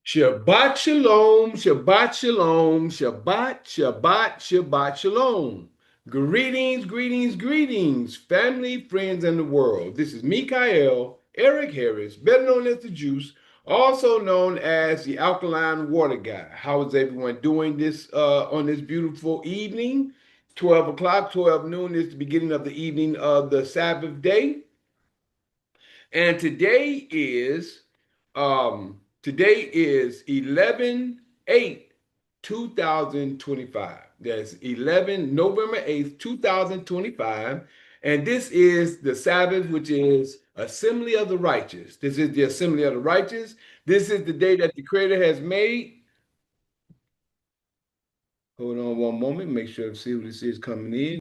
Shabbat shalom, Shabbat shalom, Shabbat, Shabbat, Shabbat shalom. Greetings, greetings, greetings, family, friends, and the world. This is Mikael Eric Harris, better known as the Juice, also known as the Alkaline Water Guy. How is everyone doing this on this beautiful evening? 12 o'clock, 12 noon is the beginning of the evening of the Sabbath day. And today is 11/8, 2025. That's 11 November 8th, 2025. And this is the Sabbath, which is Assembly of the Righteous. This is the Assembly of the Righteous. This is the day that the Creator has made. Hold on one moment, make sure to see who this is coming in.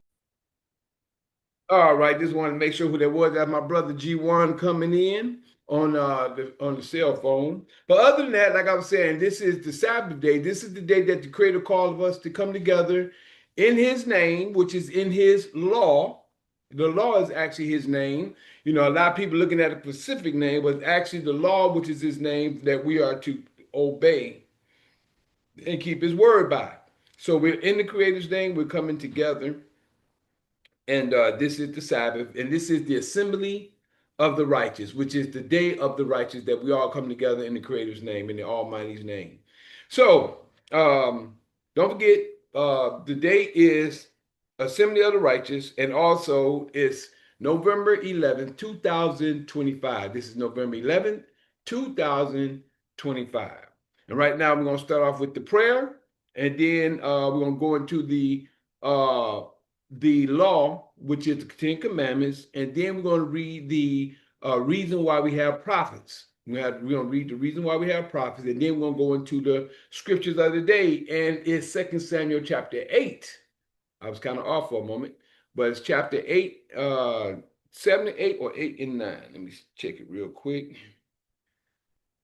All right, just wanted to make sure who that was. That's my brother G1 coming in on the cell phone. But other than that, like I was saying, this is the Sabbath day. This is the day that the Creator called us to come together in His name, which is in His law. The law is actually His name. You know, a lot of people looking at a specific name, but actually the law, which is His name, that we are to obey and keep His word by. So we're in the Creator's name. We're coming together. And this is the Sabbath, and this is the assembly of the righteous, which is the day of the righteous that we all come together in the Creator's name, in the Almighty's name. So don't forget, the day is Assembly of the Righteous, and also it's November 11th, 2025. This is November 11th, 2025. And right now, we're going to start off with the prayer, and then we're going to go into the law, which is the Ten Commandments, and then we're going to read the reason why we have prophets. We're going to read the reason why we have prophets, and then we're going to go into the scriptures of the day, and it's 2 Samuel chapter 8. I was kind of off for a moment, but it's chapter 8, 7 to 8, or 8 and 9. Let me check it real quick.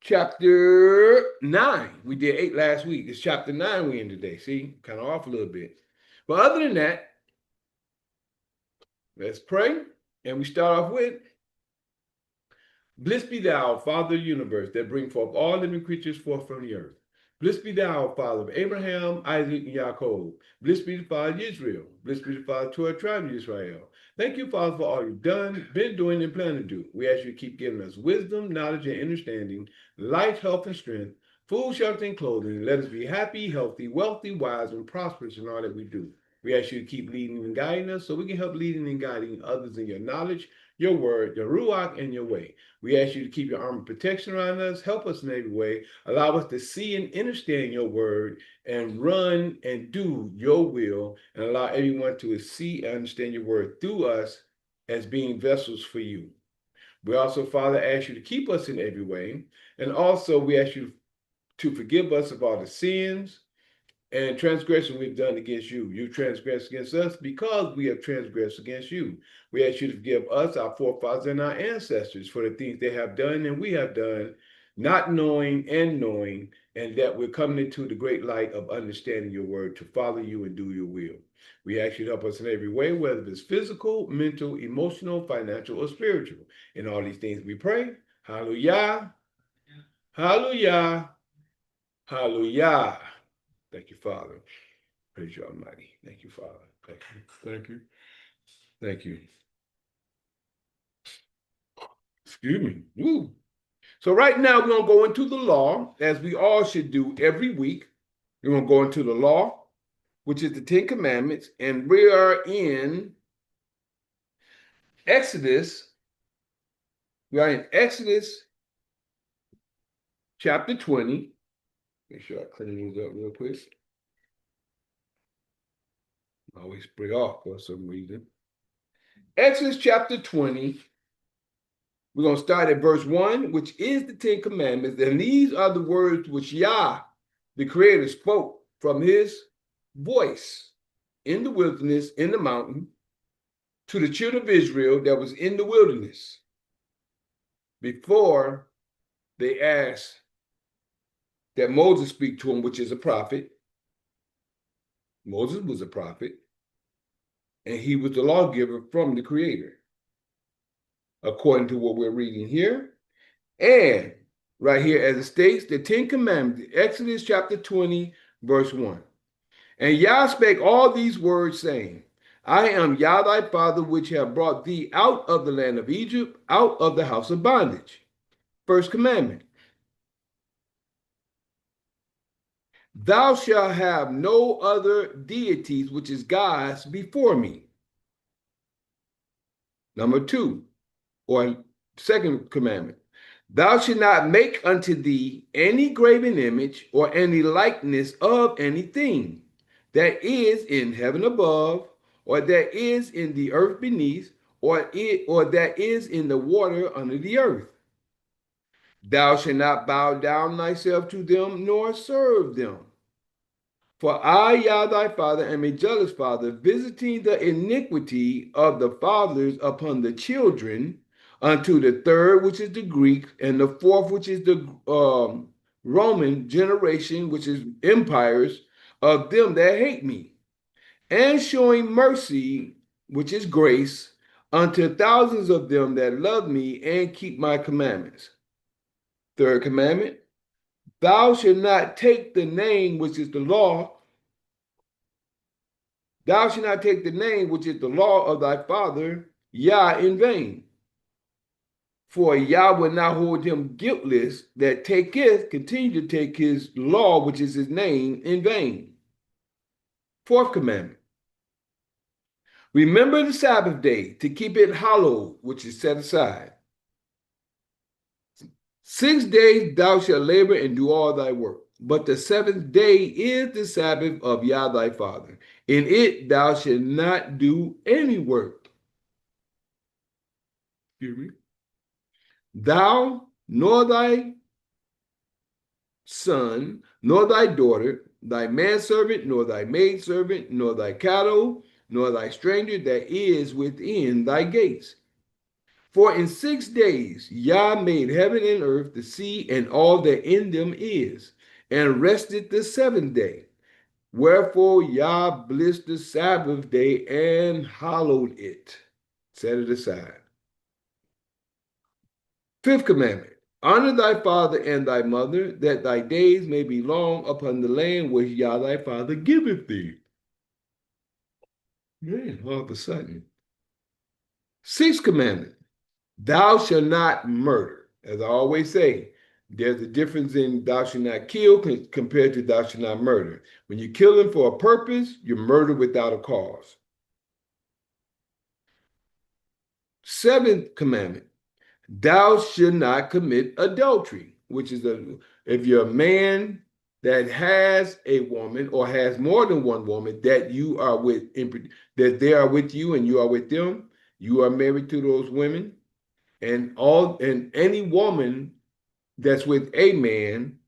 Chapter 9. We did 8 last week. It's chapter 9 we in today. See, kind of off a little bit. But other than that, let's pray. And we start off with, Blessed be thou, Father of the universe, that bring forth all living creatures forth from the earth. Blessed be thou, Father of Abraham, Isaac, and Jacob. Blessed be the Father of Israel. Blessed be the Father of 12 tribes of Israel. Thank you, Father, for all you've done, been doing, and plan to do. We ask you to keep giving us wisdom, knowledge, and understanding, life, health, and strength, food, shelter, and clothing. Let us be happy, healthy, wealthy, wise, and prosperous in all that we do. We ask you to keep leading and guiding us so we can help leading and guiding others in your knowledge, your word, your ruach, and your way. We ask you to keep your armor protection around us, help us in every way, allow us to see and understand your word, and run and do your will, and allow everyone to see and understand your word through us as being vessels for you. We also, Father, ask you to keep us in every way, and also we ask you to forgive us of all the sins and transgression we've done against you. You transgressed against us because we have transgressed against you. We ask you to forgive us, our forefathers, and our ancestors for the things they have done and we have done, not knowing and knowing, and that we're coming into the great light of understanding your word to follow you and do your will. We ask you to help us in every way, whether it's physical, mental, emotional, financial, or spiritual. In all these things we pray. Hallelujah. Hallelujah. Hallelujah. Thank you, Father. Praise you, Almighty. Thank you, Father. Thank you. Thank you. Thank you. Excuse me. Woo. So right now we're going to go into the law, as we all should do every week. We're going to go into the law, which is the Ten Commandments, and we are in Exodus. We are in Exodus chapter 20. Make sure I clean these up real quick. I always break off for some reason. Exodus chapter 20. We're going to start at verse 1, which is the Ten Commandments. And these are the words which Yah, the Creator, spoke from his voice in the wilderness, in the mountain, to the children of Israel that was in the wilderness, before they asked that Moses speak to him, which is a prophet. Moses was a prophet, and he was the lawgiver from the Creator, according to what we're reading here. And right here as it states, the 10 Commandments, Exodus chapter 20, verse 1. And Yah spake all these words, saying, I am Yah thy father, which have brought thee out of the land of Egypt, out of the house of bondage. First commandment. Thou shalt have no other deities, which is gods, before me. Number 2, or second commandment. Thou shalt not make unto thee any graven image or any likeness of anything that is in heaven above, or that is in the earth beneath, or that is in the water under the earth. Thou shalt not bow down thyself to them, nor serve them. For I, Yah thy father, am a jealous father, visiting the iniquity of the fathers upon the children, unto the third, which is the Greek, and the fourth, which is the Roman generation, which is empires, of them that hate me, and showing mercy, which is grace, unto thousands of them that love me and keep my commandments. Third commandment, thou shalt not take the name which is the law. Thou shalt not take the name which is the law of thy father, Yah, in vain. For Yah will not hold him guiltless that continue to take his law, which is his name, in vain. Fourth commandment. Remember the Sabbath day to keep it hallowed, which is set aside. 6 days thou shalt labor and do all thy work. But the seventh day is the Sabbath of Yah thy father. In it thou shalt not do any work. Excuse me. Thou, nor thy son, nor thy daughter, thy manservant, nor thy maidservant, nor thy cattle, nor thy stranger that is within thy gates. For in 6 days Yah made heaven and earth, the sea, and all that in them is, and rested the seventh day. Wherefore Yah blessed the Sabbath day and hallowed it, set it aside. Fifth commandment. Honor thy father and thy mother, that thy days may be long upon the land which Yah thy father giveth thee. Man, all of a sudden. Sixth commandment. Thou shalt not murder. As I always say, there's a difference in thou shalt not kill compared to thou shalt not murder. When you're killing for a purpose, you murder without a cause. Seventh commandment. Thou shalt not commit adultery, which is if you're a man that has a woman or has more than one woman that you are with, that they are with you and you are with them, you are married to those women, and any woman that's with a man,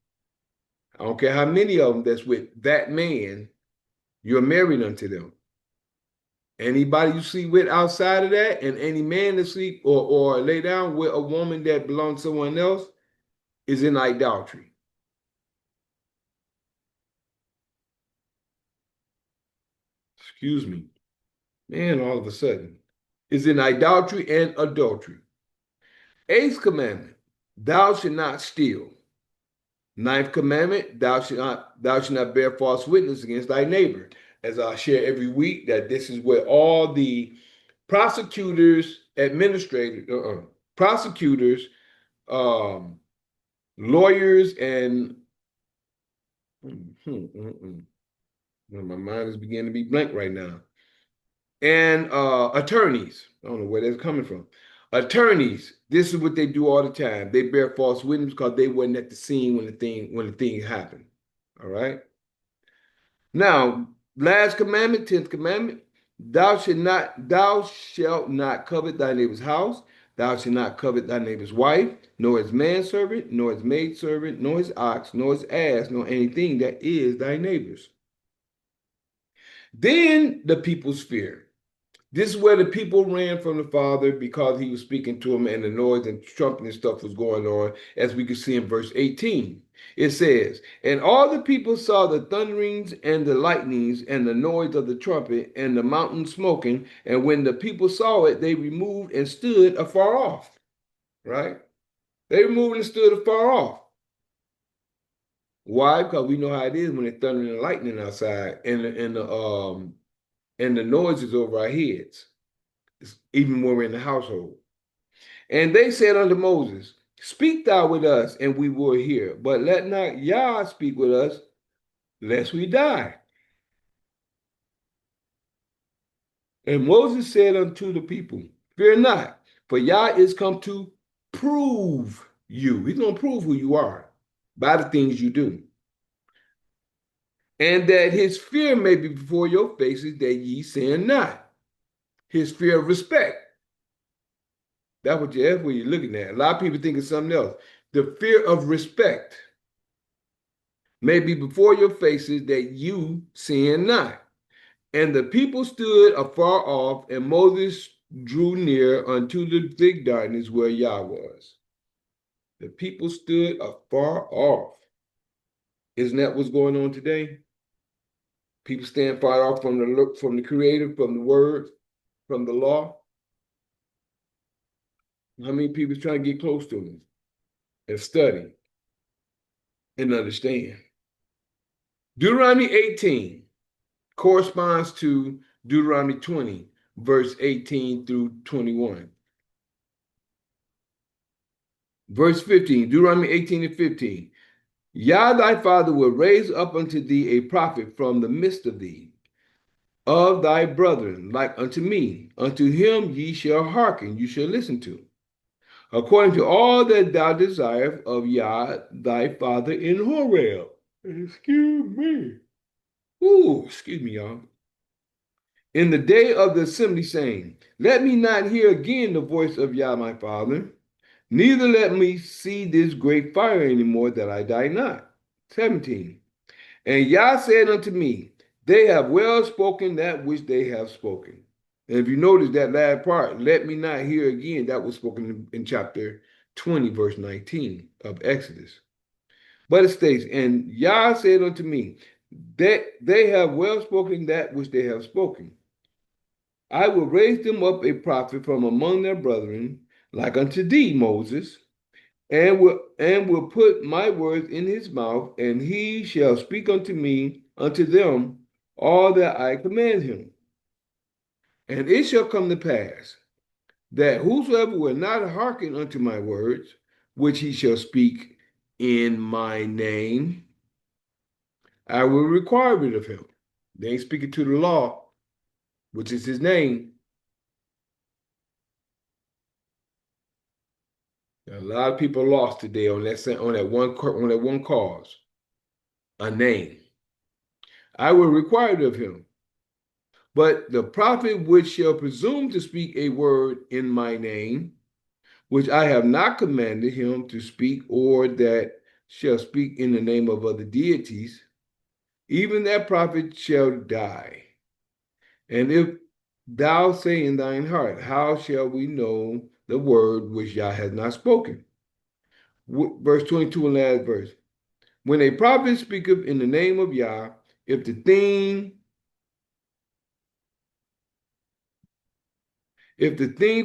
I don't care how many of them that's with that man, you're married unto them. Anybody you sleep with outside of that, and any man that sleep or lay down with a woman that belongs to someone else is in idolatry. Excuse me. Man, all of a sudden. Is in idolatry and adultery. Eighth commandment, thou shalt not steal. Ninth commandment, thou shalt not bear false witness against thy neighbor. As I share every week, that this is where all the prosecutors, prosecutors, lawyers, and my mind is beginning to be blank right now. And attorneys, I don't know where that's coming from. Attorneys, this is what they do all the time. They bear false witness because they weren't at the scene when the thing happened. All right. Now, last commandment, 10th commandment, thou shalt not covet thy neighbor's house, thou shalt not covet thy neighbor's wife, nor his manservant, nor his maidservant, nor his ox, nor his ass, nor anything that is thy neighbor's. Then the people's fear. This is where the people ran from the Father because he was speaking to them and the noise and trumpet and stuff was going on, as we can see in verse 18. It says, and all the people saw the thunderings and the lightnings and the noise of the trumpet and the mountain smoking. And when the people saw it, they removed and stood afar off. Right? They removed and stood afar off. Why? Because we know how it is when it's thunder and lightning outside, and the noise is over our heads, even when we're in the household. And they said unto Moses, Speak thou with us, and we will hear. But let not Yah speak with us, lest we die. And Moses said unto the people, Fear not, for Yah is come to prove you. He's going to prove who you are by the things you do. And that his fear may be before your faces, that ye sin not. His fear of respect. That's what you're looking at. A lot of people think it's something else. The fear of respect may be before your faces, that you sin not. And the people stood afar off, and Moses drew near unto the thick darkness where Yah was. The people stood afar off. Isn't that what's going on today? People stand far off from the Creator, from the Word, from the law. How many people trying to get close to Him and study and understand? Deuteronomy 18 corresponds to Deuteronomy 20, verse 18 through 21. Verse 15, Deuteronomy 18 and 15. Yah thy father will raise up unto thee a prophet from the midst of thee, of thy brethren, like unto me. Unto him ye shall hearken, you shall listen to, according to all that thou desirest of Yah thy father in Horeb. Excuse me. Ooh, excuse me, y'all. In the day of the assembly, saying, Let me not hear again the voice of Yah my father, neither let me see this great fire anymore, that I die not. 17. And Yah said unto me, They have well spoken that which they have spoken. And if you notice that last part, let me not hear again, that was spoken in chapter 20, verse 19 of Exodus. But it states, And Yah said unto me, they have well spoken that which they have spoken. I will raise them up a prophet from among their brethren, like unto thee, Moses, and will put my words in his mouth, and he shall speak unto them all that I command him. And it shall come to pass that whosoever will not hearken unto my words, which he shall speak in my name, I will require it of him. They ain't speaking to the law, which is his name. A lot of people lost today on that one cause, a name. I will require it of him. But the prophet which shall presume to speak a word in my name, which I have not commanded him to speak, or that shall speak in the name of other deities, even that prophet shall die. And if thou say in thine heart, How shall we know the word which Yah has not spoken? Verse 22 and last verse. When a prophet speaketh in the name of Yah, if the thing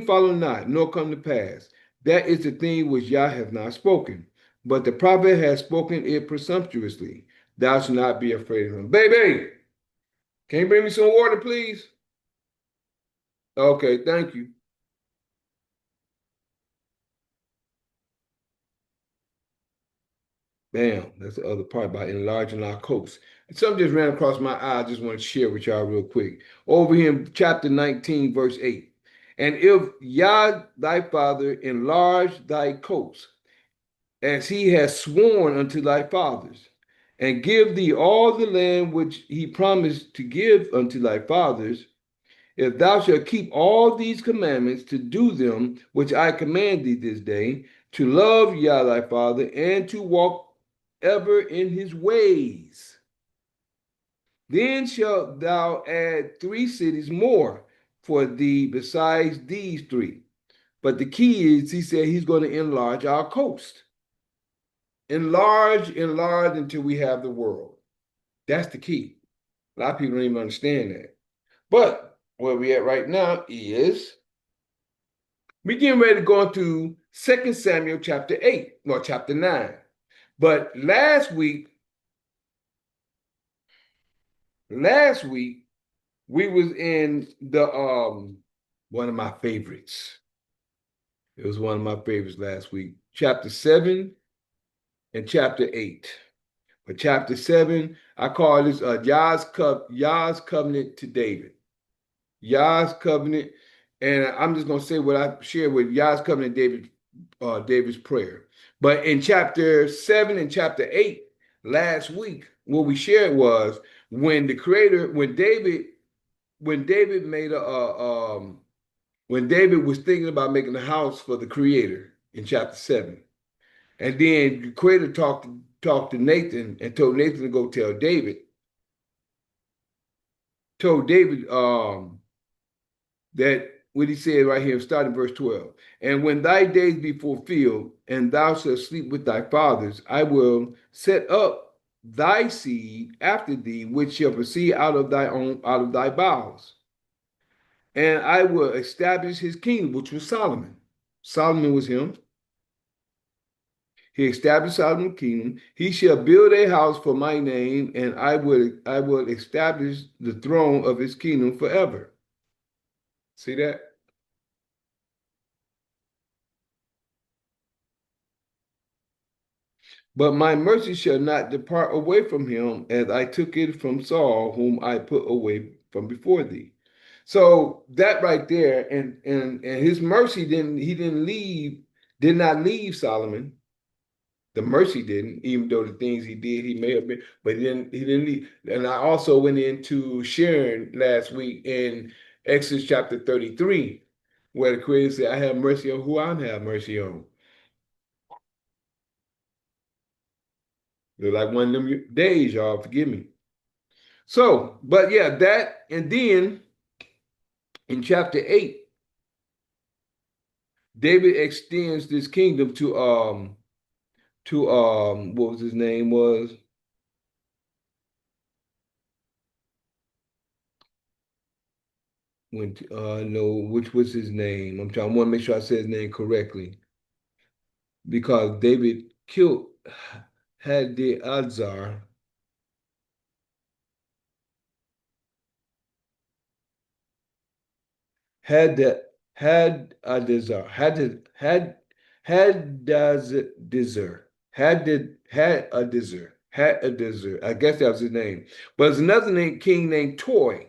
follow not, nor come to pass, that is the thing which Yah hath not spoken. But the prophet has spoken it presumptuously. Thou shalt not be afraid of him. Baby, can you bring me some water, please? Okay, thank you. Bam, that's the other part about enlarging our coast. Something just ran across my eye. I just want to share with y'all real quick. Over here in chapter 19, verse 8. And if Yah thy father enlarge thy coast, as he has sworn unto thy fathers, and give thee all the land which he promised to give unto thy fathers, if thou shalt keep all these commandments to do them which I command thee this day, to love Yah thy father, and to walk ever in his ways, then shalt thou add 3 cities more for thee besides these 3. But the key is, he said he's going to enlarge our coast. Enlarge until we have the world. That's the key. A lot of people don't even understand that. But where we at right now is we getting ready to go into 2 Samuel chapter 8, or chapter 9. But last week Last week we was in the one of my favorites. It was one of my favorites last week. Chapter 7 and chapter 8. But chapter 7, I call this Yah's covenant to David. Yah's covenant, and I'm just gonna say what I shared with Yah's covenant, David's prayer. But in chapter 7 and chapter 8 last week, what we shared was when the Creator, when David made when David was thinking about making a house for the Creator in chapter 7, and then the Creator talked to Nathan and told Nathan to go tell David, told David that what he said right here, starting verse 12. And when thy days be fulfilled, and thou shalt sleep with thy fathers, I will set up thy seed after thee, which shall proceed out of thy bowels. And I will establish his kingdom, which was Solomon. Solomon was him. He established Solomon's kingdom. He shall build a house for my name, and I will establish the throne of his kingdom forever. See that? But my mercy shall not depart away from him, as I took it from Saul, whom I put away from before thee. So that right there, and his mercy did not leave Solomon. The mercy didn't, even though the things he did, he may have been, but he didn't leave. And I also went into sharing last week in Exodus chapter 33, where the Creator said, I have mercy on who I have mercy on. They're like one of them days, y'all, forgive me. So, but yeah, that, and then in chapter 8, David extends this kingdom to what was his name was? When no, which was his name? I want to make sure I say his name correctly. Because David killed Hadazar. Had Hadazar. Hadazar. I guess that was his name. But there's another king named Toy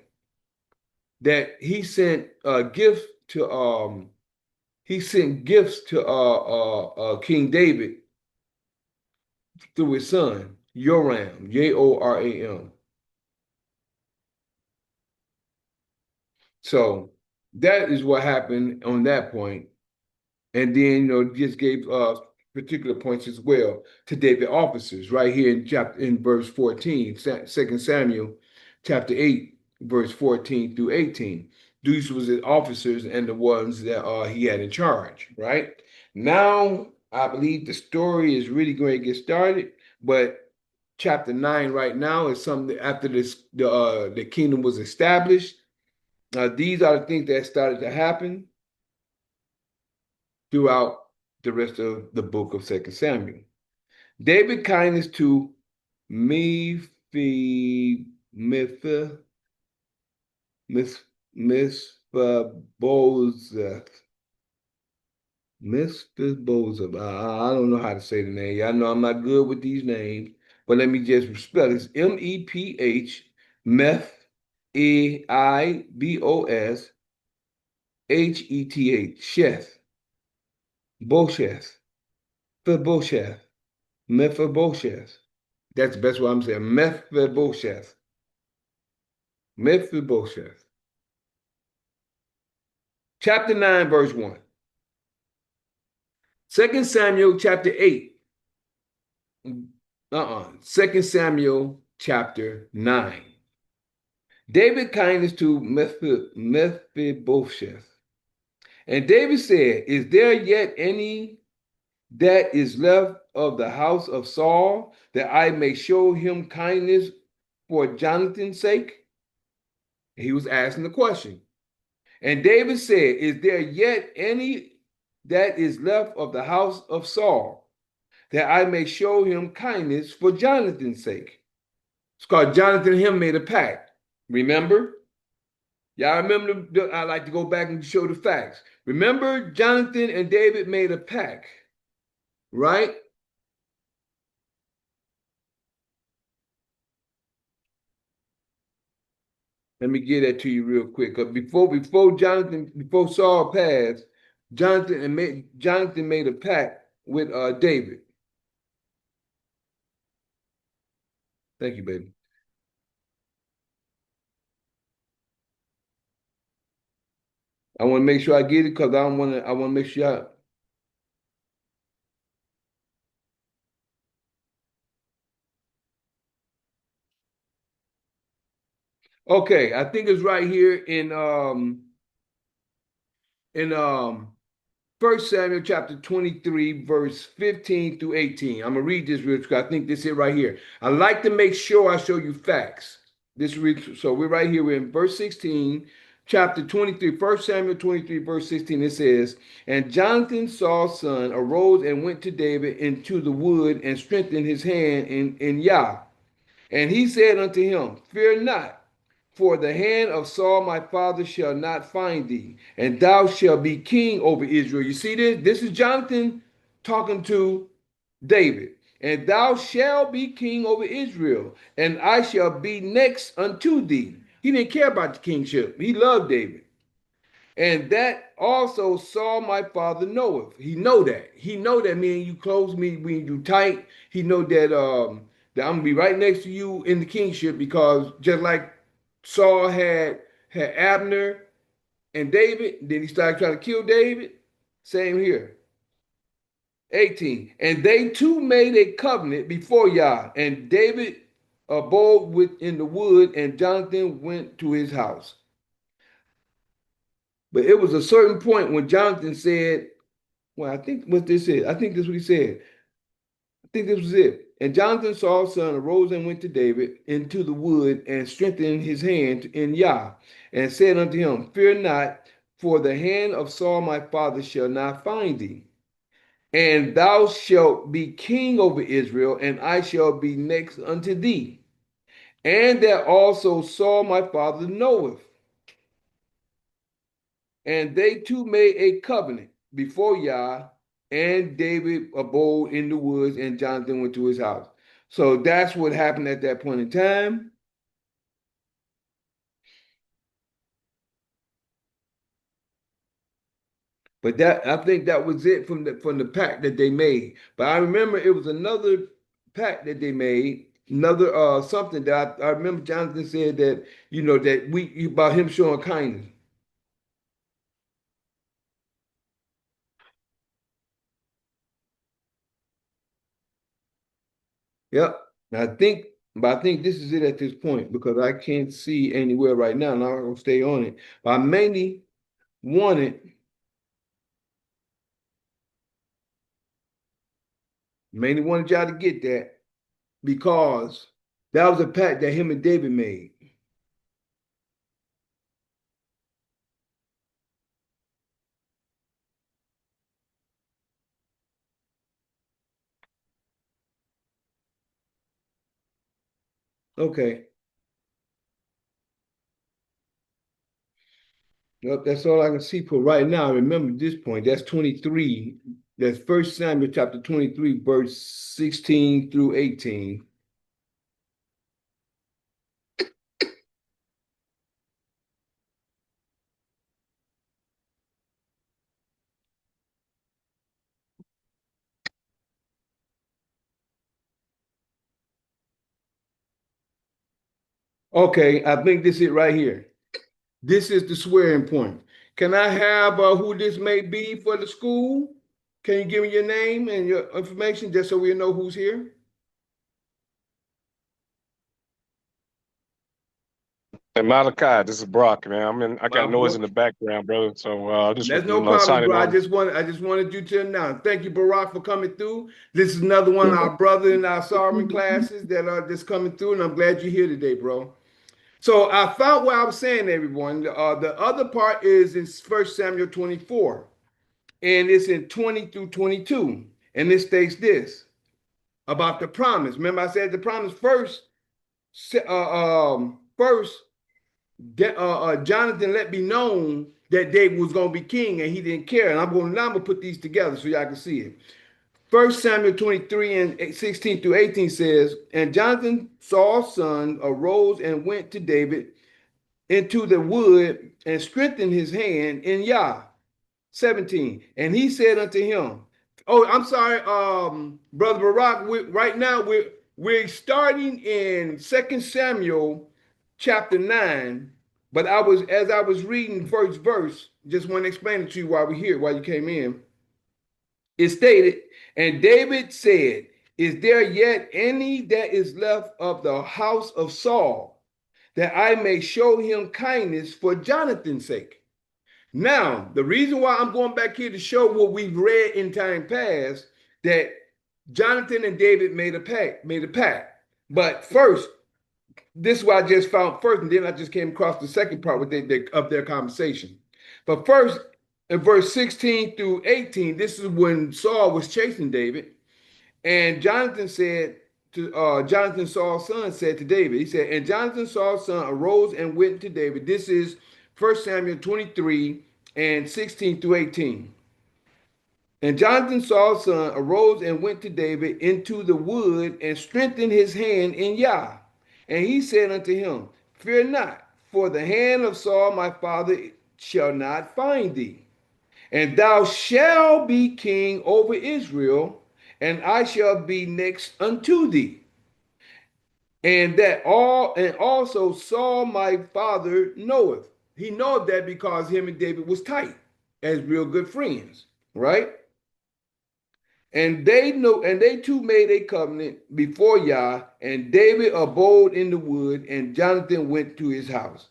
that he sent gifts to King David through his son Joram, Joram. So that is what happened on that point. And then just gave particular points as well to David officers right here in verse 14, 2 Samuel chapter 8, verse 14 through 18. These was his officers and the ones that he had in charge, right? Now, I believe the story is really going to get started, but chapter 9 right now is something that after the kingdom was established. These are the things that started to happen throughout the rest of the book of 2 Samuel. David kindness to Mephibosheth, Mephibosheth. I don't know how to say the name. Y'all know I'm not good with these names, but let me just spell it. It's Meph, Aibos, Heth, Sheth, Bosheth, Mephibosheth. That's the best way I'm saying. Mephibosheth. Mephibosheth. Chapter 9, verse 1. 2 Samuel chapter 8. 2 Samuel chapter 9. David kindness to Mephibosheth. And David said, is there yet any that is left of the house of Saul, that I may show him kindness for Jonathan's sake? He was asking the question. And David said, is there yet any that is left of the house of Saul, that I may show him kindness for Jonathan's sake? It's called Jonathan and him made a pact. Remember? Y'all remember? I like to go back and show the facts. Remember, Jonathan and David made a pact, right? Let me get that to you real quick. Before Saul passed, Jonathan made a pact with David. Thank you, baby. I want to make sure I get it because I don't want to. I want to make sure. Okay, I think it's right here in First Samuel chapter 23, verse 15 through 18. I'm gonna read this real quick. I think this is right here. I like to make sure I show you facts. So we're right here. We're in verse 16, chapter 23, First Samuel 23, verse 16. It says, And Jonathan, Saul's son, arose and went to David into the wood and strengthened his hand in Yah. And he said unto him, Fear not, for the hand of Saul my father shall not find thee, and thou shalt be king over Israel. You see this? This is Jonathan talking to David. And thou shalt be king over Israel, and I shall be next unto thee. He didn't care about the kingship. He loved David. And that also Saul my father knoweth. He know that. He know that me and you close, me and you tight. He know that I'm gonna be right next to you in the kingship because just like Saul had Abner and David, then he started trying to kill David. Same here. 18. And they two made a covenant before Yah, and David abode within the wood, and Jonathan went to his house. But it was a certain point when Jonathan said, well, I think what this is. I think this is what he said. I think this was it. And Jonathan, Saul's son, arose and went to David into the wood and strengthened his hand in Yah, and said unto him, Fear not, for the hand of Saul my father shall not find thee. And thou shalt be king over Israel, and I shall be next unto thee. And that also Saul my father knoweth. And they two made a covenant before Yah, and David abode in the woods, and Jonathan went to his house. So that's what happened at that point in time. But that I think that was it from the pact that they made. But I remember it was another pact that they made, another something that I remember Jonathan said that that we about him showing kindness. Yep. But I think this is it at this point because I can't see anywhere right now, and I'm not gonna stay on it. But I mainly wanted, mainly wanted y'all to get that because that was a pact that him and David made. Okay. Yep, that's all I can see for right now. Remember this point. That's 23. That's First Samuel chapter 23, verse 16 through 18. Okay, I think this is it right here. This is the swearing point. Can I have who this may be for the school? Can you give me your name and your information just so we know who's here? Hey Malachi, this is Brock, man. I My got noise bro, in the background, brother. So just that's no problem, signing bro. on. I just wanted you to announce. Thank you, Barack, for coming through. This is another one of our brother in our Solomon classes that are just coming through, and I'm glad you're here today, bro. So I found what I was saying, everyone. The other part is in First Samuel 24, and it's in 20 through 22, and it states this about the promise. Remember, I said the promise first. First Jonathan let me known that David was going to be king, and he didn't care. And I'm gonna put these together so y'all can see it. 1 Samuel 23 and 16 through 18 says, and Jonathan, Saul's son, arose and went to David into the wood and strengthened his hand in Yah. 17. And he said unto him, oh, I'm sorry, Brother Barak, right now we're starting in 2 Samuel chapter 9, but as I was reading first verse, just want to explain it to you while we're here, while you came in. It stated, and David said, is there yet any that is left of the house of Saul, that I may show him kindness for Jonathan's sake? Now, the reason why I'm going back here to show what we've read in time past, that Jonathan and David made a pact. But first, this is what I just found first, and then I just came across the second part of their conversation. But first, in verse 16 through 18, this is when Saul was chasing David, and Jonathan, Saul's son, said to David, he said, and Jonathan, Saul's son, arose and went to David. This is 1 Samuel 23 and 16 through 18. And Jonathan, Saul's son, arose and went to David into the wood and strengthened his hand in Yah. And he said unto him, fear not, for the hand of Saul my father shall not find thee. And thou shalt be king over Israel, and I shall be next unto thee. And also Saul my father knoweth. He knoweth that because him and David was tight as real good friends, right? And they two made a covenant before Yah, and David abode in the wood, and Jonathan went to his house.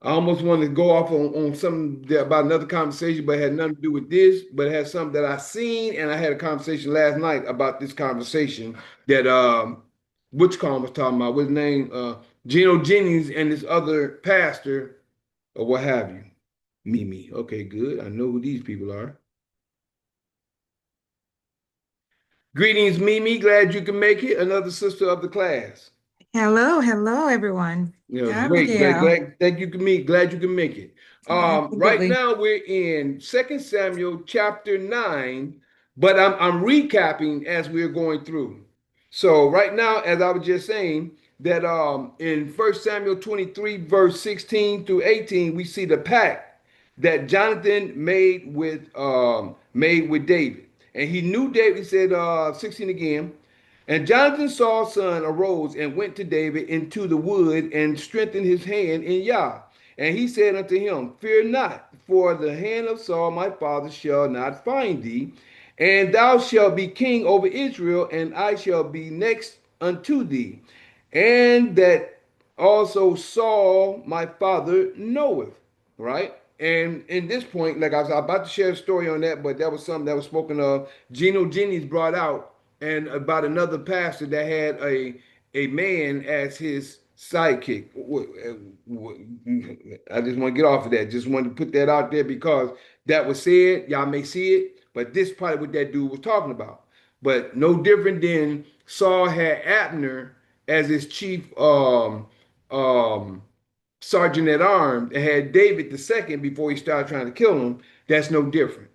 I almost wanted to go off on something about another conversation, but it had nothing to do with this, but it had something that I seen, and I had a conversation last night about this conversation that Butchcom was talking about. What's his name? Geno Jennings and this other pastor, or what have you. Mimi. Okay, good. I know who these people are. Greetings, Mimi. Glad you can make it. Another sister of the class. Hello, everyone. Great. Glad you can meet. Glad you can make it. Right Absolutely. now we're in 2 Samuel chapter 9, but I'm recapping as we're going through. So right now, as I was just saying, that in 1 Samuel 23, verse 16 through 18, we see the pact that Jonathan made with David. And he knew David, he said 16 again. And Jonathan, Saul's son, arose and went to David into the wood and strengthened his hand in Yah. And he said unto him, fear not, for the hand of Saul my father shall not find thee, and thou shalt be king over Israel, and I shall be next unto thee. And that also Saul my father knoweth. Right? And in this point, like I was about to share a story on that, but that was something that was spoken of. Geno Jennings brought out, and about another pastor that had a man as his sidekick. I just want to get off of that. Just wanted to put that out there because that was said. Y'all may see it, but this is probably what that dude was talking about. But no different than Saul had Abner as his chief sergeant at arms and had David the second before he started trying to kill him. That's no different.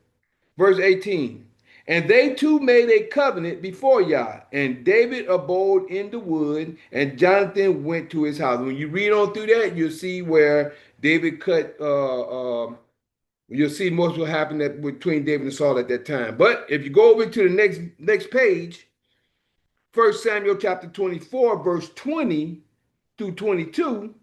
Verse 18. And they two made a covenant before Yah, and David abode in the wood, and Jonathan went to his house. When you read on through that, you'll see where David you'll see most what happened between David and Saul at that time. But if you go over to the next page, 1 Samuel chapter 24, verse 20 through 22,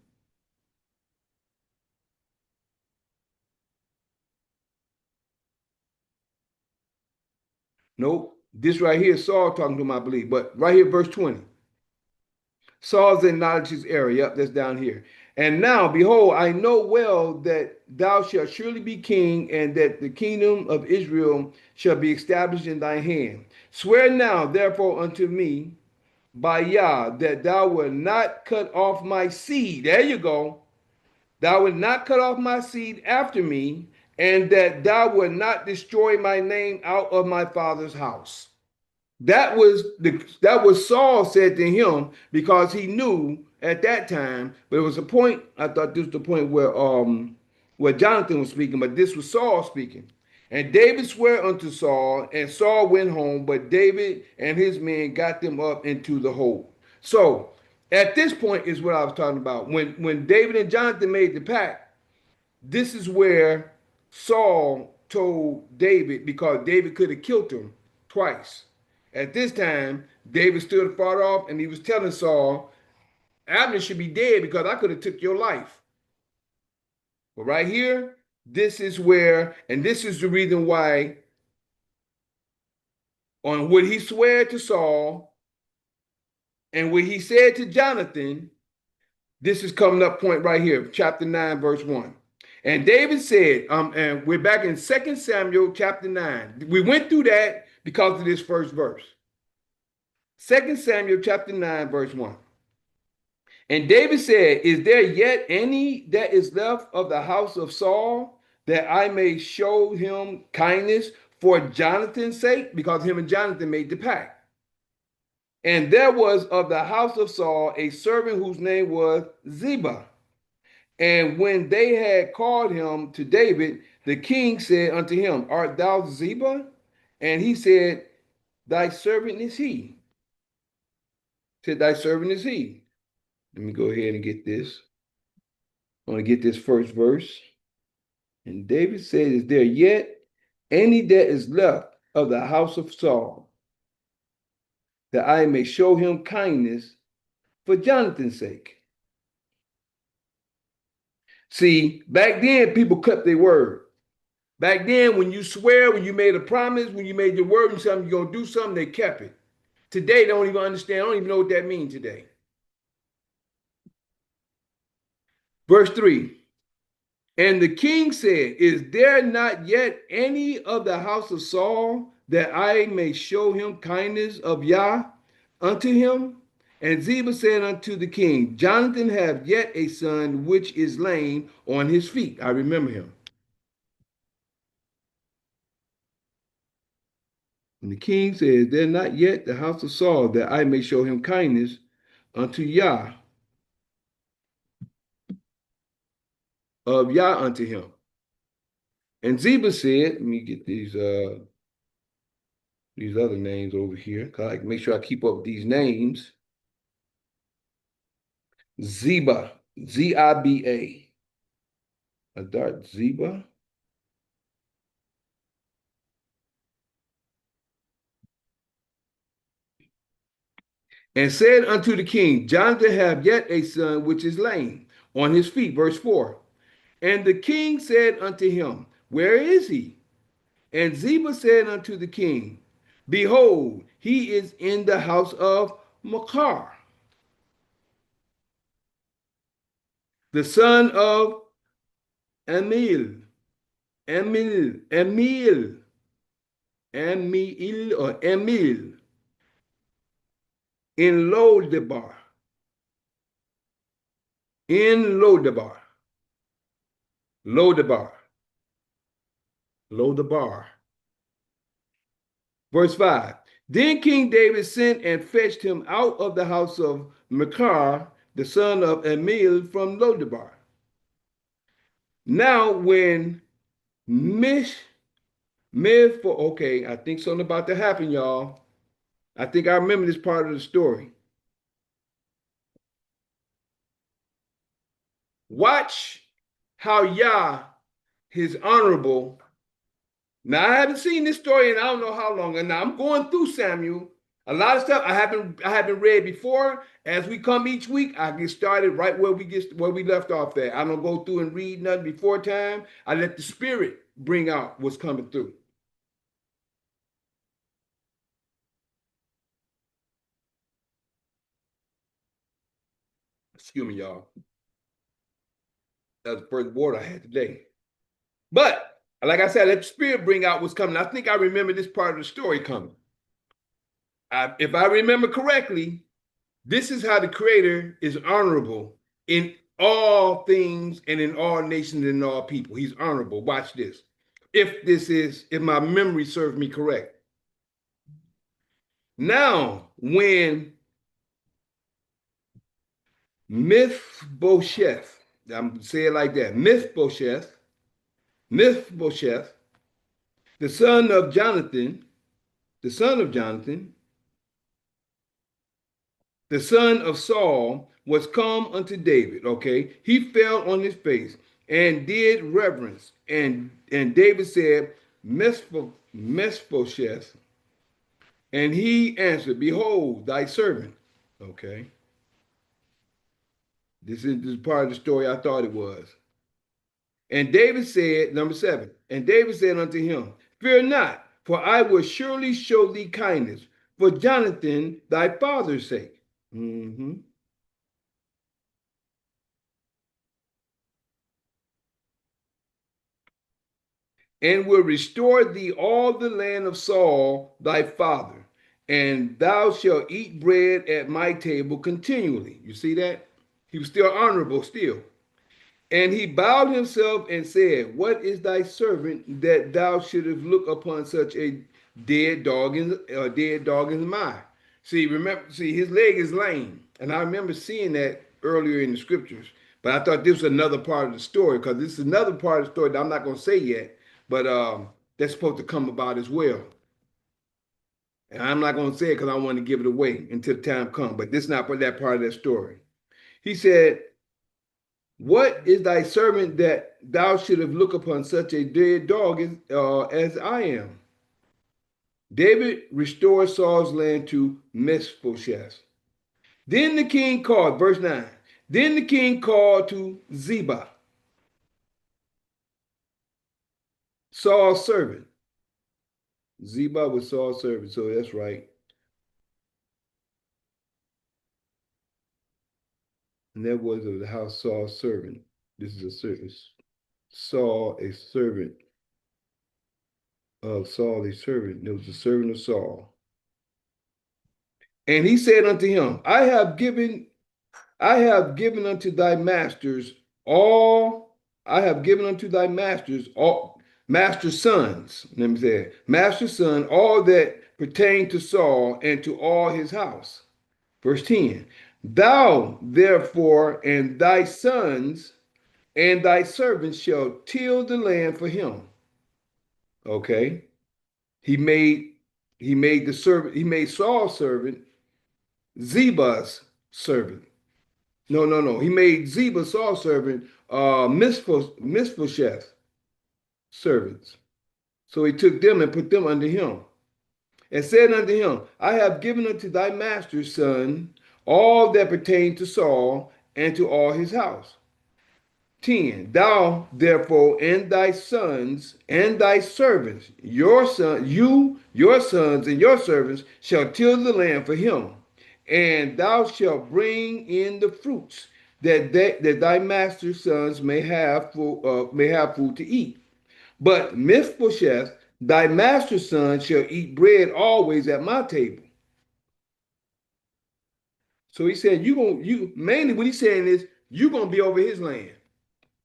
nope. This right here is Saul talking to him, I believe. But right here, verse 20. Saul's acknowledged his error. Yep, that's down here. And now, behold, I know well that thou shalt surely be king, and that the kingdom of Israel shall be established in thy hand. Swear now, therefore, unto me by Yah, that thou wilt not cut off my seed. There you go. Thou wilt not cut off my seed after me, and that thou wilt not destroy my name out of my father's house. That was Saul said to him because he knew at that time, but it was a point, I thought this was the point where Jonathan was speaking, but this was Saul speaking. And David swore unto Saul, and Saul went home, but David and his men got them up into the hold. So at this point is what I was talking about. When David and Jonathan made the pact, this is where Saul told David, because David could have killed him twice. At this time, David stood far off and he was telling Saul, Abner should be dead because I could have took your life. But right here, this is where, and this is the reason why on what he swore to Saul and what he said to Jonathan, this is coming up point right here, chapter 9, verse 1. And David said, and we're back in 2 Samuel chapter 9. We went through that because of this first verse. 2 Samuel chapter 9, verse 1. And David said, is there yet any that is left of the house of Saul, that I may show him kindness for Jonathan's sake? Because him and Jonathan made the pact. And there was of the house of Saul a servant whose name was Ziba. And when they had called him to David, the king said unto him, art thou Ziba? And he said, thy servant is he. Said, thy servant is he. Let me go ahead and get this. I want to get this first verse. And David said, is there yet any that is left of the house of Saul, that I may show him kindness for Jonathan's sake? See, back then, people kept their word. Back then, when you swear, when you made a promise, when you made your word and something, you're going to do something, they kept it. Today, they don't even understand. I don't even know what that means today. Verse 3. And the king said, is there not yet any of the house of Saul, that I may show him kindness of Yah unto him? And Ziba said unto the king, Jonathan hath yet a son which is lame on his feet. I remember him. And the king says, there not yet the house of Saul, that I may show him kindness unto Yah, of Yah unto him. And Ziba said, let me get these other names over here, I make sure I keep up with these names. Ziba, Z-I-B-A. Adart Ziba. And said unto the king, Jonathan hath yet a son which is lame on his feet. Verse 4. And the king said unto him, where is he? And Ziba said unto the king, behold, he is in the house of Machir, the son of Emil, in Lodebar. Lodebar. Verse 5. Then King David sent and fetched him out of the house of Machir, the son of Emil, from Lodebar. Now when okay, I think something about to happen, y'all. I think I remember this part of the story. Watch how Yah, his honorable. Now I haven't seen this story in I don't know how long, and now I'm going through Samuel. A lot of stuff I haven't read before. As we come each week, I get started right where we left off at. I don't go through and read nothing before time. I let the Spirit bring out what's coming through. Excuse me, y'all. That's the first water I had today. But like I said, let the Spirit bring out what's coming. I think I remember this part of the story coming. If I remember correctly, this is how the Creator is honorable in all things and in all nations and in all people. He's honorable. Watch this. If my memory serves me correct. Now, when Mephibosheth. I'm saying it like that. Mephibosheth, the son of Jonathan, the son of Jonathan, the son of Saul, was come unto David. Okay, he fell on his face and did reverence, and David said, Mephibosheth, and he answered, Behold, thy servant. Okay, this is part of the story I thought it was. And David said, number 7, and David said unto him, Fear not, for I will surely show thee kindness for Jonathan thy father's sake. Mm-hmm. And will restore thee all the land of Saul thy father, and thou shalt eat bread at my table continually. You see that? He was still honorable, still. And he bowed himself and said, What is thy servant that thou shouldest look upon such a dead dog in my? See, remember, his leg is lame. And I remember seeing that earlier in the scriptures. But I thought this was another part of the story, because this is another part of the story that I'm not going to say yet, but that's supposed to come about as well. And I'm not going to say it because I want to give it away until the time comes. But this is not for that part of that story. He said, What is thy servant that thou shouldest look upon such a dead dog as I am? David restored Saul's land to Mephibosheth. Then the king called, verse 9, then the king called to Ziba, Saul's servant. Ziba was Saul's servant, so that's right. And that was of the house Saul's servant. This is a servant. Saul, a servant of Saul, a servant. There was a servant of Saul. And he said unto him, I have given unto thy masters all, master's sons, let me say, master's son, all that pertain to Saul and to all his house. Verse 10, thou therefore and thy sons and thy servants shall till the land for him. Okay. He made Saul's servant Ziba's servant. No. He made Ziba, Saul's servant, Mephibosheth servants. So he took them and put them under him, and said unto him, I have given unto thy master's son all that pertain to Saul and to all his house. 10. Thou therefore and thy sons and thy servants, your sons and your servants shall till the land for him, and thou shalt bring in the fruits that thy master's sons may have food to eat. But Mephibosheth, thy master's son, shall eat bread always at my table. So he said, mainly what he's saying is you're gonna be over his land.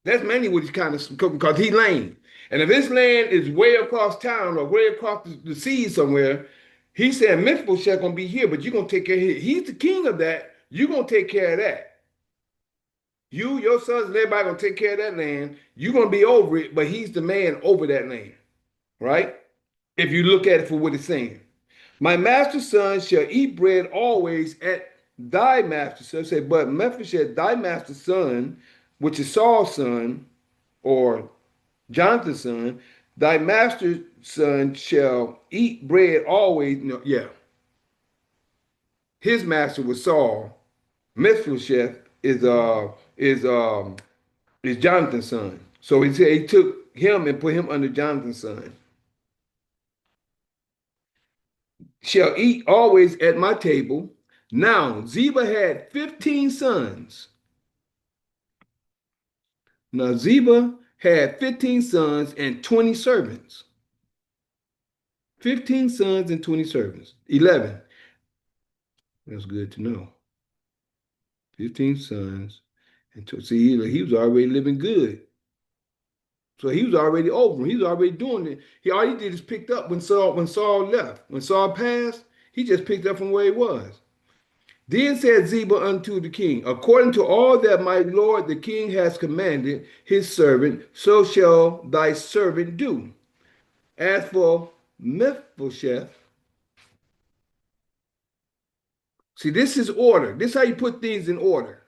That's mainly what he's kind of, because he's lame. And if his land is way across town or way across the sea somewhere, he said Mephibosheth gonna be here, but you're gonna take care of him. He's the king of that. You're gonna take care of that. You, your sons, and everybody gonna take care of that land. You're gonna be over it, but he's the man over that land, right? If you look at it for what it's saying. My master's son shall eat bread always at thy master's son. Say, but Mephibosheth, thy master's son, which is Saul's son, or Jonathan's son, thy master's son shall eat bread always. No, yeah. His master was Saul. Mephibosheth is Jonathan's son. So he said he took him and put him under Jonathan's son. Shall eat always at my table. Now Ziba had 15 sons. Now Ziba had 15 sons and 20 servants. 15 sons and 20 servants. 11. That's good to know. 15 sons. And see, he was already living good. So he was already over. He was already doing it. All he did is picked up when Saul left. When Saul passed, he just picked up from where he was. Then said Ziba unto the king, according to all that my lord the king has commanded his servant, so shall thy servant do. As for Mephibosheth, see, this is order. This is how you put things in order.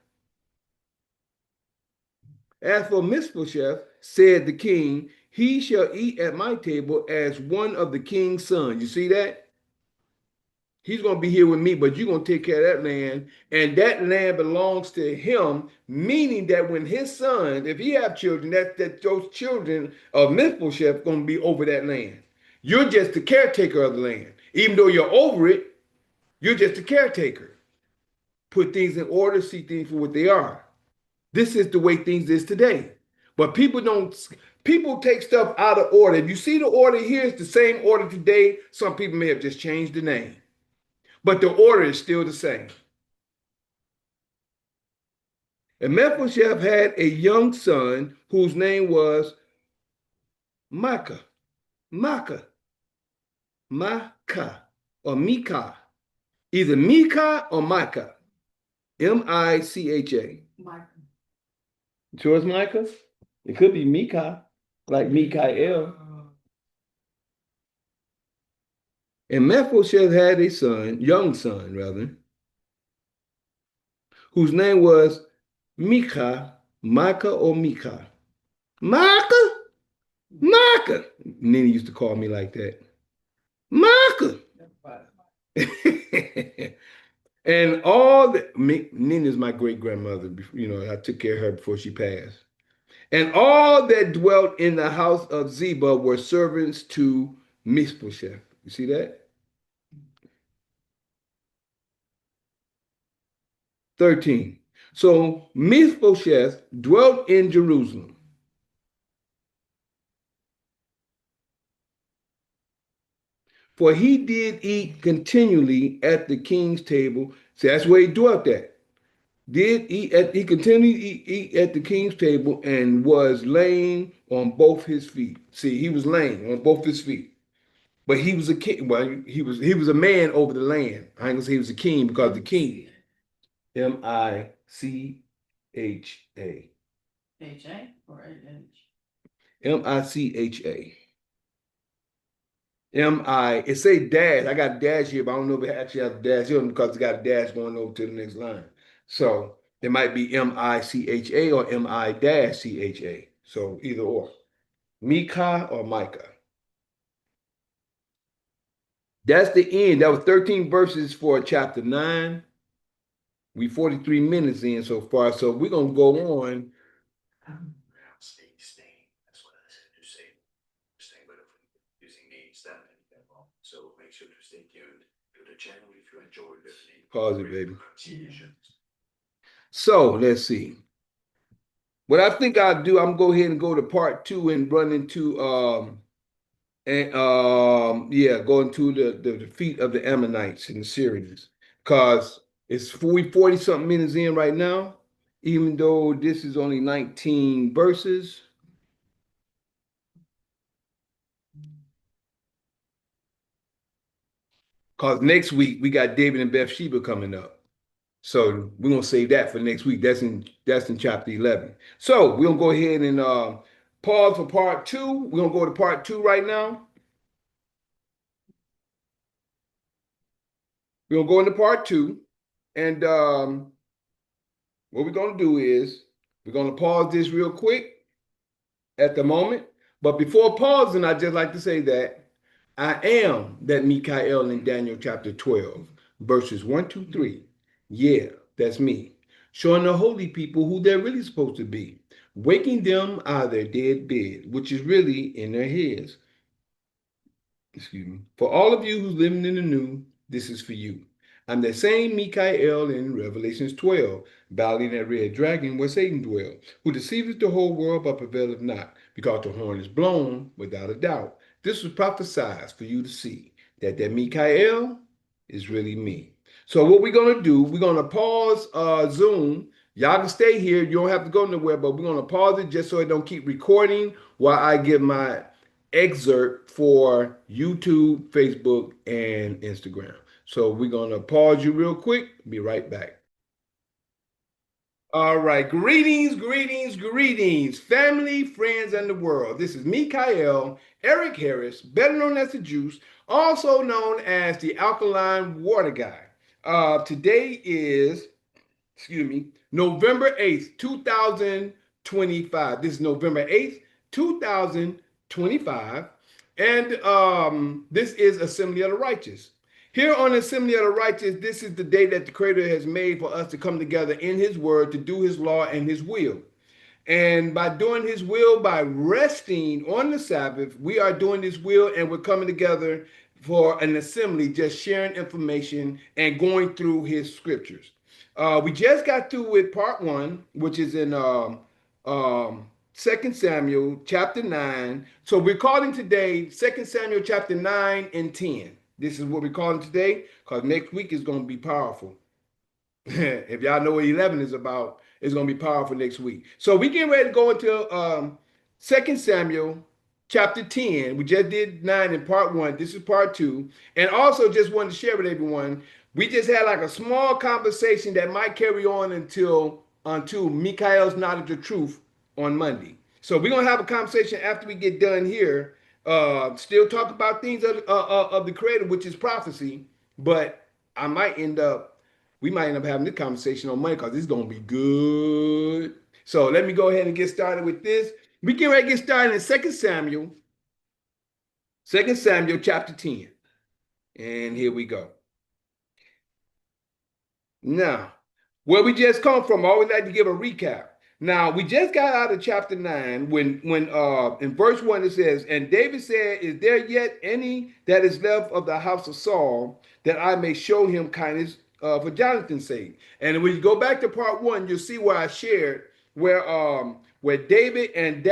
As for Mephibosheth, said the king, he shall eat at my table as one of the king's sons. You see that? He's going to be here with me, but you're going to take care of that land. And that land belongs to him, meaning that when his son, if he have children, that those children of Mephibosheth going to be over that land. You're just the caretaker of the land. Even though you're over it, you're just a caretaker. Put things in order, see things for what they are. This is the way things is today. But people take stuff out of order. If you see the order here, it's the same order today. Some people may have just changed the name, but the order is still the same. And Mephibosheth had a young son whose name was Micah, or Micah. Either Micah or Micah. Micha. Micah. Sure it's Micah? It could be Micah, like Mikael. And Mephibosheth had a son, young son rather, whose name was Micah or Micah. Micah. Nene used to call me like that. Micah. And all the Nina's my great grandmother. You know, I took care of her before she passed. And all that dwelt in the house of Ziba were servants to Mephibosheth. You see that? 13. So Mephibosheth dwelt in Jerusalem. For he did eat continually at the king's table. See, that's where he dwelt at. He continued to eat at the king's table and was laying on both his feet. See, he was laying on both his feet. But he was a king. Well, he was a man over the land. I ain't gonna say he was a king because the king, Micha. H-A or A-H? Micha. It say dash. I got a dash here, but I don't know if it actually has a dash here because it got a dash going over to the next line. So it might be Micha or Mi-Cha. So either or. Micah or Micah. That's the end. That was 13 verses for chapter 9. We 43 minutes in so far. So we're going to go on. Stay. That's what I said to say. Stay with it using names that. So make sure to stay tuned to the channel if you enjoy listening. Pause it, baby. So let's see. What I think I'll do, I'm going to go ahead and go to part 2 and run into going to the defeat of the Ammonites and the Syrians, because it's 40 something minutes in right now, even though this is only 19 verses. Because next week we got David and Bathsheba coming up. So we're gonna save that for next week. That's in chapter 11. So we're gonna go ahead and pause for part 2. We're gonna go to part 2 right now. We're gonna go into part 2, and what we're gonna do is we're gonna pause this real quick at the moment. But before pausing, I'd just like to say that I am that Mikael in Daniel chapter 12, verses 1, 2, 3. Yeah, that's me. Showing the holy people who they're really supposed to be. Waking them out of their dead bed, which is really in their heads. Excuse me. For all of you who's living in the new, this is for you. I'm the same Mikael in Revelations 12, battling that red dragon where Satan dwells, who deceiveth the whole world but prevaileth not, because the horn is blown without a doubt. This was prophesied for you to see that Mikael is really me. So what we're going to do, we're going to pause Zoom. Y'all can stay here. You don't have to go nowhere, but we're going to pause it just so it don't keep recording while I give my excerpt for YouTube, Facebook, and Instagram. So we're going to pause you real quick. Be right back. All right. Greetings, greetings, greetings, family, friends, and the world. This is Mikael Eric Harris, better known as the Juice, also known as the Alkaline Water Guy. Today is, excuse me, November 8th, 2025. This is November 8th, 2025. And this is Assembly of the Righteous. Here on Assembly of the Righteous, this is the day that the Creator has made for us to come together in His Word to do His law and His will. And by doing His will, by resting on the Sabbath, we are doing His will and we're coming together for an assembly, just sharing information and going through His scriptures. We just got through with part 1, which is in 2 Samuel chapter 9. So we're calling today 2 Samuel chapter 9 and 10. This is what we're calling today because next week is going to be powerful. If y'all know what 11 is about, it's going to be powerful next week. So we getting ready to go into 2 Samuel chapter 10. We just did 9 in part 1. This is part 2. And also just wanted to share with everyone, we just had like a small conversation that might carry on until Mikael's Knowledge of Truth on Monday. So we're going to have a conversation after we get done here. Still talk about things of the Creator, which is prophecy. But we might end up having this conversation on Monday because it's going to be good. So let me go ahead and get started with this. We get ready to get started in 2 Samuel chapter 10. And here we go. Now, where we just come from, I always like to give a recap. Now, we just got out of chapter 9 when in verse 1 it says, and David said, is there yet any that is left of the house of Saul that I may show him kindness for Jonathan's sake? And when you go back to part 1, you'll see where I shared where David and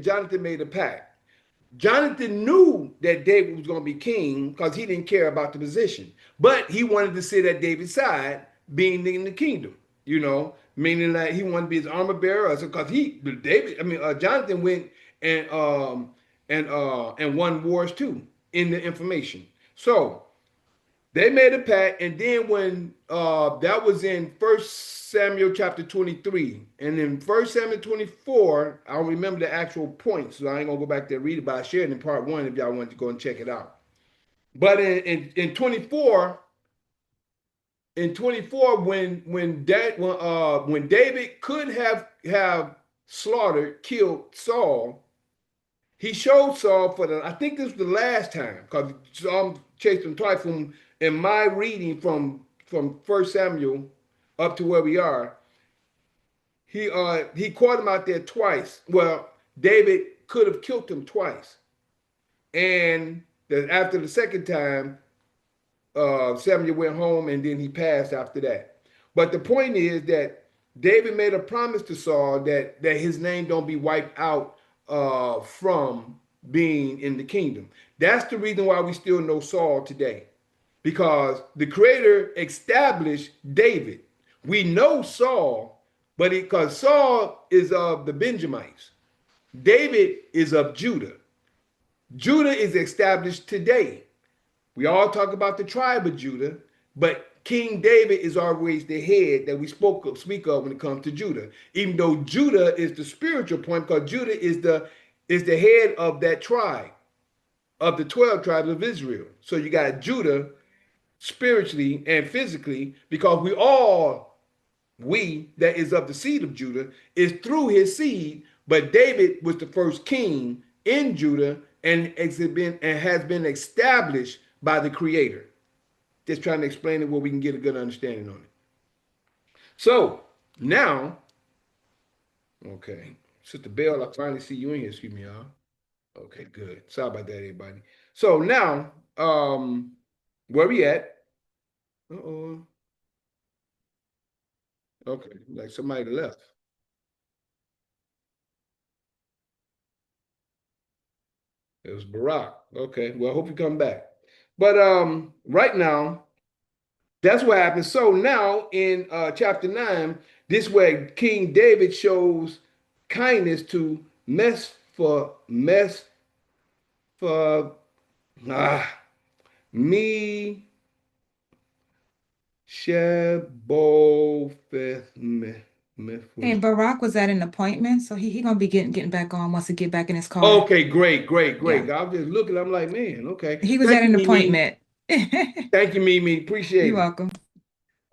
Jonathan made a pact. Jonathan knew that David was going to be king because he didn't care about the position, but he wanted to sit at David's side, being in the kingdom, meaning that he wanted to be his armor bearer. Because Jonathan went and won wars too in the information. So they made a pact, and then when that was in 1 Samuel chapter 23, and in 1 Samuel 24, I don't remember the actual points, so I ain't gonna go back there and read it, but I shared it in part 1 if y'all want to go and check it out. But in 24, when David could have killed Saul, he showed Saul I think this was the last time, because Saul chased him twice in my reading from 1 Samuel up to where we are. He caught him out there twice. Well, David could have killed him twice. And after the second time, Samuel went home and then he passed after that. But the point is that David made a promise to Saul that his name don't be wiped out from being in the kingdom. That's the reason why we still know Saul today, because the Creator established David. We know Saul, but because Saul is of the Benjamites, David is of Judah. Judah is established today. We all talk about the tribe of Judah, but King David is always the head that we speak of when it comes to Judah. Even though Judah is the spiritual point, because Judah is the head of that tribe, of the 12 tribes of Israel. So you got Judah spiritually and physically, because we that is of the seed of Judah is through his seed, but David was the first king in Judah and has been established by the Creator. Just trying to explain it where we can get a good understanding on it. So now, okay, Sister Bell, I finally see you in here. Excuse me, y'all. Okay, good. Sorry about that, everybody. So now, where we at? Uh-oh. Okay, like somebody left. It was Barack. Okay, well, I hope you come back. But right now, that's what happens. So now in chapter 9, this way King David shows kindness to me Hey, Barack was at an appointment, so he gonna be getting back on once he get back in his car. Okay, great, great, Yeah, great. I was just looking. I'm like, man, okay. he was Thank at you, an Mimi. appointment. Thank you, Mimi. Appreciate You're it. welcome.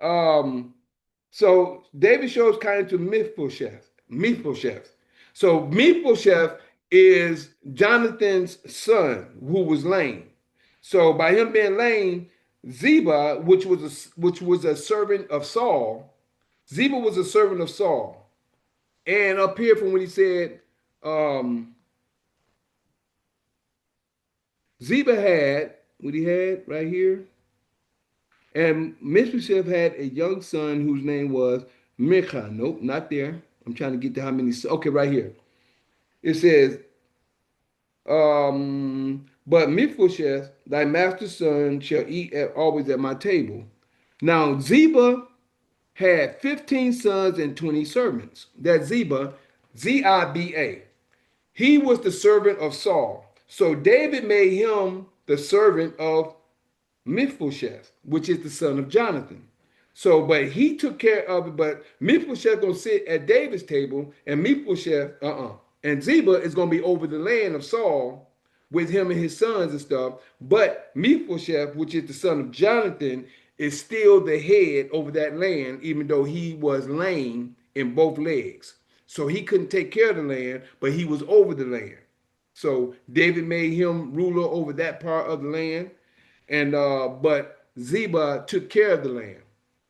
Um, so David shows kindness to Mephibosheth. Mephibosheth. So Mephibosheth is Jonathan's son who was lame. So by him being lame, Ziba, which was a servant of Saul, Ziba was a servant of Saul. And up here from when he said, um, Ziba had what he had right here. And Mephibosheth had a young son whose name was Micha. Nope, not there. I'm trying to get to how many. Okay, right here. It says, but Mephibosheth, thy master's son, shall eat always at my table. Now Ziba had 15 sons and 20 servants. That Ziba, Ziba. He was the servant of Saul. So David made him the servant of Mephibosheth, which is the son of Jonathan. So, but he took care of it. But Mephibosheth gonna sit at David's table, and Mephibosheth, and Ziba is gonna be over the land of Saul with him and his sons and stuff. But Mephibosheth, which is the son of Jonathan, is still the head over that land, even though he was lame in both legs. So he couldn't take care of the land, but he was over the land. So David made him ruler over that part of the land, and but Ziba took care of the land.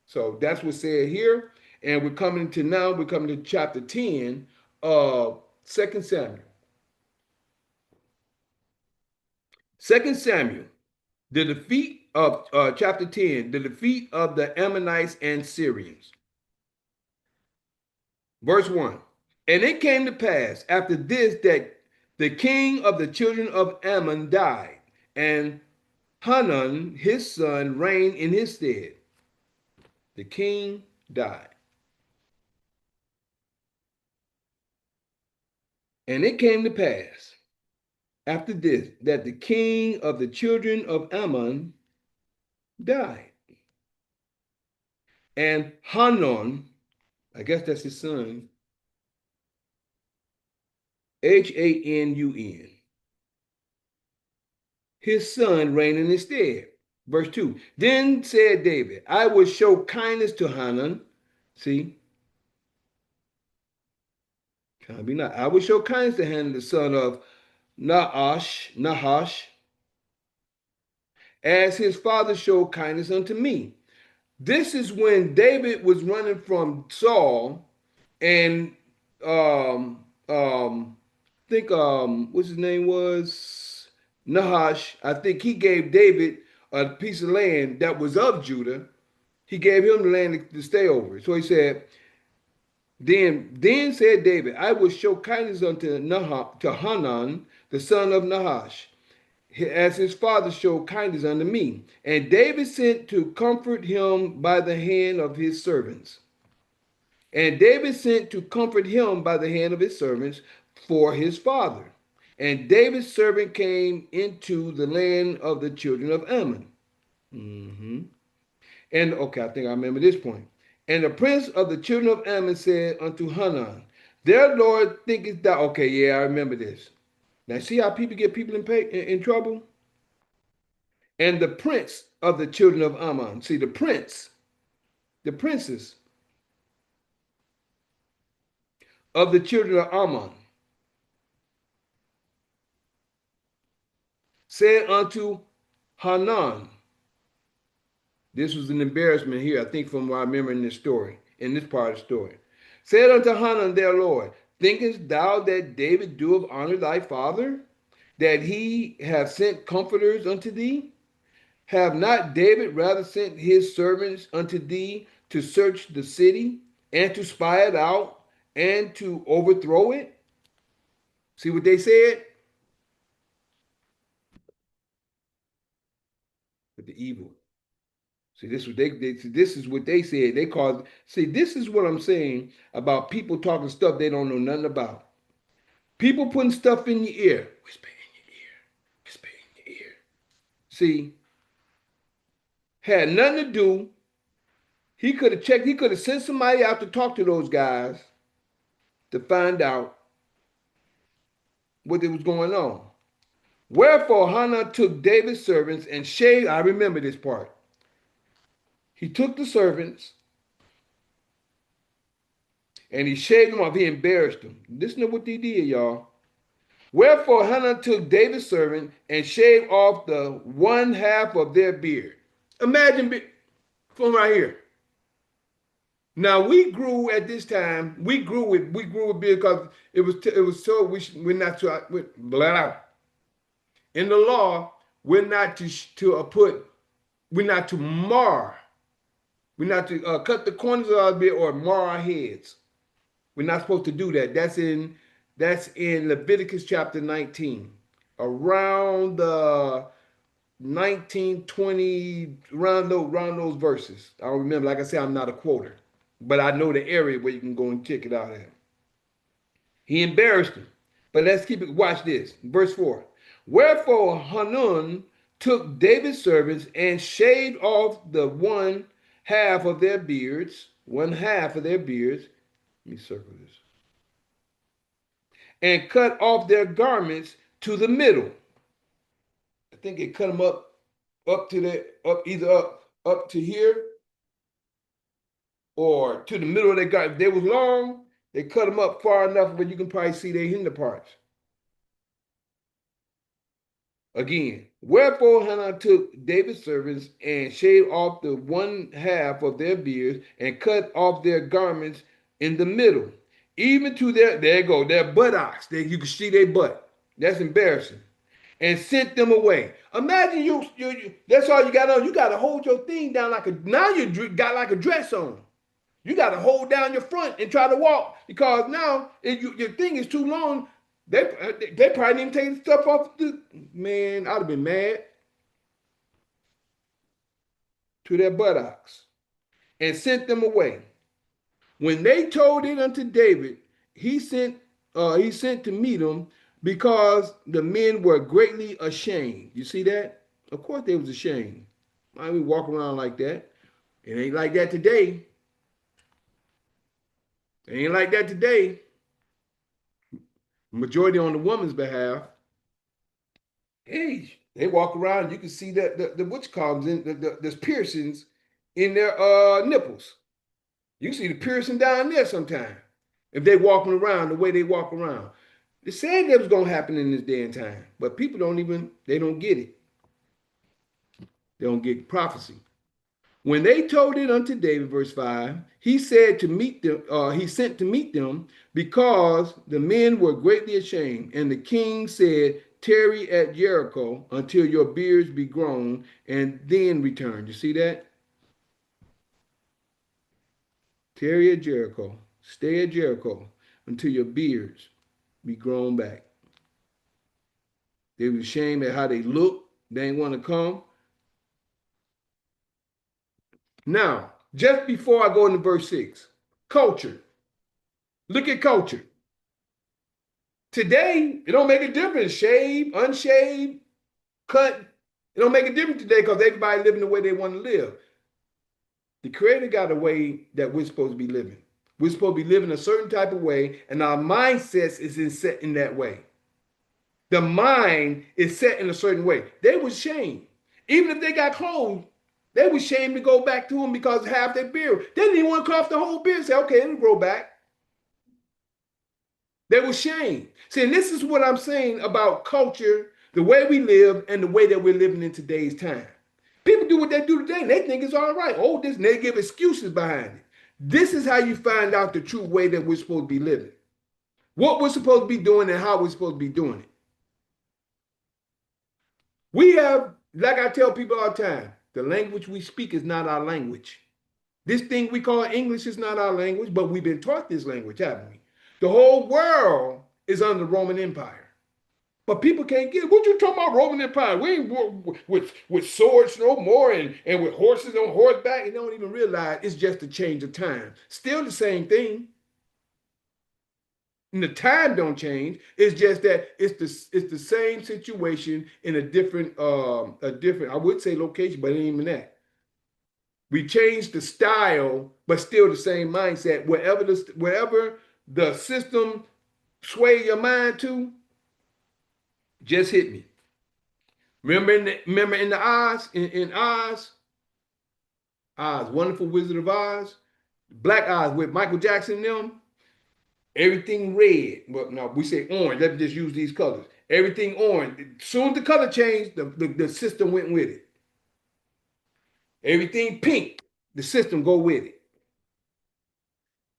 So that's what's said here. And we're coming to chapter 10 of 2 Samuel. 2 Samuel, the defeat of chapter 10, the defeat of the Ammonites and Syrians. Verse 1. And it came to pass after this that the king of the children of Ammon died, and Hanun, his son, reigned in his stead. The king died. And it came to pass after this that the king of the children of Ammon died. And Hanun, I guess that's his son, Hanun, his son reigned in his stead. Verse 2. Then said David, I will show kindness to Hanun. See, can be not. I will show kindness to Hanun, the son of Nahash, as his father showed kindness unto me. This is when David was running from Saul, and think what's his name was Nahash. I think he gave David a piece of land that was of Judah. He gave him the land to stay over. So he said, then said David, I will show kindness unto to Hanan, the son of Nahash, as his father showed kindness unto me. And David sent to comfort him by the hand of his servants. And David sent to comfort him by the hand of his servants for his father. And David's servant came into the land of the children of Ammon. Mhm. And okay, I think I remember this point. And the prince of the children of Ammon said unto Hanan, their Lord thinketh thou. Okay, yeah, I remember this. Now, see how people get people in trouble? And the prince of the children of Ammon. See, the princes of the children of Ammon said unto Hanan, this was an embarrassment here, I think, from what I remember in this story, in this part of the story. Said unto Hanan, their Lord, thinkest thou that David doeth honor thy father, that he have sent comforters unto thee? Have not David rather sent his servants unto thee to search the city, and to spy it out, and to overthrow it? See what they said? With the evil. See, this is what this is what they said. They called. See, this is what I'm saying about people talking stuff they don't know nothing about. People putting stuff in your ear, whisper in your ear, whisper in your ear. See, had nothing to do He could have checked, he could have sent somebody out to talk to those guys to find out what was going on. Wherefore Hannah took David's servants and shaved. I remember this part. He took the servants and he shaved them off. He embarrassed them. Listen to what he did, y'all. Wherefore Hannah took David's servant and shaved off the one half of their beard. Imagine from right here. Now we grew at this time. We grew with beard because it was so we're not to blah. In the law, we're not we're not to mar. We're not to cut the corners of our beard or mar our heads. We're not supposed to do that. That's in Leviticus chapter 19. Around the 19, 20, around those verses. I don't remember. Like I said, I'm not a quoter. But I know the area where you can go and check it out at. He embarrassed him. But let's keep it. Watch this. Verse 4. Wherefore Hanun took David's servants and shaved off the one half of their beards. One half of their beards. Let me circle this. And cut off their garments to the middle. I think they cut them up to here or to the middle of their garment. If they was long, they cut them up far enough where you can probably see their hinder parts. Again, wherefore Hannah took David's servants and shaved off the one half of their beards and cut off their garments in the middle, even to their buttocks. You can see their butt. That's embarrassing. And sent them away. Imagine you that's all you got on. You got to hold your thing down now you got like a dress on. You got to hold down your front and try to walk because now your thing is too long. They probably didn't take the stuff off. Man, I'd have been mad. To their buttocks and sent them away. When they told it unto David, he sent to meet them because the men were greatly ashamed. You see that? Of course they was ashamed. Why we walk around like that? It ain't like that today. It ain't like that today. Majority on the woman's behalf. Hey, they walk around. You can see that the witch columns there's piercings in their nipples. You can see the piercing down there sometime if they walking around the way they walk around. They said that was gonna happen in this day and time, but people don't get it. They don't get prophecy. When they told it unto David, verse 5, he said to meet them, he sent to meet them because the men were greatly ashamed. And the king said, tarry at Jericho until your beards be grown and then return. You see that? Tarry at Jericho. Stay at Jericho until your beards be grown back. They were ashamed at how they looked. They didn't want to come. Now, just before I go into verse 6, culture. Look at culture. Today, it don't make a difference. Shaved, unshaved, cut. It don't make a difference today because everybody living the way they want to live. The Creator got a way that we're supposed to be living. We're supposed to be living a certain type of way, and our mindset is set in that way. The mind is set in a certain way. They were ashamed. Even if they got clothes, they were ashamed to go back to them because half their beard. They didn't even want to cut off the whole beard and say, okay, it'll grow back. They were ashamed. See, and this is what I'm saying about culture, the way we live, and the way that we're living in today's time. People do what they do today, and they think it's all right. Oh, this, and they give excuses behind it. This is how you find out the true way that we're supposed to be living. What we're supposed to be doing and how we're supposed to be doing it. We have, like I tell people all the time, the language we speak is not our language. This thing we call English is not our language, but we've been taught this language, haven't we? The whole world is under the Roman Empire. But people can't get it. What you talking about Roman Empire? We ain't with swords no more and with horses on horseback. And they don't even realize it's just a change of time. Still the same thing. And the time don't change. It's just that it's the same situation in a different I would say location, but it ain't even that. We changed the style, but still the same mindset. Wherever the system sway your mind to, just hit me. Remember in the Oz, in Oz, Wonderful Wizard of Oz, Black Oz with Michael Jackson and them, everything red. Well, no, we say orange. Let me just use these colors. Everything orange. As soon as the color changed, the system went with it. Everything pink, the system go with it.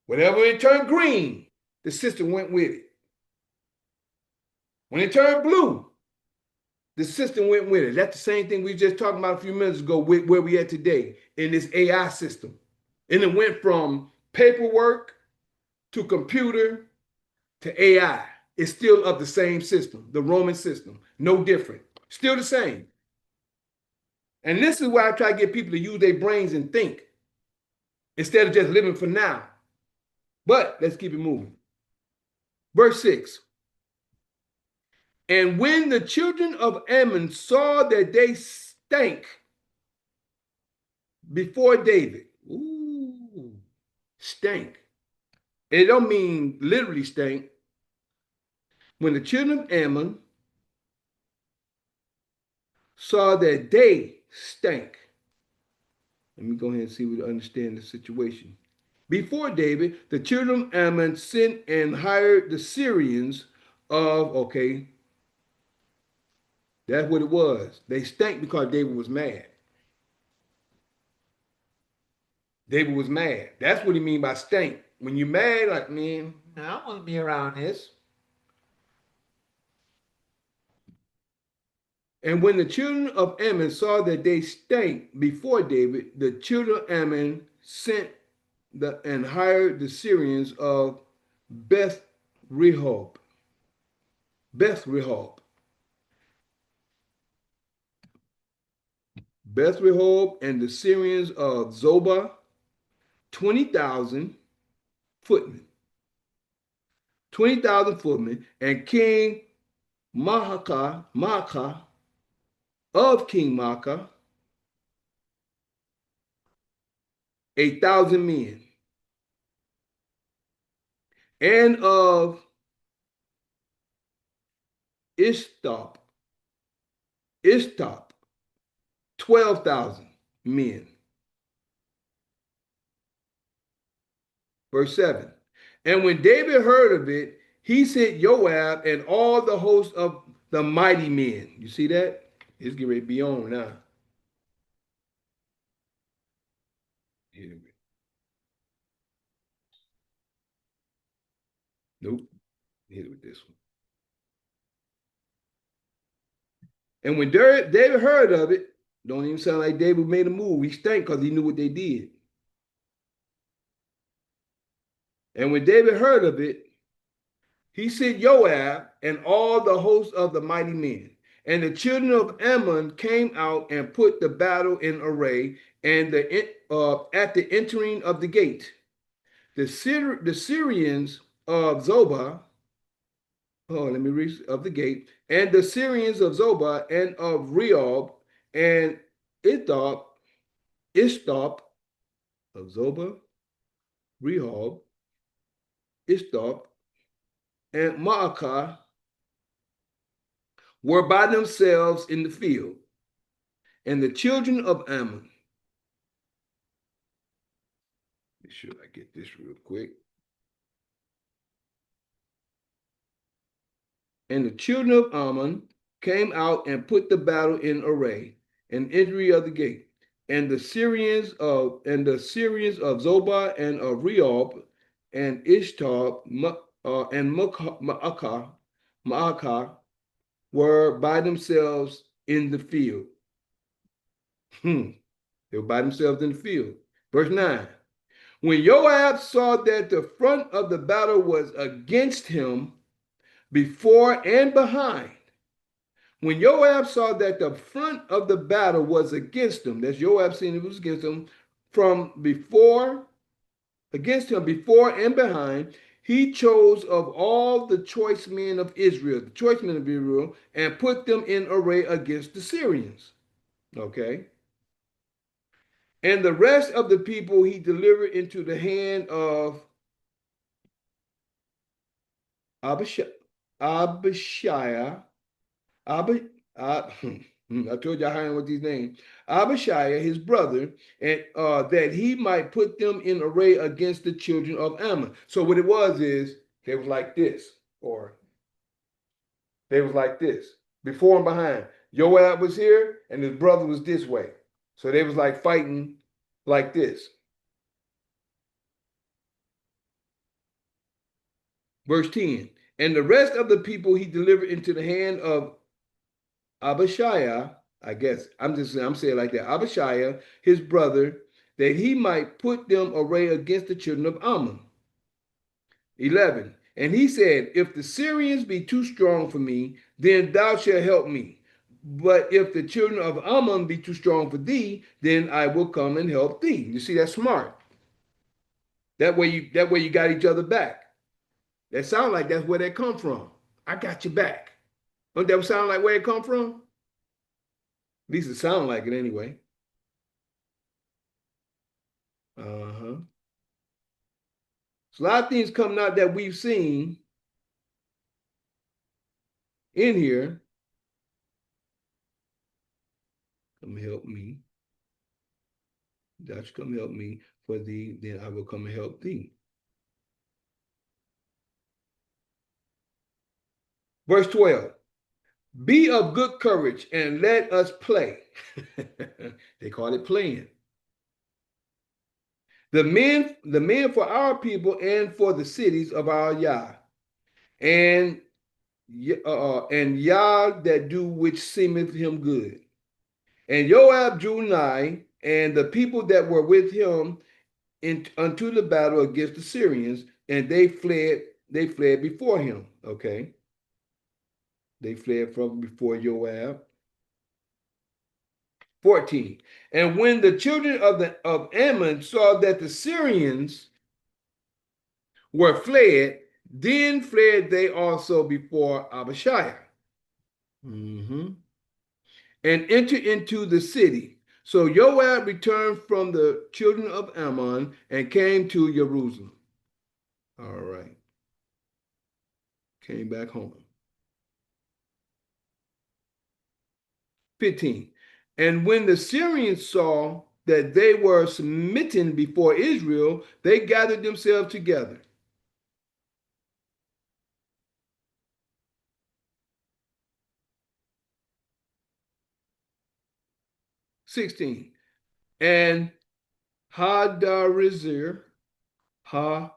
Whenever it turned green, the system went with it. When it turned blue, the system went with it. That's the same thing we just talked about a few minutes ago with where we at today in this AI system. And it went from paperwork to computer to AI. It's still of the same system, the Roman system, no different, still the same. And this is why I try to get people to use their brains and think instead of just living for now. But let's keep it moving. Verse 6. And when the children of Ammon saw that they stank before David, stank. It don't mean literally stank. When the children of Ammon saw that they stank, let me go ahead and see if we understand the situation. Before David, the children of Ammon sent and hired the Syrians of, okay, that's what it was. They stank because David was mad. David was mad. That's what he mean by stank. When you're mad, like, man, I don't want to be around this. And when the children of Ammon saw that they stank before David, the children of Ammon sent and hired the Syrians of Beth Rehob. Beth Rehob and the Syrians of Zobah, 20,000 footmen. 20,000 footmen, and King Maacah of King Maacah, 1,000 men. And of Ishtop, 12,000 men. Verse 7. And when David heard of it, he sent Joab and all the host of the mighty men. You see that? It's getting ready to be on now. Nope. Hit it with this one. And when David heard of it, don't even sound like David made a move. He stank because he knew what they did. And when David heard of it, he sent Joab and all the hosts of the mighty men. And the children of Ammon came out and put the battle in array, and at the entering of the gate, the Syrians of Zobah, of the gate, and the Syrians of Zobah and of Rehob and Ishtop of Zobah, Rehob, Ishtop, and Maacah were by themselves in the field. And the children of Ammon, make sure I get this real quick. And the children of Ammon came out and put the battle in array, and entry of the gate. And the Syrians of Zobah and of Rehob and Ishtar and Maacah were by themselves in the field. They were by themselves in the field. Verse 9. When Joab saw that the front of the battle was against him before and behind, when Joab saw that the front of the battle was against him, that's Joab seeing it was against him against him before and behind, he chose of all the choice men of Israel, and put them in array against the Syrians. Okay. And the rest of the people he delivered into the hand of Abishai. Ab, I told you I with these names. Abishai, his brother, and that he might put them in array against the children of Ammon. So what it was is they was like this, or they was like this, before and behind. Joab was here, and his brother was this way. So they was like fighting like this. Verse 10. And the rest of the people he delivered into the hand of Abishai, I guess I'm saying it like that. Abishai, his brother, that he might put them array against the children of Ammon. 11. And he said, if the Syrians be too strong for me, then thou shalt help me. But if the children of Ammon be too strong for thee, then I will come and help thee. You see, that's smart. That way you got each other back. That sound like that's where they come from. I got your back. Don't that sound like where it come from? At least it sound like it anyway. Uh-huh. So a lot of things coming out that we've seen in here. Come help me. Thou shalt come help me for thee, then I will come and help thee. Verse 12. Be of good courage and let us play. They call it playing. The men for our people and for the cities of our Yah. And Yah that do which seemeth him good. And Joab drew nigh, and the people that were with him unto the battle against the Syrians, and they fled before him. Okay. They fled from before Joab. 14. And when the children of Ammon saw that the Syrians were fled, then fled they also before Abishai. And entered into the city. So Joab returned from the children of Ammon and came to Jerusalem. All right. Came back home. 15. And when the Syrians saw that they were smitten before Israel, they gathered themselves together. "16. And Hadarezer, that's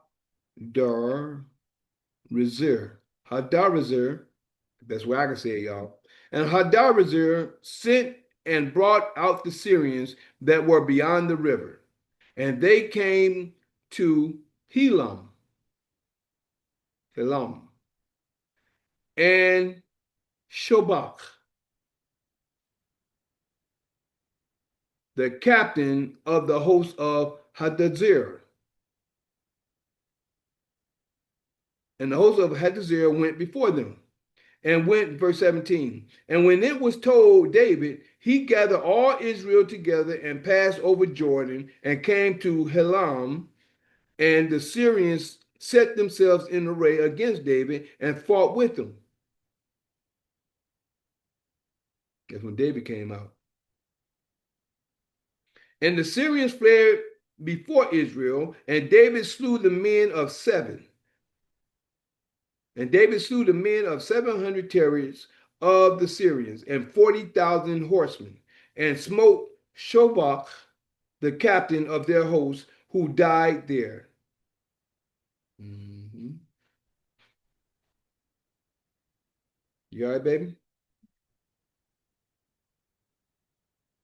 where I can say it, y'all. And Hadarezer sent and brought out the Syrians that were beyond the river, and they came to Helam, and Shobach, the captain of the host of Hadazer. And the host of Hadazer went before them. And went, verse 17, and when it was told David, he gathered all Israel together and passed over Jordan and came to Helam, and the Syrians set themselves in array against David and fought with him. That's when David came out. And the Syrians fled before Israel, and David slew the men of 7. And David slew the men of 700 chariots of the Syrians and 40,000 horsemen, and smote Shobach, the captain of their host, who died there. You all right, baby?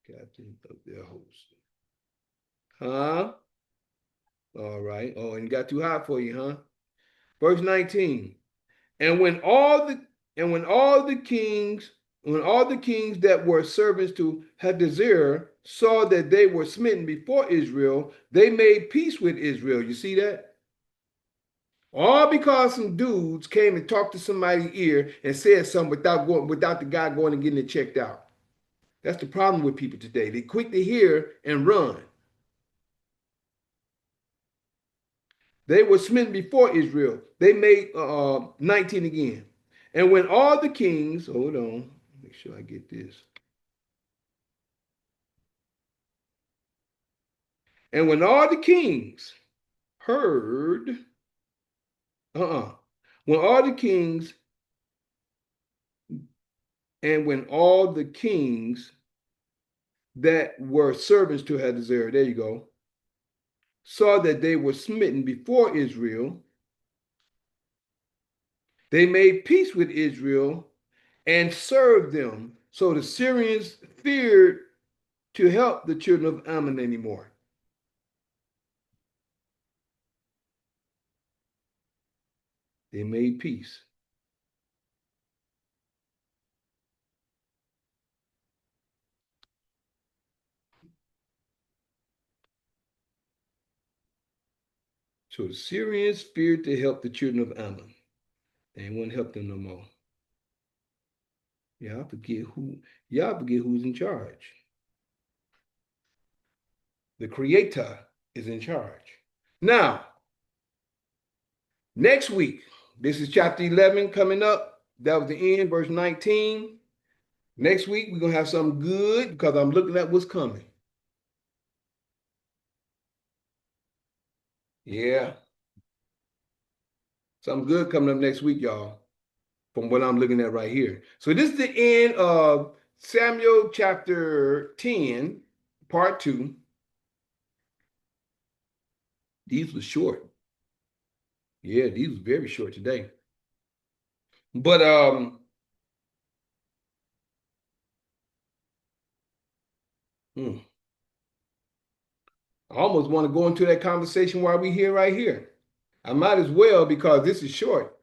Captain of their host. Huh? All right. Oh, and it got too hot for you, huh? Verse 19. And when all the kings that were servants to Hadazer saw that they were smitten before Israel, they made peace with Israel. You see that? All because some dudes came and talked to somebody's ear and said something without the guy going and getting it checked out. That's the problem with people today. They quick to hear and run. They were smitten before Israel. They made 19 again. And when all the kings, hold on, make sure I get this. And when all the kings heard, when all the kings, and when all the kings that were servants to Hadazer, there you go, saw that they were smitten before Israel, they made peace with Israel and served them. So the Syrians feared to help the children of Ammon anymore. They made peace. So the Syrians feared to help the children of Ammon. They wouldn't help them no more. Y'all forget who's in charge. The Creator is in charge. Now, next week, this is chapter 11 coming up. That was the end, verse 19. Next week, we're going to have something good because I'm looking at what's coming. Yeah. Something good coming up next week, y'all, from what I'm looking at right here. So this is the end of Samuel chapter 10, part 2. These were short. Yeah, these were very short today. But I almost want to go into that conversation while we're here right here. I might as well because this is short.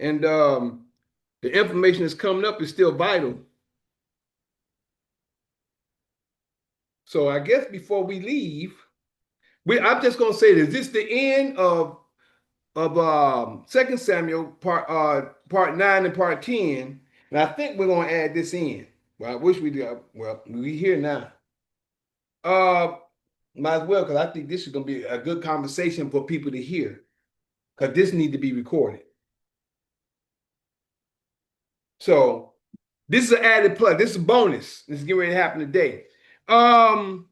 And the information that's coming up is still vital. So I guess before we leave, I'm just going to say this. This is the end of 2 Samuel part 9 and part 10. And I think we're going to add this in. Well, I wish we did. Well, we're here now. Might as well, because I think this is going to be a good conversation for people to hear. Because this needs to be recorded. So this is an added plus. This is a bonus. This is getting ready to happen today. G1,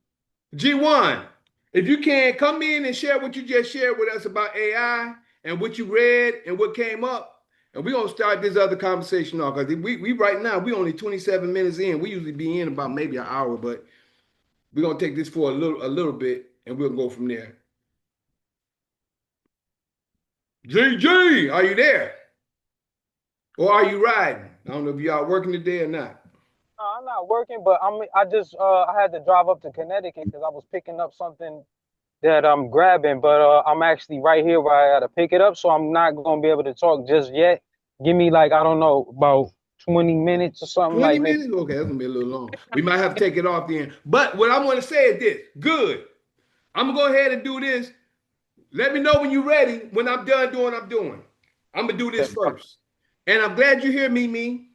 if you can come in and share what you just shared with us about AI and what you read and what came up, and we're gonna start this other conversation off because we right now we only 27 minutes in. We usually be in about maybe an hour, but we're gonna take this for a little bit and we'll go from there. GG, are you there? Or are you riding? I don't know if y'all working today or not. No, I'm not working, but I had to drive up to Connecticut because I was picking up something that I'm grabbing, but I'm actually right here where I gotta pick it up, so I'm not gonna be able to talk just yet. Give me like, I don't know, about 20 minutes or something 20 like minutes? that. Okay, that's gonna be a little long. We might have to take it off then. But what I'm gonna say is this: good. I'm gonna go ahead and do this. Let me know when you're ready. When I'm done doing what I'm doing, I'm gonna do this first. And I'm glad you're here, Mimi.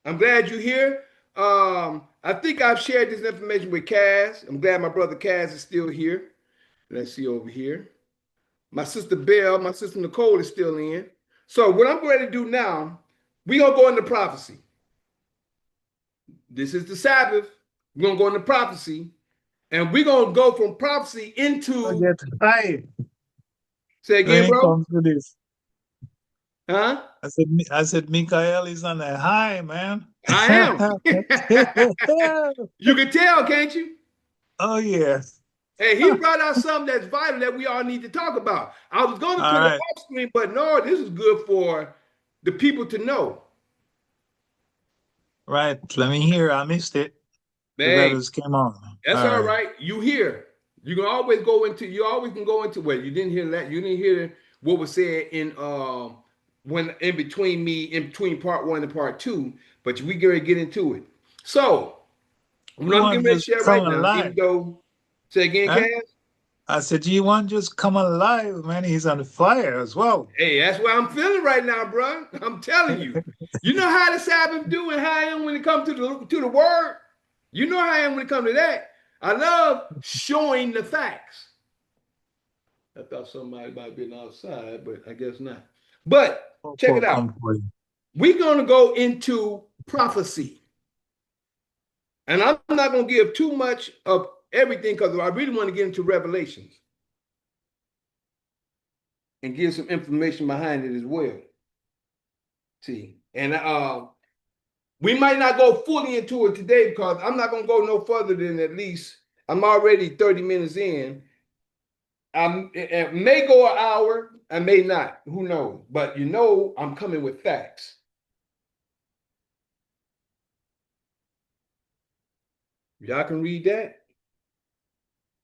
I'm glad you're here. I think I've shared this information with Kaz. I'm glad my brother Kaz is still here. Let's see over here. My sister Belle, my sister Nicole is still in. So what I'm going to do now, we're going to go into prophecy. This is the Sabbath. We're going to go into prophecy. And we're going to go from prophecy into... I get high. Say again, when bro? it comes to this. Huh? I said, Mikael is on a high, man. I am. You can tell, can't you? Oh, yes. Hey, he brought out something that's vital that we all need to talk about. I was going to put it off screen, but no, this is good for the people to know. Right. Let me hear. I missed it. Hey, The others came on. That's all right. You hear. You can always go into, you always can go into, well, you didn't hear that. You didn't hear what was said in in between part 1 and part 2, but we get into it. So what I'm getting ready to share right now, even though, say again, Cass? I said, G1 just come alive, man. He's on fire as well. Hey, that's what I'm feeling right now, bro. I'm telling you. You know how the Sabbath do and how I am when it comes to the word? You know how I am when it comes to that. I love showing the facts. I thought somebody might have been outside, but I guess not. But check it Popo out. come for you. We're going to go into prophecy. And I'm not going to give too much of everything because I really want to get into Revelations and give some information behind it as well. See, and we might not go fully into it today because I'm not going to go no further than at least I'm already 30 minutes in. It may go an hour, I may not. Who knows? But you know, I'm coming with facts. Y'all can read that.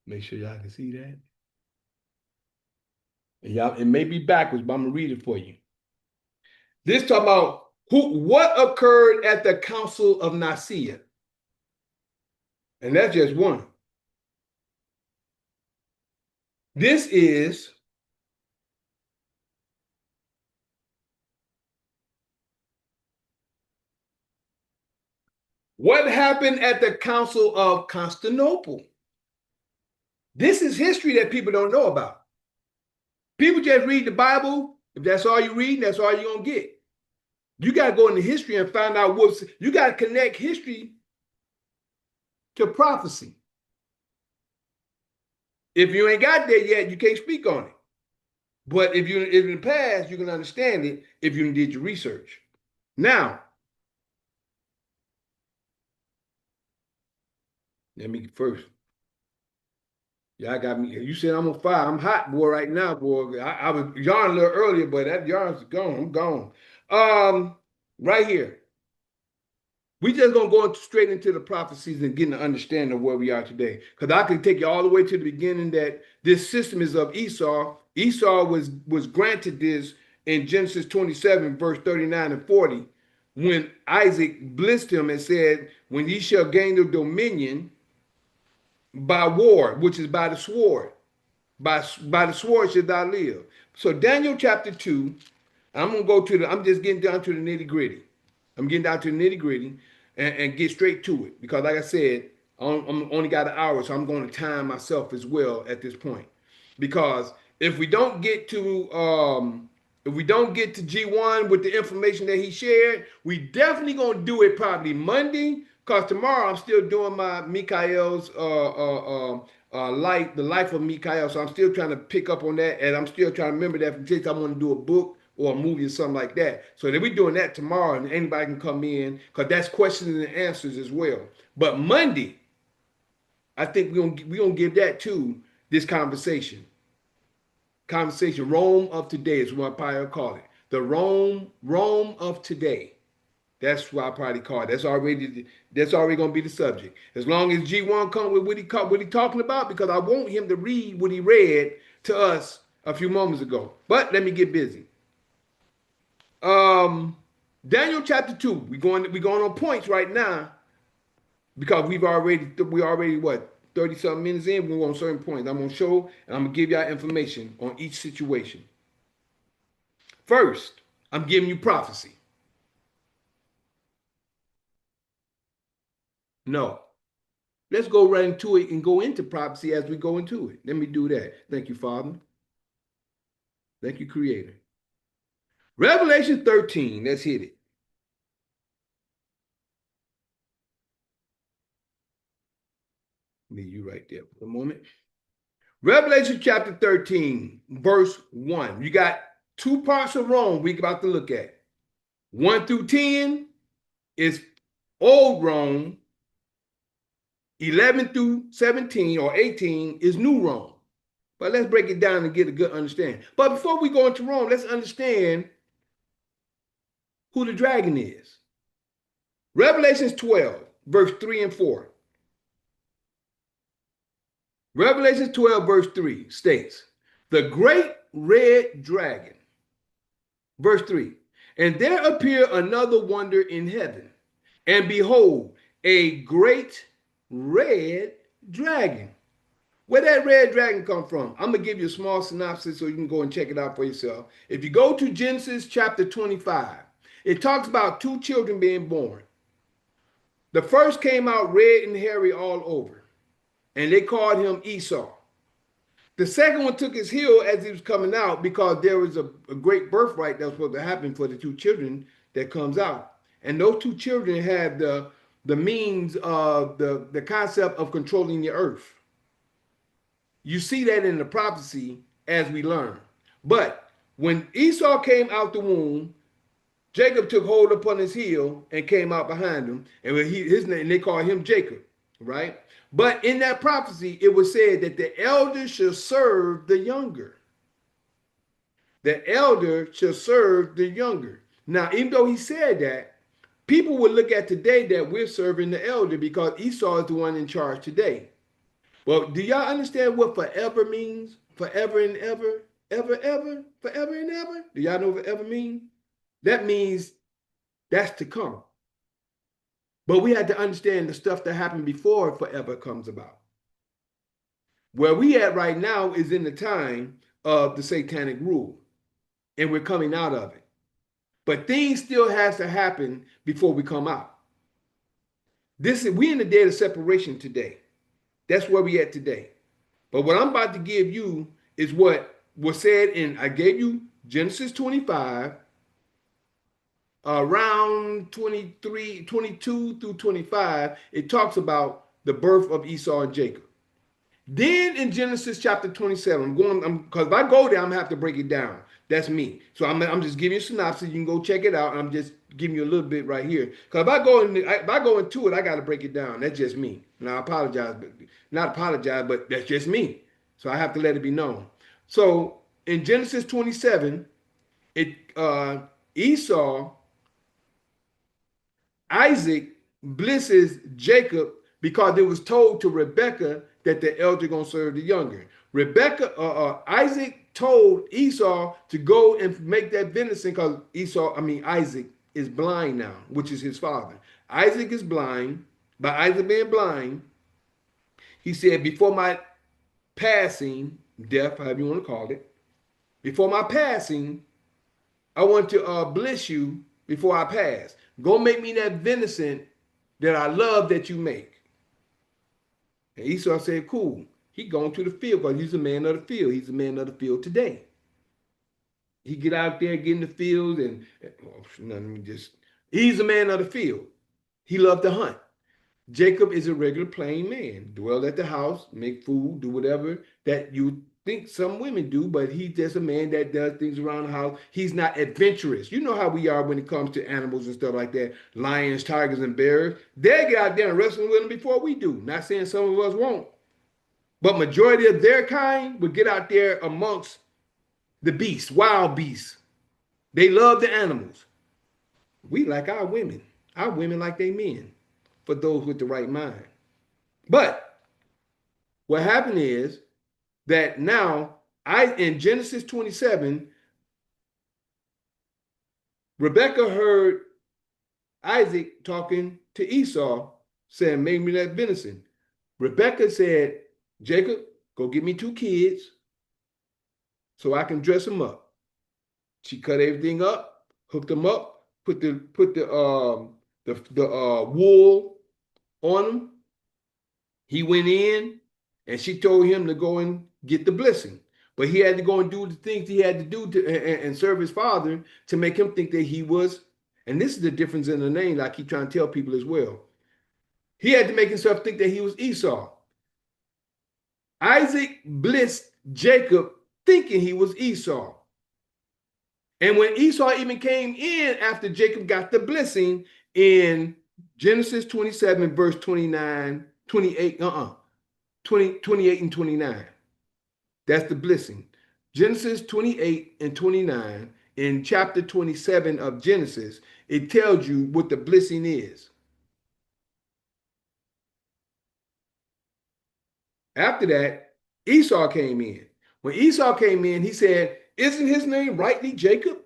Make sure y'all can see that. And y'all, it may be backwards, but I'm gonna read it for you. This talk about what occurred at the Council of Nicaea. And that's just one. This is what happened at the Council of Constantinople. This is history that people don't know about. People just read the Bible. If that's all you read, that's all you're going to get. You got to go into history and find out what's, you got to connect history to prophecy. If you ain't got there yet, you can't speak on it. But if in the past, you can understand it if you did your research. Now, let me first. Y'all got me. You said I'm on fire. I'm hot, boy, right now, boy. I was yarning a little earlier, but that yarn's gone. I'm gone. Right here. We just gonna go straight into the prophecies and get an understanding of where we are today. Because I can take you all the way to the beginning that this system is of Esau. Esau was granted this in Genesis 27, verse 39 and 40, when Isaac blessed him and said, when ye shall gain the dominion by war, which is by the sword. By the sword should thou live. So Daniel chapter 2, I'm just getting down to the nitty-gritty. I'm getting down to the nitty-gritty and get straight to it. Because like I said, I'm only got an hour, so I'm going to time myself as well at this point. Because if we don't get to G1 with the information that he shared, we definitely gonna do it probably Monday. Because tomorrow I'm still doing my Mikael's the life of Mikael. So I'm still trying to pick up on that, and I'm still trying to remember that in case I want to do a book or a movie or something like that. So that we're doing that tomorrow, and anybody can come in because that's questions and answers as well. But Monday, I think we're gonna give that to this conversation. Rome of today is what I probably call it. The Rome of today. That's what I probably call it. That's already gonna be the subject. As long as G1 come with what he talking about, because I want him to read what he read to us a few moments ago. But let me get busy. Daniel chapter 2. We're going on points right now because we already what 30-something minutes in. We're going on certain points. I'm gonna show and I'm gonna give y'all information on each situation. First, I'm giving you prophecy. No. Let's go right into it and go into prophecy as we go into it. Let me do that. Thank you, Father. Thank you, Creator. Revelation 13. Let's hit it. Leave you right there for a moment. Revelation chapter 13, verse 1. You got two parts of Rome we're about to look at. 1 through 10 is old Rome. 11 through 17 or 18 is New Rome. But let's break it down and get a good understanding. But before we go into Rome, let's understand who the dragon is. Revelation 12, verse 3 and 4. Revelation 12, verse 3 states, the great red dragon. Verse 3, and there appeared another wonder in heaven, and behold, a great red dragon. Where that red dragon come from? I'm going to give you a small synopsis so you can go and check it out for yourself. If you go to Genesis chapter 25, it talks about two children being born. The first came out red and hairy all over, and they called him Esau. The second one took his heel as he was coming out because there was a great birthright that was supposed to happen for the two children that comes out. And those two children had the means of the concept of controlling the earth. You see that in the prophecy as we learn. But when Esau came out the womb, Jacob took hold upon his heel and came out behind him. And his name, they call him Jacob, right? But in that prophecy, it was said that the elder shall serve the younger. The elder shall serve the younger. Now, even though he said that, people would look at today that we're serving the elder because Esau is the one in charge today. Well, do y'all understand what forever means? Forever and ever, ever, forever and ever? Do y'all know what forever means? That means that's to come. But we had to understand the stuff that happened before forever comes about. Where we at right now is in the time of the satanic rule, and we're coming out of it. But things still has to happen before we come out. We in the day of separation today. That's where we at today. But what I'm about to give you is what was said I gave you Genesis 25, around 23, 22 through 25, it talks about the birth of Esau and Jacob. Then in Genesis chapter 27, because if I go there, I'm gonna have to break it down. That's me. So I'm just giving you a synopsis. You can go check it out. I'm just giving you a little bit right here. Because if I go into it, I got to break it down. That's just me. And I apologize, but that's just me. So I have to let it be known. So in Genesis 27, Isaac blesses Jacob because it was told to Rebekah that the elder gonna serve the younger. Isaac told Esau to go and make that venison because Isaac is blind now, which is his father. Isaac is blind. By Isaac being blind, he said, before my passing, death, however you want to call it, before my passing, I want to bless you before I pass. Go make me that venison that I love that you make. And Esau said, cool. He going to the field because he's a man of the field. He's a man of the field today. He get out there, get in the field, and he's a man of the field. He loved to hunt. Jacob is a regular plain man. Dwell at the house, make food, do whatever that you think some women do, but he's just a man that does things around the house. He's not adventurous. You know how we are when it comes to animals and stuff like that. Lions, tigers, and bears. They get out there and wrestle with them before we do. Not saying some of us won't. But majority of their kind would get out there amongst the beasts, wild beasts. They love the animals. We like our women. Our women like they men, for those with the right mind. But what happened is that now, in Genesis 27, Rebekah heard Isaac talking to Esau, saying, make me that venison. Rebekah said, Jacob, go get me 2 kids so I can dress them up. She cut everything up, hooked them up, put the wool on them. He went in and she told him to go and get the blessing. But he had to go and do the things he had to do and serve his father to make him think that he was, and this is the difference in the name I keep trying to tell people as well. He had to make himself think that he was Esau. Isaac blessed Jacob thinking he was Esau. And when Esau even came in after Jacob got the blessing in Genesis 27, verse 29, 28, 28 and 29. That's the blessing. Genesis 28 and 29, in chapter 27 of Genesis, it tells you what the blessing is. After that, Esau came in. When Esau came in, he said, isn't his name rightly Jacob?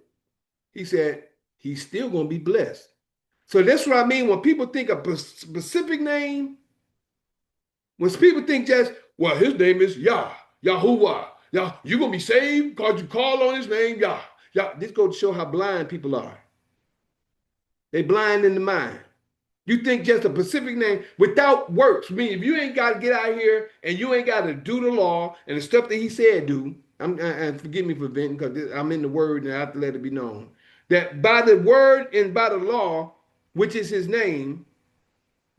He said, he's still going to be blessed. So that's what I mean when people think of a specific name. When people think just, well, his name is Yah, Yahuwah. Yah, you're going to be saved because you call on his name, Yah. Yah. This goes to show how blind people are. They blind in the mind. You think just a specific name without works. I mean, if you ain't got to get out here and you ain't got to do the law and the stuff that he said do, and forgive me for venting because I'm in the word and I have to let it be known that by the word and by the law, which is his name,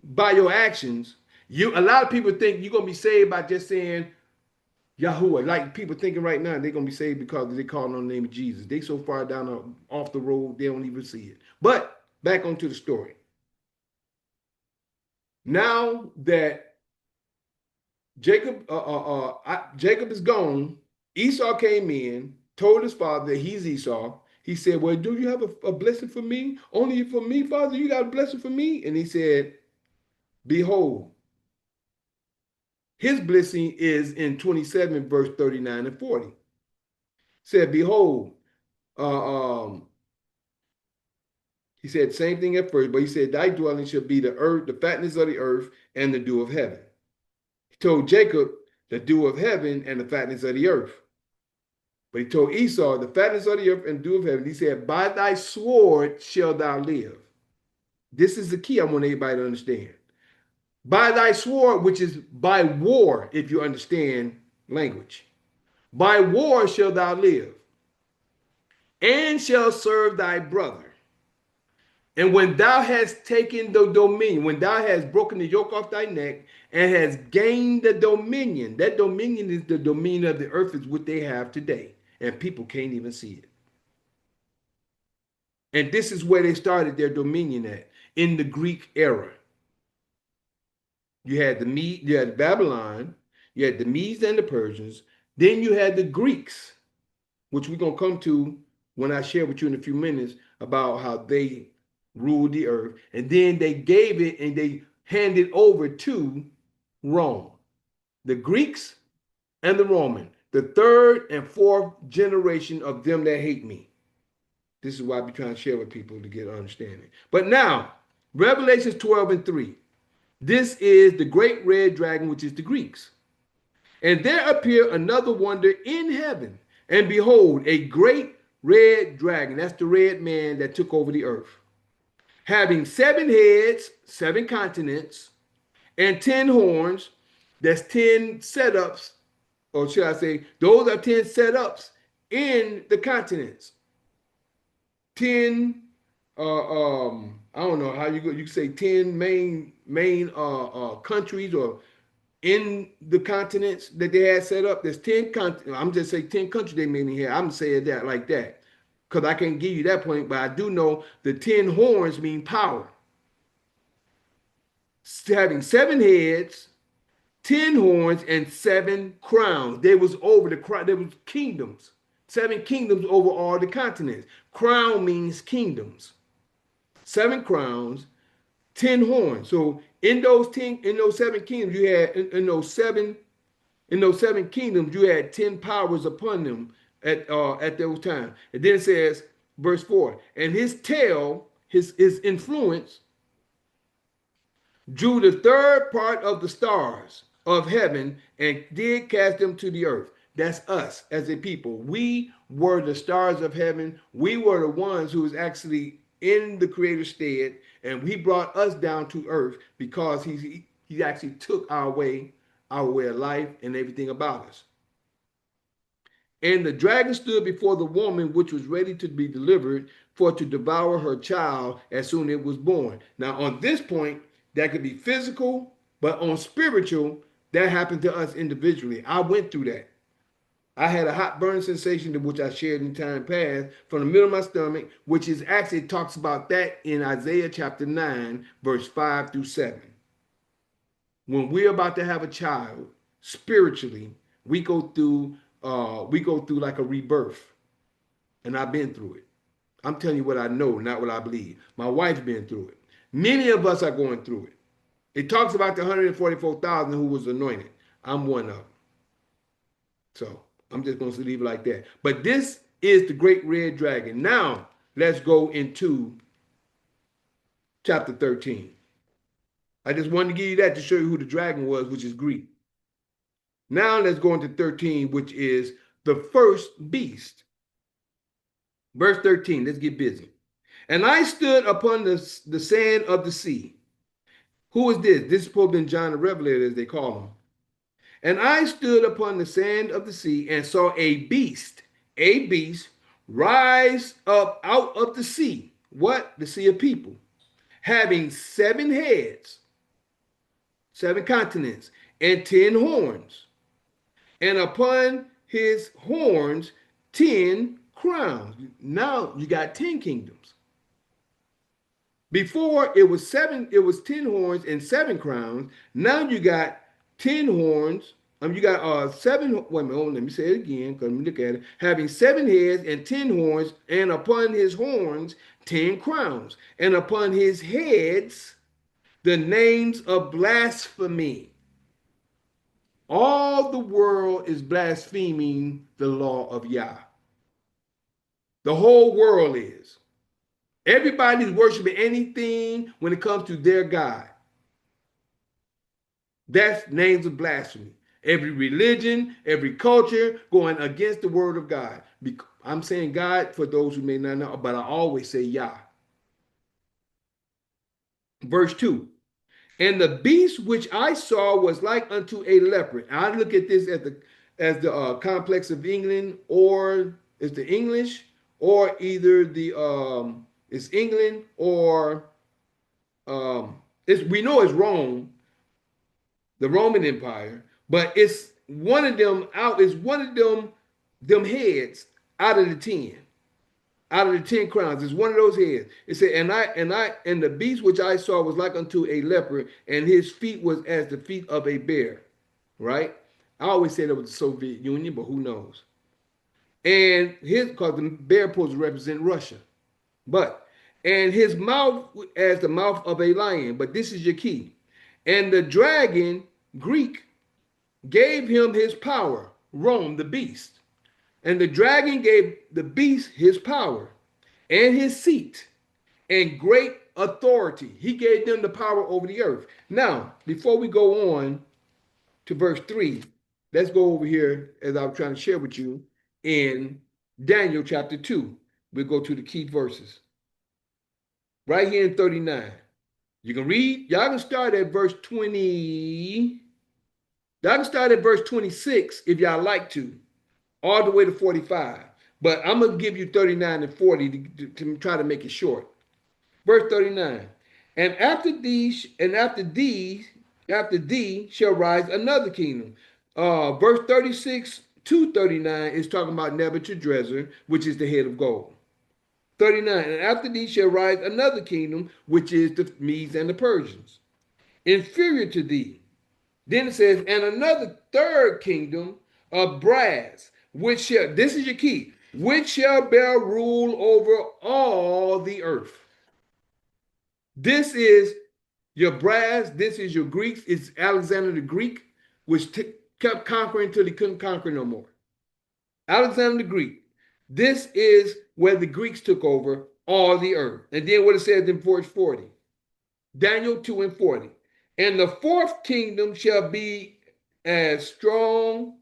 by your actions, a lot of people think you're gonna be saved by just saying Yahuwah. Like people thinking right now they're gonna be saved because they call on the name of Jesus. They so far down off the road they don't even see it. But back onto the story. Now that Jacob is gone, Esau came in, told his father that he's Esau. He said, well, do you have a blessing for me? Only for me, father, you got a blessing for me? And he said, behold, his blessing is in 27, verse 39 and 40. Said, behold, he said same thing at first, but he said, thy dwelling shall be the earth, the fatness of the earth, and the dew of heaven. He told Jacob the dew of heaven and the fatness of the earth. But he told Esau the fatness of the earth and the dew of heaven. He said, by thy sword shalt thou live. This is the key I want everybody to understand. By thy sword, which is by war, if you understand language. By war shalt thou live, and shall serve thy brother. And when thou hast taken the dominion, when thou hast broken the yoke off thy neck and hast gained the dominion, that dominion is the dominion of the earth is what they have today. And people can't even see it. And this is where they started their dominion at, in the Greek era. You had you had Babylon, you had the Medes and the Persians, then you had the Greeks, which we're going to come to when I share with you in a few minutes about how they ruled the earth. And then they gave it and they handed over to Rome. The Greeks and the Roman, the third and fourth generation of them that hate me. This is why I be trying to share with people to get understanding. But now, Revelations 12 and 3. This is the great red dragon, which is the Greeks. And there appeared another wonder in heaven. And behold, a great red dragon. That's the red man that took over the earth. Having 7 heads, 7 continents, and 10 horns. That's 10 setups. Or should I say, those are 10 setups in the continents. 10, I don't know how you say 10 main countries or in the continents that they had set up. There's 10 continents. I'm just saying 10 countries they made in here. I'm saying that like that because I can't give you that point, but I do know the 10 horns mean power. Having 7 heads, 10 horns, and 7 crowns. There was kingdoms. 7 kingdoms over all the continents. Crown means kingdoms. 7 crowns, 10 horns. So in those 7 kingdoms, you had in those seven kingdoms, you had 10 powers upon them at those times. And then it says, verse 4, and his tail, his influence, drew the third part of the stars of heaven and did cast them to the earth. That's us as a people. We were the stars of heaven. We were the ones who was actually in the Creator's stead, and he brought us down to earth because he actually took our way of life and everything about us. And the dragon stood before the woman which was ready to be delivered for to devour her child as soon as it was born. Now on this point, that could be physical, but on spiritual, that happened to us individually. I went through that. I had a hot burning sensation, which I shared in time past, from the middle of my stomach, which is actually talks about that in Isaiah chapter 9, verse 5 through 7. When we're about to have a child, spiritually, we go through like a rebirth. And I've been through it. I'm telling you what I know, not what I believe. My wife's been through it. Many of us are going through it. It talks about the 144,000 who was anointed. I'm one of them. So I'm just going to leave it like that. But this is the great red dragon. Now, let's go into chapter 13. I just wanted to give you that to show you who the dragon was, which is Greek. Now, let's go into 13, which is the first beast. Verse 13, let's get busy. And I stood upon the sand of the sea, Who is this? This is supposed to be John the Revelator, as they call him. And I stood upon the sand of the sea and saw a beast, rise up out of the sea. What? The sea of people. Having 7 heads, 7 continents, and 10 horns. And upon his horns, 10 crowns. Now you got 10 kingdoms. Before it was 10 horns and 7 crowns. Now you got 10 horns. You got 7. Wait a minute, let me say it again, because let me look at it. Having 7 heads and 10 horns, and upon his horns 10 crowns, and upon his heads the names of blasphemy. All the world is blaspheming the law of Yah. The whole world is. Everybody's worshiping anything when it comes to their God. That's names of blasphemy. Every religion, every culture going against the word of God. I'm saying God for those who may not know, but I always say Yah. Verse 2. And the beast which I saw was like unto a leopard. I look at this as the complex of England, or it's the English, or either the it's England, or we know it's Rome, the Roman Empire, but it's one of them out. It's one of them heads out of the 10. Out of the 10 crowns, it's one of those heads. It said, and the beast which I saw was like unto a leopard, and his feet was as the feet of a bear. Right? I always said it was the Soviet Union, but who knows? And because the bear supposed to represent Russia. And his mouth as the mouth of a lion. But this is your key. And the dragon, Greek, gave him his power, Rome, the beast. And the dragon gave the beast his power and his seat and great authority. He gave them the power over the earth. Now, before we go on to verse 3, let's go over here, as I was trying to share with you, in Daniel chapter 2. We'll go to the key verses. Right here in 39. You can read. Y'all can start at verse 20. Y'all can start at verse 26 if y'all like to, all the way to 45. But I'm going to give you 39 and 40 to try to make it short. Verse 39. And after thee shall rise another kingdom. Verse 36 to 39 is talking about Nebuchadnezzar, which is the head of gold. 39. And after thee shall rise another kingdom, which is the Medes and the Persians, inferior to thee. Then it says, and another third kingdom of brass, which shall, this is your key, which shall bear rule over all the earth. This is your brass, this is your Greeks. It's Alexander the Greek, which kept conquering until he couldn't conquer no more. Alexander the Greek. This is where the Greeks took over all the earth. And then what it says in verse 40. Daniel 2 and 40. And the fourth kingdom shall be strong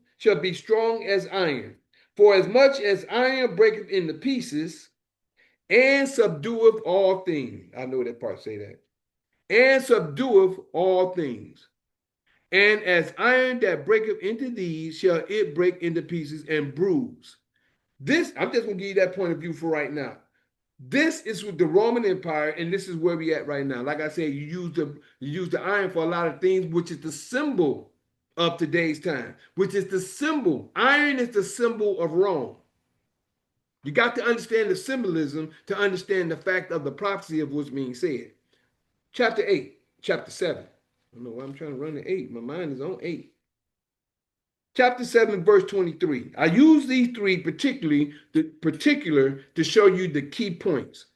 as iron. For as much as iron breaketh into pieces, and subdueth all things. I know that part say that. And subdueth all things. And as iron that breaketh into these, shall it break into pieces and bruise. This, I'm just going to give you that point of view for right now. This is with the Roman Empire, and this is where we at right now. Like I said, you use the iron for a lot of things, which is the symbol of today's time, which is the symbol. Iron is the symbol of Rome. You got to understand the symbolism to understand the fact of the prophecy of what's being said. Chapter 8, chapter 7. I don't know why I'm trying to run to 8. My mind is on 8. Chapter 7, verse 23. I use these three particular to show you the key points.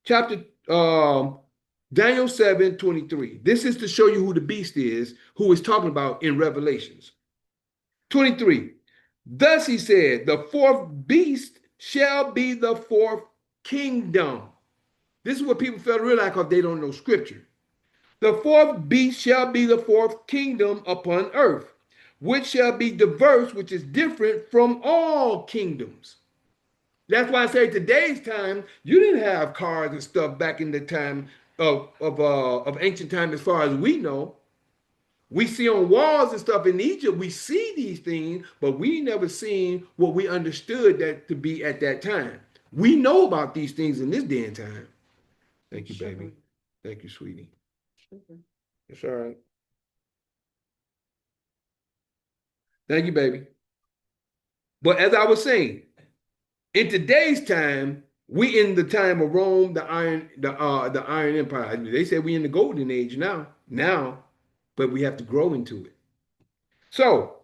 Chapter Daniel 7, 23. This is to show you who the beast is, who is talking about in Revelations. 23. Thus he said, the fourth beast shall be the fourth kingdom. This is what people fail to realize because they don't know scripture. The fourth beast shall be the fourth kingdom upon earth, which shall be diverse, which is different from all kingdoms. That's why I say today's time, you didn't have cars and stuff back in the time of ancient time, as far as we know. We see on walls and stuff in Egypt, we see these things, but we never seen what we understood that to be at that time. We know about these things in this day and time. Thank you, baby. Thank you, sweetie. It's all right. Thank you, baby. But as I was saying, in today's time, we in the time of Rome, the Iron Empire. They say we in the golden age now, but we have to grow into it. So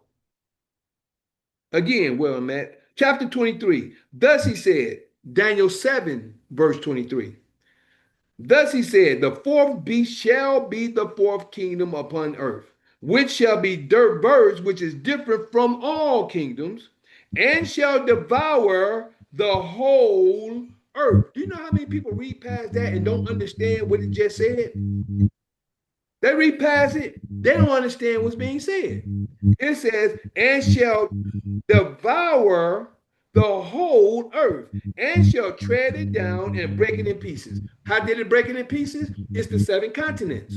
again, where I'm at, chapter 23. Thus he said, Daniel 7, verse 23. Thus he said, the fourth beast shall be the fourth kingdom upon earth, which shall be dirt birds, which is different from all kingdoms, and shall devour the whole earth. Do you know how many people read past that and don't understand what it just said? They read past it, they don't understand what's being said. It says, and shall devour the whole earth, and shall tread it down and break it in pieces. How did it break it in pieces? It's the 7 continents.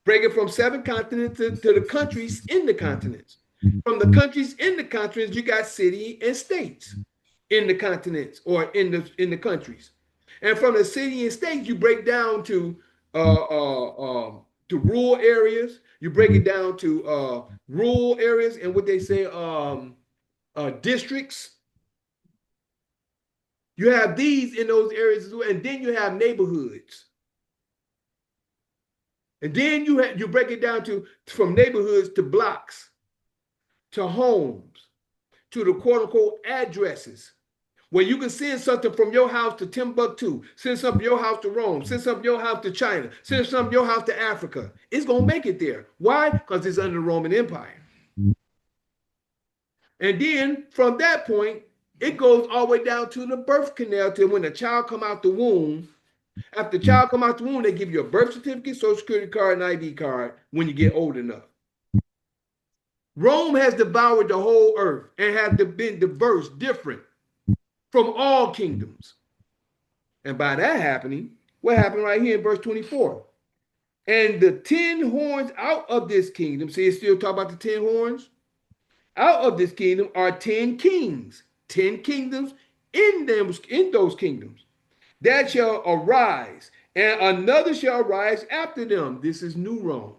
Break it from 7 continents to the countries in the continents. From the countries in the continents, you got city and states in the continents or in the countries. And from the city and states, you break down to rural areas. You break it down to rural areas and what they say districts. You have these in those areas as well, and then you have neighborhoods. And then you break it down to from neighborhoods to blocks, to homes, to the quote unquote addresses, where you can send something from your house to Timbuktu, send something from your house to Rome, send something from your house to China, send something from your house to Africa. It's gonna make it there. Why? Because it's under the Roman Empire. And then from that point, it goes all the way down to the birth canal to when the child come out the womb. After the child come out the womb, they give you a birth certificate, social security card, and ID card when you get old enough. Rome has devoured the whole earth and has been diverse, different from all kingdoms. And by that happening, what happened right here in verse 24? And the 10 horns out of this kingdom, see, it's still talking about the 10 horns. Out of this kingdom are 10 kings, 10 kingdoms in those kingdoms that shall arise, and another shall rise after them. This is New Rome.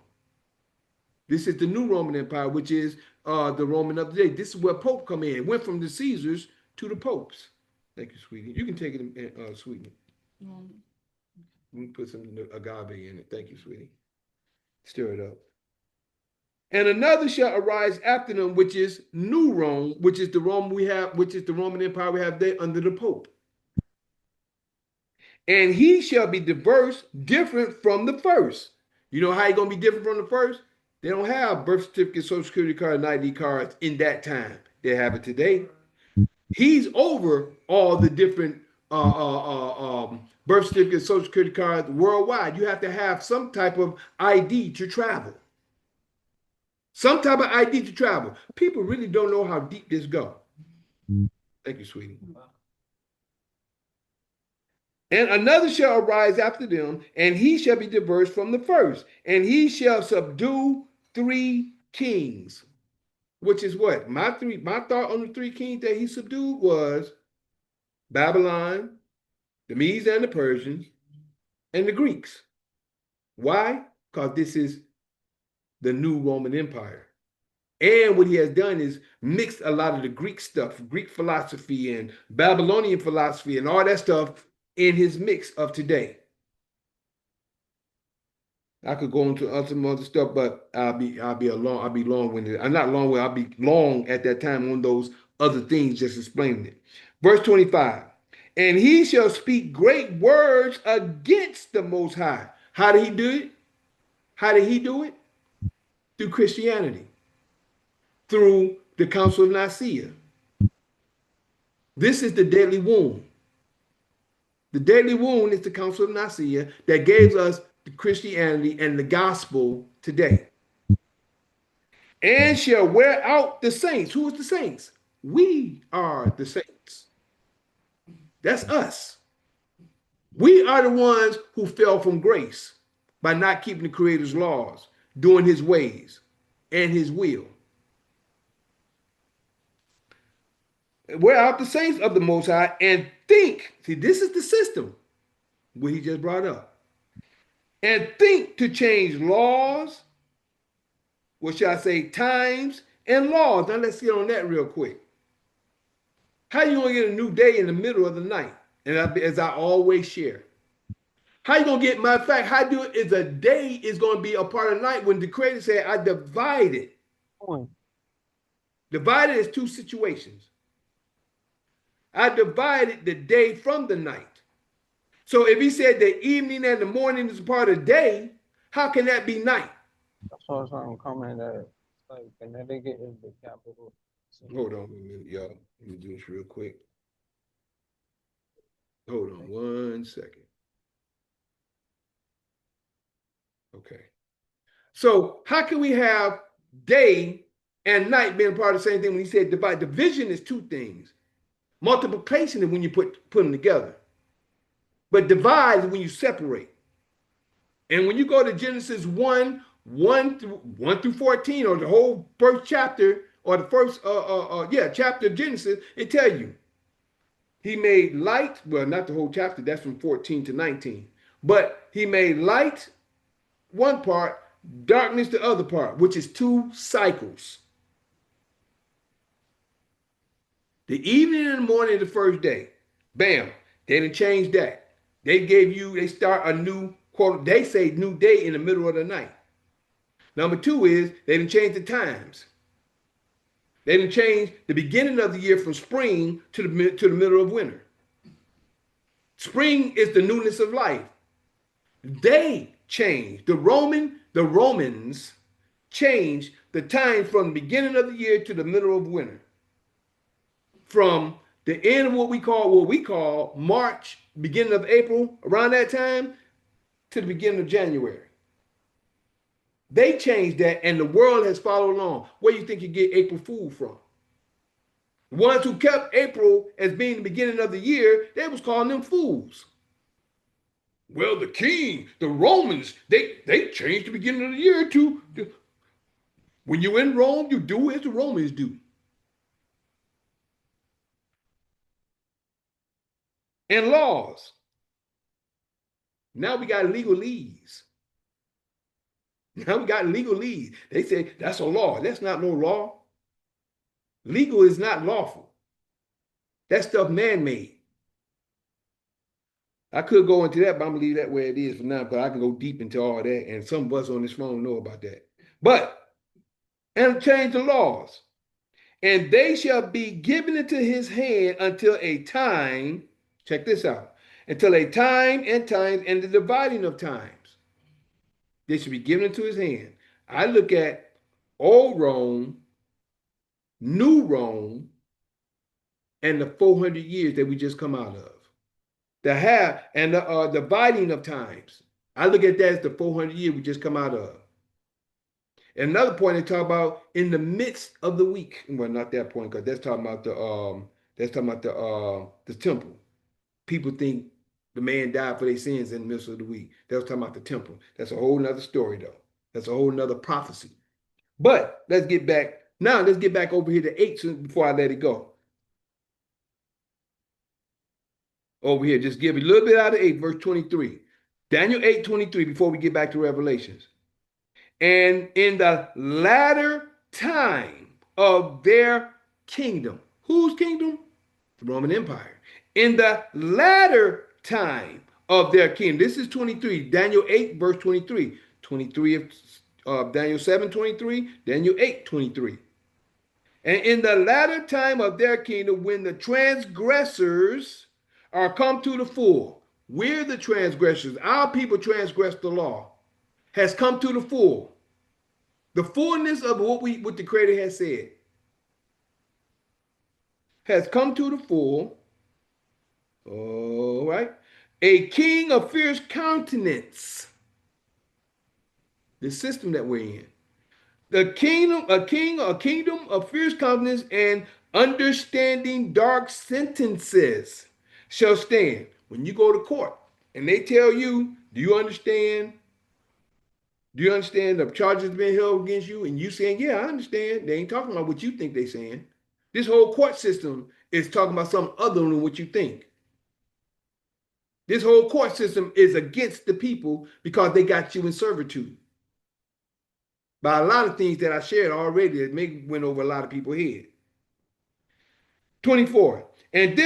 This is the new Roman Empire, which is the Roman of the day. This is where Pope come in. It went from the Caesars to the popes. Thank you, sweetie. You can take it and sweeten it. We can put some agave in it. Thank you, sweetie. Stir it up. And another shall arise after them, which is New Rome, which is the Rome we have, which is the Roman Empire we have there under the Pope. And he shall be diverse, different from the first. You know how he's going to be different from the first? They don't have birth certificate, social security card, and ID cards in that time. They have it today. He's over all the different birth certificates, social security cards worldwide. You have to have some type of ID to travel. Some type of ID to travel. People really don't know how deep this goes. Thank you, sweetie. And another shall arise after them, and he shall be diverse from the first, and he shall subdue 3 kings. Which is what? My thought on the 3 kings that he subdued was Babylon, the Medes and the Persians, and the Greeks. Why? Because this is the new Roman Empire. And what he has done is mixed a lot of the Greek stuff, Greek philosophy and Babylonian philosophy and all that stuff in his mix of today. I could go into some other stuff, but I'll be long-winded. I'm not long-winded, I'll be long at that time on those other things, just explaining it. Verse 25. And he shall speak great words against the Most High. How did he do it? How did he do it? Through Christianity. Through the Council of Nicaea. This is the deadly wound. The deadly wound is the Council of Nicaea that gave us the Christianity and the gospel today. And shall wear out the saints. Who is the saints? We are the saints. That's us. We are the ones who fell from grace by not keeping the Creator's laws, doing his ways and his will. We're out the saints of the Most High and think, see, this is the system, what he just brought up, and think to change laws, what shall I say, times and laws. Now let's get on that real quick. How you gonna get a new day in the middle of the night? And as I always share, how you gonna get, matter of fact, how do it is a day is gonna be a part of the night when the Creator said, I divided. Divided is two situations. I divided the day from the night. So if he said the evening and the morning is a part of the day, how can that be night? That's what I'm coming at. Like Connecticut is the capital. Hold on a minute, y'all. Let me do this real quick. Hold on 1 second. Okay. So how can we have day and night being part of the same thing when he said divide? Division is two things. Multiplication is when you put them together. But divide is when you separate. And when you go to Genesis 1 through 14, or the whole first chapter, or the first chapter of Genesis, it tells you he made light. Well, not the whole chapter, that's from 14 to 19. But he made light one part, darkness the other part, which is two cycles. The evening and the morning of the first day. Bam. They didn't change that. They start a new, quote, they say new day in the middle of the night. Number two is they didn't change the times. They didn't change the beginning of the year from spring to the middle of winter. Spring is the newness of life. They changed. The Romans changed the time from the beginning of the year to the middle of winter. From the end of what we call March, beginning of April, around that time, to the beginning of January. They changed that, and the world has followed along. Where do you think you get April Fool from? The ones who kept April as being the beginning of the year, they was calling them fools. Well, the Romans, they changed the beginning of the year to when you're in Rome, you do as the Romans do. And laws. Now we got legalese. Now we got legalese. They say that's a law. That's not no law. Legal is not lawful. That stuff man-made. I could go into that, but I'm gonna leave that where it is for now, because I can go deep into all that, and some of us on this phone know about that. And change the laws. And they shall be given into his hand until a time, check this out, until a time and times and the dividing of times. They should be given into his hand. I look at old Rome, new Rome, and the 400 years that we just come out of. The dividing of times. I look at that as the 400 years we just come out of. And another point they talk about in the midst of the week. Well, not that point, because that's talking about the temple. People think the man died for their sins in the midst of the week. That was talking about the temple. That's a whole nother story, though. That's a whole nother prophecy. But let's get back over here to 8 before I let it go. Over here, just give a little bit out of 8, verse 23. Daniel 8:23, before we get back to Revelations. And in the latter time of their kingdom. Whose kingdom? The Roman Empire. In the latter time of their kingdom. This is 23. Daniel 8, verse 23. 23 of Daniel 7:23. Daniel 8:23. And in the latter time of their kingdom, when the transgressors are come to the full. We're the transgressors. Our people transgress the law. Has come to the full. The fullness of what the Creator has said. Has come to the full. All right. A king of fierce countenance. The system that we're in. A kingdom of fierce countenance and understanding dark sentences shall stand. When you go to court, and they tell you, do you understand? Do you understand the charges being held against you? And you saying, yeah, I understand. They ain't talking about what you think they saying. This whole court system is talking about something other than what you think. This whole court system is against the people because they got you in servitude. By a lot of things that I shared already that may went over a lot of people's head. 24. And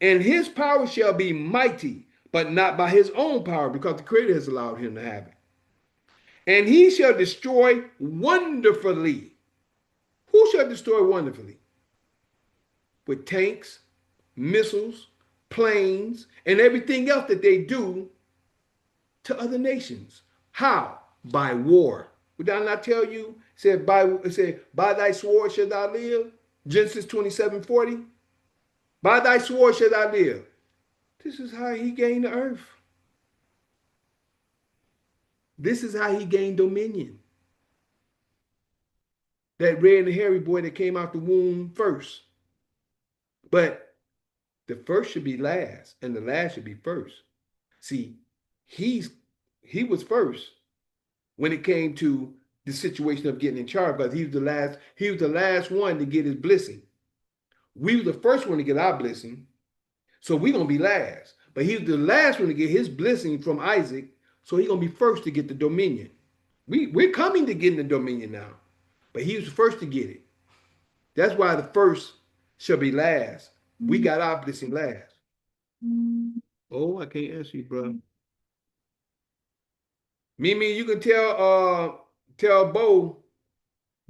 his power shall be mighty, but not by his own power, because the Creator has allowed him to have it. And he shall destroy wonderfully. Who shall destroy wonderfully? With tanks, missiles, planes, and everything else that they do to other nations. How? By war. Would I not tell you? It said, by thy sword shalt thou live. Genesis 27:40. By thy sword shalt thou live. This is how he gained the earth. This is how he gained dominion. That red and hairy boy that came out the womb first. But the first should be last, and the last should be first. See, he was first when it came to the situation of getting in charge, because he was the last one to get his blessing. We were the first one to get our blessing, so we're gonna be last. But he was the last one to get his blessing from Isaac, so he's gonna be first to get the dominion. We're coming to getting the dominion now, but he was the first to get it. That's why the first shall be last. We got our blessing last. Oh, I can't answer you, bro. Mimi, you can tell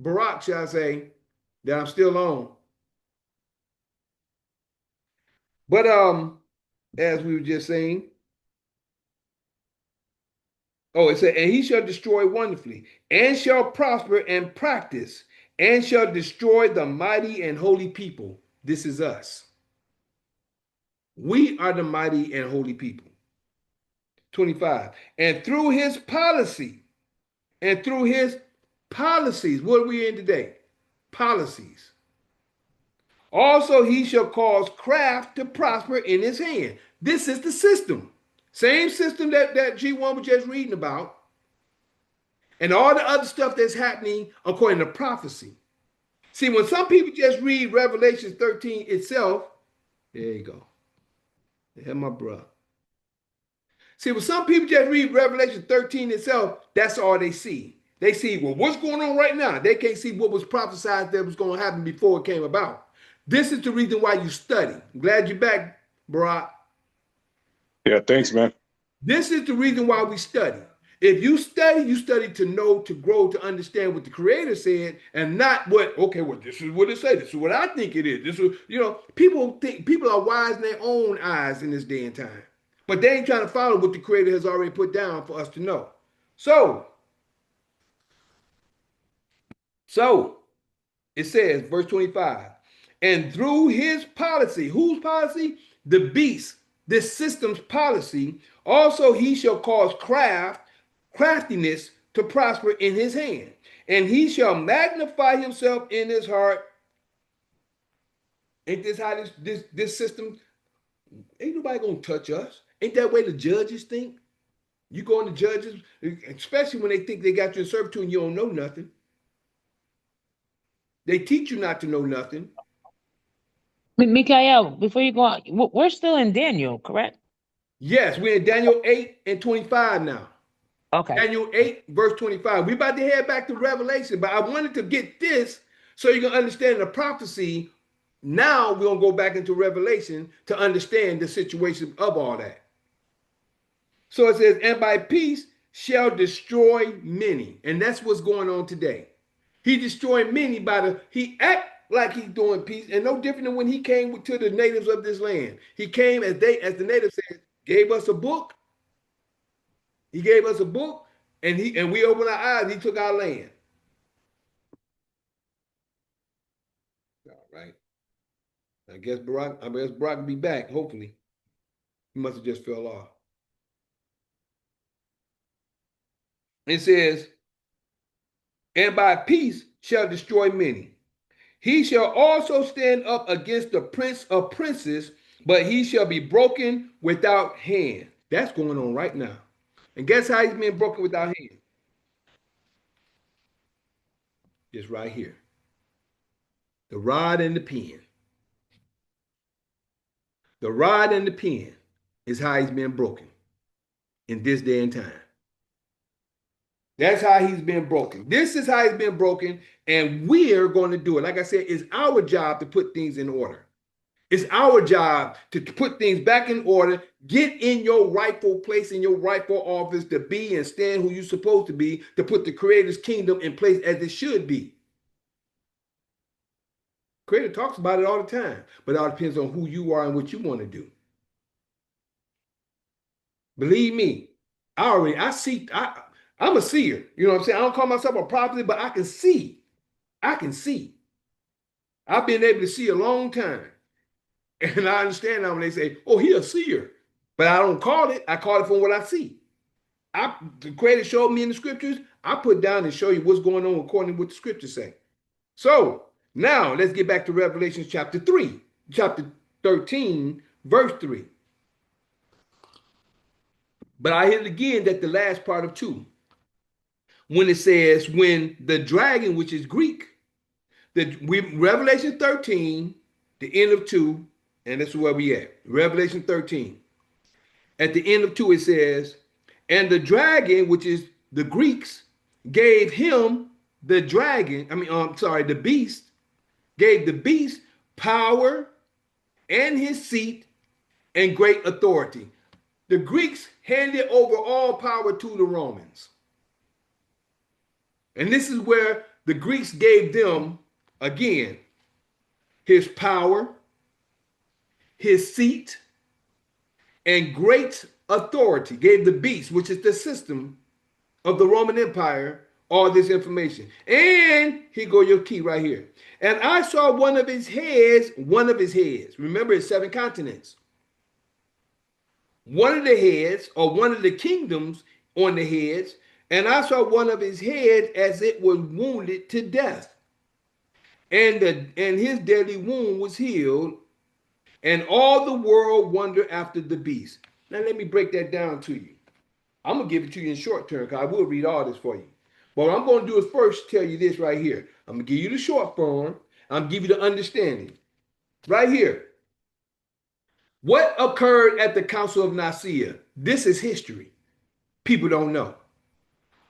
Barack, shall I say, that I'm still on. But as we were just saying, it said, and he shall destroy wonderfully, and shall prosper and practice, and shall destroy the mighty and holy people. This is us. We are the mighty and holy people. 25. And through his policy, what are we in today? Policies. Also, he shall cause craft to prosper in his hand. This is the system. Same system that G1 was just reading about. And all the other stuff that's happening according to prophecy. See, when some people just read Revelation 13 itself, there you go. There's my brother. See, when some people just read Revelation 13 itself, that's all they see. They see, well, what's going on right now? They can't see what was prophesied that was going to happen before it came about. This is the reason why you study. I'm glad you're back, Barack. Yeah, thanks, man. This is the reason why we study. If you study to know, to grow, to understand what the Creator said, and not what, this is what it said. This is what I think it is. This is, people are wise in their own eyes in this day and time. But they ain't trying to follow what the Creator has already put down for us to know. So it says, verse 25, and through his policy, whose policy? The beast, this system's policy, also he shall cause craftiness to prosper in his hand, and he shall magnify himself in his heart. Ain't this how this system, ain't nobody gonna touch us. Ain't that way the judges think? You go into judges, especially when they think they got you in servitude and you don't know nothing. They teach you not to know nothing. Mikael, before you go on, we're still in Daniel, correct? Yes, we're in Daniel 8 and 25 now. Okay. Daniel 8, verse 25. We're about to head back to Revelation, but I wanted to get this so you can understand the prophecy. Now we're going to go back into Revelation to understand the situation of all that. So it says, and by peace shall destroy many. And that's what's going on today. He destroyed many he act like he's doing peace, and no different than when he came to the natives of this land. He came as the natives said, gave us a book. He gave us a book, and we opened our eyes. He took our land. All right. I guess Barack will be back. Hopefully, he must have just fell off. It says, and by peace shall destroy many. He shall also stand up against the prince of princes, but he shall be broken without hand. That's going on right now. And guess how he's being broken without hand? It's right here. The rod and the pen. The rod and the pen is how he's being broken in this day and time. That's how he's been broken. This is how he's been broken, and we're going to do it. Like I said, it's our job to put things in order. It's our job to put things back in order, get in your rightful place, in your rightful office, to be and stand who you're supposed to be, to put the Creator's kingdom in place as it should be. Creator talks about it all the time, but it all depends on who you are and what you want to do. Believe me, I'm a seer. You know what I'm saying? I don't call myself a prophet, but I can see. I can see. I've been able to see a long time. And I understand now when they say, oh, he a seer. But I don't call it. I call it from what I see. The Creator showed me in the scriptures. I put down and show you what's going on according to what the scriptures say. So now let's get back to Revelation chapter 3, chapter 13, verse 3. But I hit it again that the last part of 2, when it says, when the dragon, which is Greek, Revelation 13, the end of 2, and this is where we at. Revelation 13. At the end of 2, it says, and the dragon, which is the Greeks, gave him the beast, gave the beast power and his seat and great authority. The Greeks handed over all power to the Romans. And this is where the Greeks gave them, again, his power, his seat, and great authority. Gave the beast, which is the system of the Roman Empire, all this information. And here go your key right here. And I saw one of his heads. Remember, it's 7 continents. One of the heads, or one of the kingdoms on the heads, and I saw one of his heads as it was wounded to death. And his deadly wound was healed, and all the world wondered after the beast. Now let me break that down to you. I'm going to give it to you in short term, because I will read all this for you. But what I'm going to do is first tell you this right here. I'm going to give you the short form. I'm going to give you the understanding. Right here. What occurred at the Council of Nicaea? This is history. People don't know.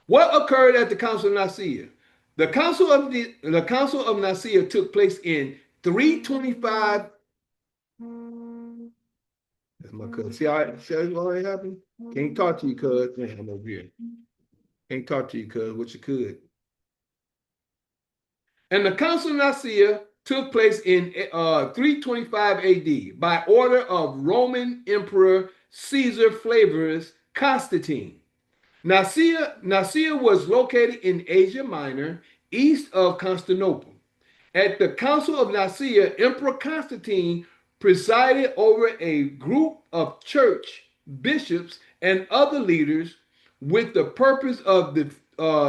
What occurred at the Council of Nicaea? The Council of Nicaea took place in 325. That's my cousin. See how it happened? Can't talk to you, cuz. Man, I'm over here. Can't talk to you, cuz. What you could. And the Council of Nicaea took place in 325 AD by order of Roman Emperor Caesar Flavius Constantine. Nicaea was located in Asia Minor, east of Constantinople. At the Council of Nicaea, Emperor Constantine presided over a group of church bishops and other leaders with the purpose of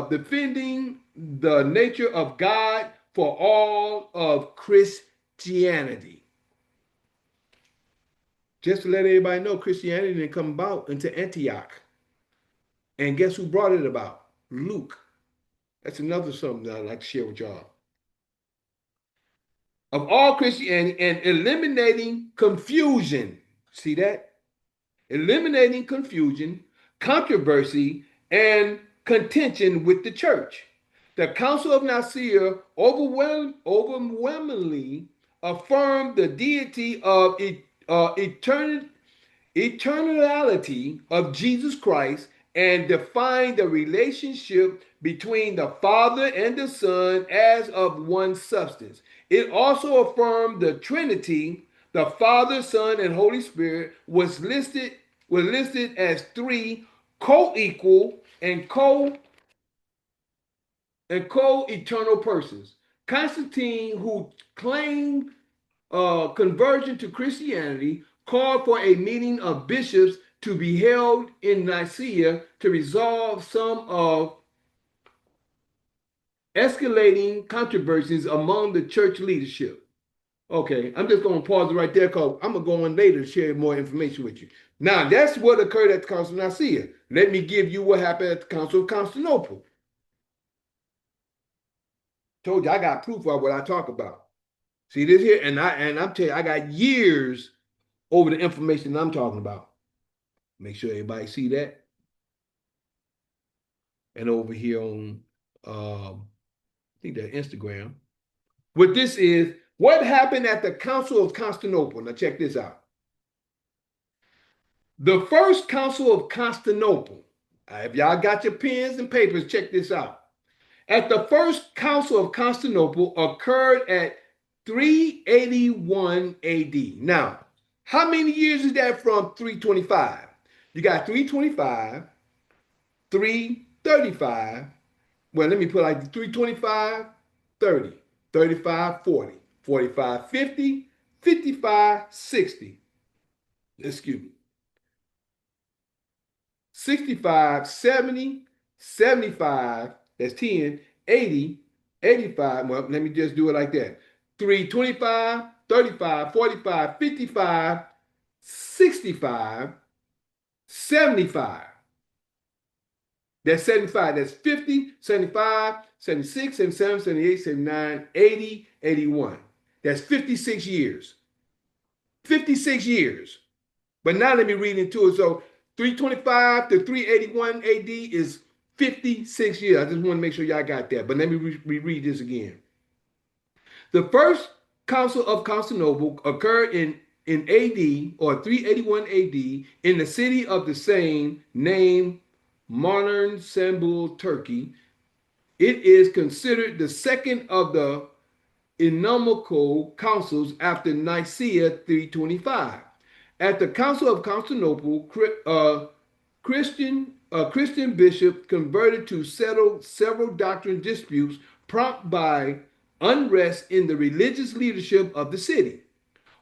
defending the nature of God for all of Christianity. Just to let everybody know, Christianity didn't come about until Antioch. And guess who brought it about? Luke. That's another something that I'd like to share with y'all. Of all Christianity, and eliminating confusion. See that? Eliminating confusion, controversy, and contention with the church. The Council of Nicaea overwhelmingly affirmed the deity of eternality of Jesus Christ and defined the relationship between the Father and the Son as of one substance. It also affirmed the Trinity. The Father, Son, and Holy Spirit was listed as 3 co-equal and co-eternal persons. Constantine, who claimed conversion to Christianity, called for a meeting of bishops to be held in Nicaea to resolve some of escalating controversies among the church leadership. Okay, I'm just going to pause it right there because I'm going to go on later to share more information with you. Now, that's what occurred at the Council of Nicaea. Let me give you what happened at the Council of Constantinople. Told you I got proof of what I talk about. See this here, and I'm telling you, I got years over the information I'm talking about. Make sure everybody see that. And over here on, I think that Instagram. What this is, what happened at the Council of Constantinople? Now check this out. The first Council of Constantinople. If y'all got your pens and papers, check this out. At the first Council of Constantinople occurred at 381 AD. Now, how many years is that from 325? You got 325, 335. Well, let me put like 325, 30, 35, 40, 45, 50, 55, 60. Excuse me. 65, 70, 75, that's 10, 80, 85. Well, let me just do it like that. 325, 35, 45, 55, 65, 75. That's 75. That's 50, 75, 76, 77, 78, 79, 80, 81. That's 56 years. 56 years. But now let me read into it. So 325 to 381 AD is 56 years. I just want to make sure y'all got that. But let me reread this again. The first Council of Constantinople occurred in AD or 381 AD in the city of the same name, modern Istanbul, Turkey. It is considered the second of the innumerable councils after Nicaea 325. At the Council of Constantinople, Christian bishop converted to settle several doctrine disputes prompted by unrest in the religious leadership of the city.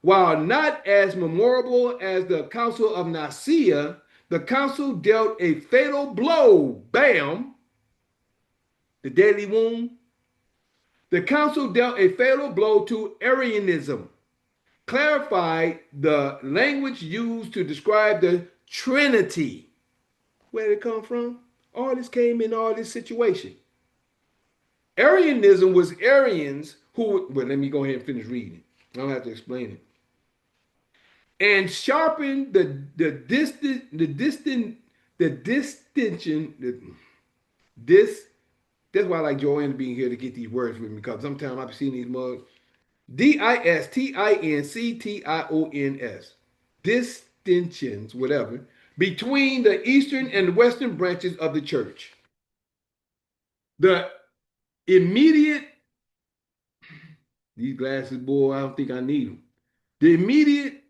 While not as memorable as the Council of Nicaea, the council dealt a fatal blow. Bam! The deadly wound. The council dealt a fatal blow to Arianism, clarified the language used to describe the Trinity. Where did it come from? All this came in all this situation. Arianism was Arians who, well, let me go ahead and finish reading. I don't have to explain it. And sharpened that's why I like Joanne being here to get these words with me, because sometimes I've seen these mugs. distinctions, distinctions, whatever, between the eastern and western branches of the church. The immediate, these glasses, boy, I don't think I need them. The immediate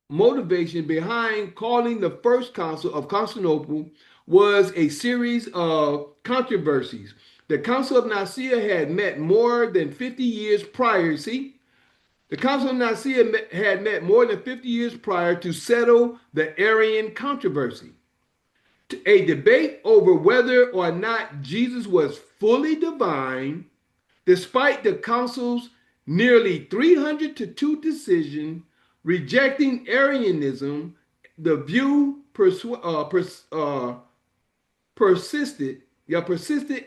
motivation behind calling the first council of Constantinople was a series of controversies. The Council of Nicaea had met more than 50 years prior. See, the Council of Nicaea had met more than 50 years prior to settle the Arian controversy. A debate over whether or not Jesus was fully divine, despite the council's nearly 300 to 2 decision rejecting Arianism. The view persisted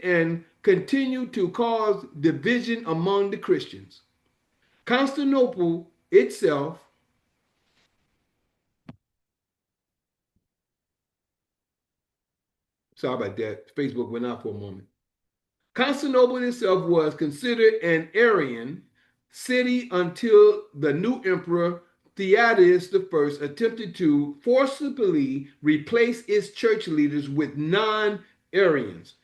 and continued to cause division among the Christians. Constantinople itself sorry about that. Facebook went out for a moment. Constantinople itself was considered an Arian city until the new emperor Theodosius I attempted to forcibly replace its church leaders with non-Arians.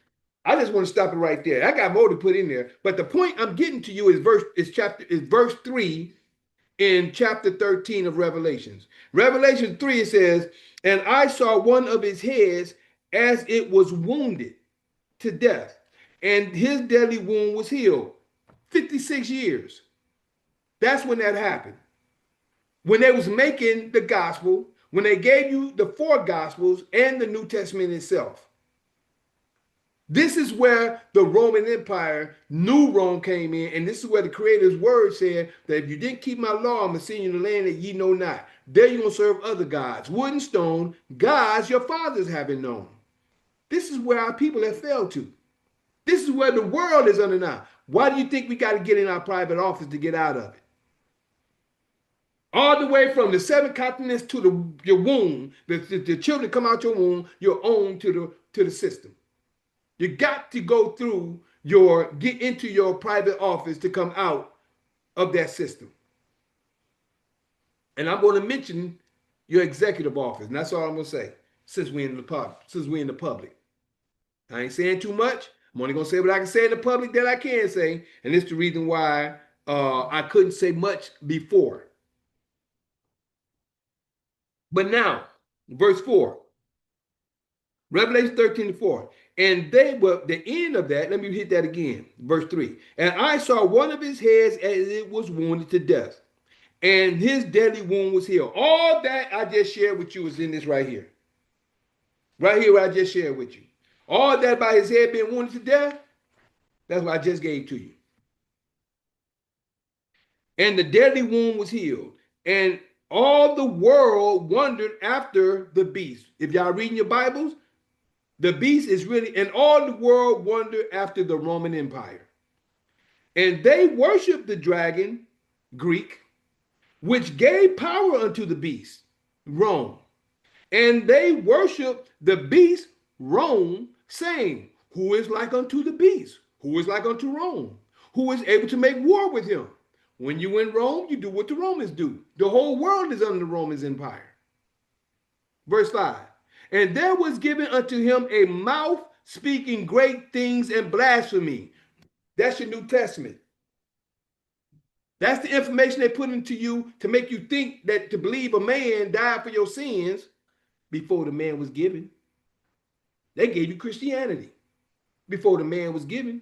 I just want to stop it right there. I got more to put in there, but the point I'm getting to you is verse 3 in chapter 13 of Revelations. Revelation 3, it says, "And I saw one of his heads as it was wounded to death, and his deadly wound was healed." 56 years. That's when that happened. When they was making the gospel, when they gave you the 4 gospels and the New Testament itself. This is where the Roman Empire, New Rome, came in, and this is where the Creator's word said that if you didn't keep my law, I'm going to send you in the land that ye know not. There you're going to serve other gods, wood and stone, gods your fathers haven't known. This is where our people have failed to. This is where the world is under now. Why do you think we got to get in our private office to get out of it? All the way from the 7 continents to your womb, the children come out your womb, you're own to the system. You got to go through get into your private office to come out of that system. And I'm going to mention your executive office, and that's all I'm going to say since we're in the public. I ain't saying too much. I'm only going to say what I can say in the public that I can say, and it's the reason why I couldn't say much before. But now, verse 4, Revelation 13:4. And they were the end of that. Let me hit that again. Verse 3. And I saw one of his heads as it was wounded to death, and his deadly wound was healed. All that I just shared with you is in this right here. Right here, what I just shared with you. All that by his head being wounded to death, that's what I just gave to you. And the deadly wound was healed. And all the world wondered after the beast. If y'all reading your Bibles, the beast is really, and all the world wondered after the Roman Empire. And they worshiped the dragon, Greek, which gave power unto the beast, Rome. And they worshiped the beast, Rome, saying, who is like unto the beast? Who is like unto Rome? Who is able to make war with him? When you in Rome, you do what the Romans do. The whole world is under the Roman Empire. Verse 5. And there was given unto him a mouth speaking great things and blasphemy. That's your New Testament. That's the information they put into you to make you think that to believe a man died for your sins before the man was given. They gave you Christianity before the man was given.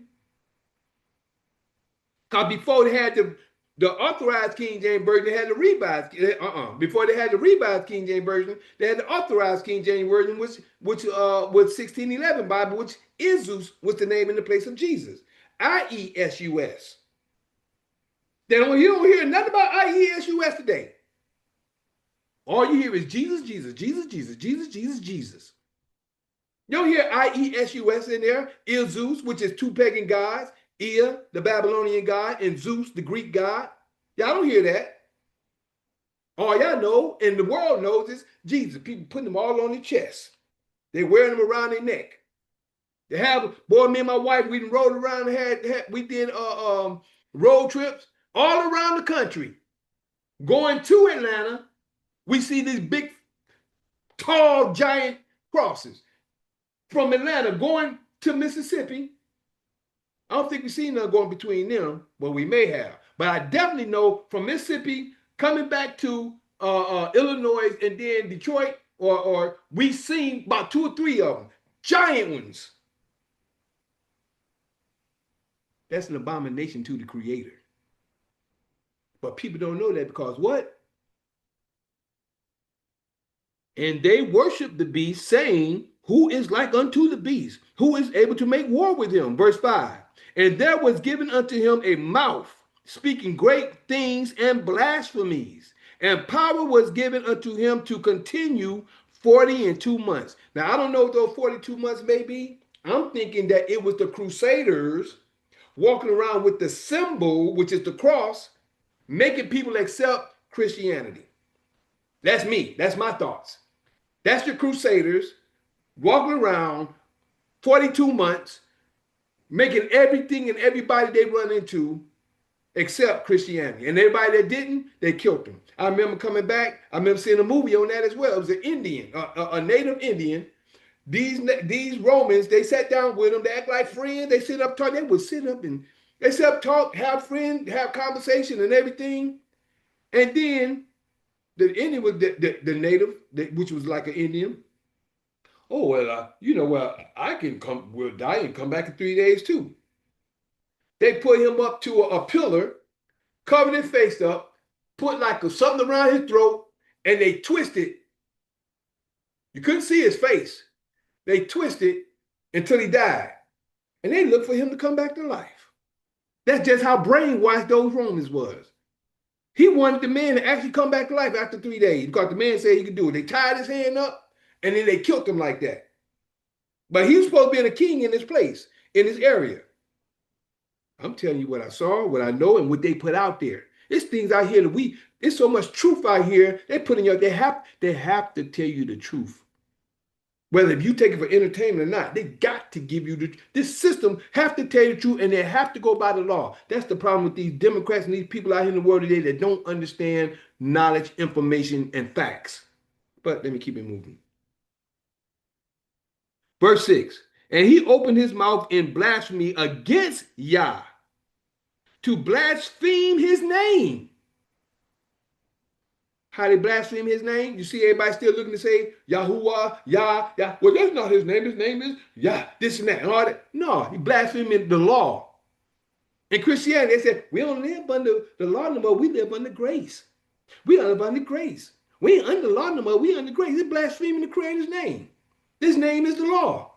Because before they had the authorized King James Version, they had the revised. Before they had the revised King James Version, they had the authorized King James Version, which was 1611 Bible, which Isus was the name in the place of Jesus. I-E-S-U-S. You don't hear nothing about I-E-S-U-S today. All you hear is Jesus, Jesus, Jesus, Jesus, Jesus, Jesus, Jesus. You don't hear I-E-S-U-S in there. Isus, which is 2 pagan gods. Ea, the Babylonian god, and Zeus, the Greek god. Y'all don't hear that. All y'all know, and the world knows, is Jesus. People putting them all on their chest. They wearing them around their neck. They have, boy, me and my wife, we rode around and we did road trips all around the country. Going to Atlanta, we see these big, tall, giant crosses. From Atlanta going to Mississippi, I don't think we've seen none going between them, but we may have. But I definitely know from Mississippi coming back to Illinois and then Detroit, or we've seen about 2 or 3 of them, giant ones. That's an abomination to the Creator. But people don't know that because what? And they worship the beast, saying, who is like unto the beast? Who is able to make war with him? Verse 5. And there was given unto him a mouth, speaking great things and blasphemies. And power was given unto him to continue 42 months. Now, I don't know what those 42 months may be. I'm thinking that it was the Crusaders walking around with the symbol, which is the cross, making people accept Christianity. That's me. That's my thoughts. That's the Crusaders walking around 42 months, making everything and everybody they run into accept Christianity. And everybody that didn't, they killed them. I remember coming back. I remember seeing a movie on that as well. It was an Indian, a native Indian. These Romans, they sat down with them. They act like friends. They sit up, talk. They would sit up and they sit up, talk, have friends, have conversation and everything. And then the Indian was the native, which was like an Indian. Oh, well, I can come, will die and come back in 3 days too. They put him up to a pillar, covered his face up, put like something around his throat, and they twisted. You couldn't see his face. They twisted until he died. And they looked for him to come back to life. That's just how brainwashed those Romans was. He wanted the man to actually come back to life after 3 days because the man said he could do it. They tied his hand up and then they killed him like that. But he was supposed to be a king in this place, in this area. I'm telling you what I saw, what I know, and what they put out there. It's things out here that there's so much truth out here. They put in your, they have to tell you the truth. Whether if you take it for entertainment or not, they got to give you this system have to tell you the truth, and they have to go by the law. That's the problem with these Democrats and these people out here in the world today that don't understand knowledge, information, and facts. But let me keep it moving. Verse 6, and he opened his mouth in blasphemy against Yah, to blaspheme his name. How they blaspheme his name? You see everybody still looking to say Yahuwah, Yah. Well, that's not his name. His name is Yah, this and that and all that. No, he blaspheming the law. In Christianity, they said, we don't live under the law no more. We live under grace. We live under grace. We ain't under the law no more. We under grace. They're blaspheming the Creator's name. This name is the law.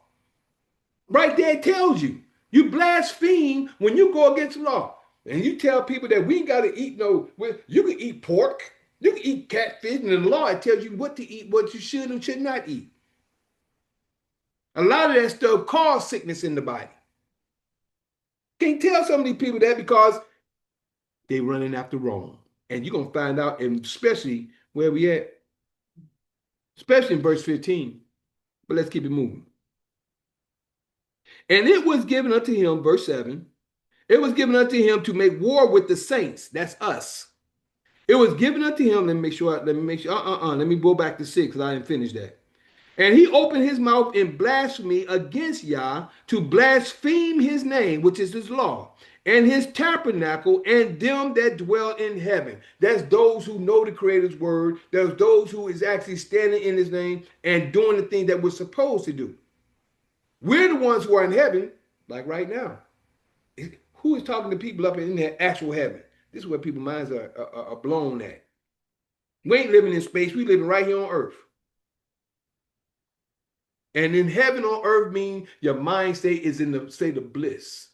Right there it tells you. You blaspheme when you go against the law. And you tell people that we ain't got to eat you can eat pork. You can eat catfish, and in the law it tells you what to eat, what you should and should not eat. A lot of that stuff causes sickness in the body. Can't tell some of these people that because they're running after Rome. And you're going to find out, and especially where we at, especially in verse 15. But let's keep it moving. And it was given unto him, verse 7, it was given unto him to make war with the saints. That's us. It was given unto him. Let me go back to 6 because I didn't finish that. And he opened his mouth in blasphemy against Yah to blaspheme his name, which is his law, and his tabernacle, and them that dwell in heaven. That's those who know the Creator's word. There's those who is actually standing in his name and doing the thing that we're supposed to do. We're the ones who are in heaven, like right now. Who is talking to people up in their actual heaven? This is where people's minds are blown at. We ain't living in space. We living right here on earth. And in heaven on earth means your mind state is in the state of bliss.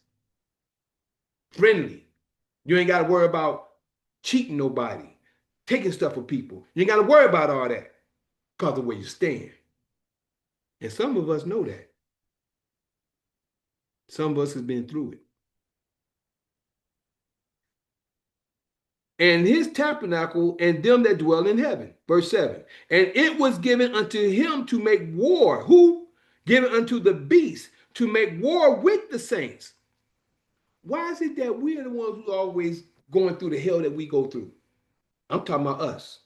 Friendly. You ain't got to worry about cheating nobody, taking stuff from people. You ain't got to worry about all that because of where you stand. And some of us know that. Some of us have been through it. And his tabernacle and them that dwell in heaven. Verse 7. And it was given unto him to make war. Who? Given unto the beast to make war with the saints. Why is it that we're the ones who are always going through the hell that we go through? I'm talking about us.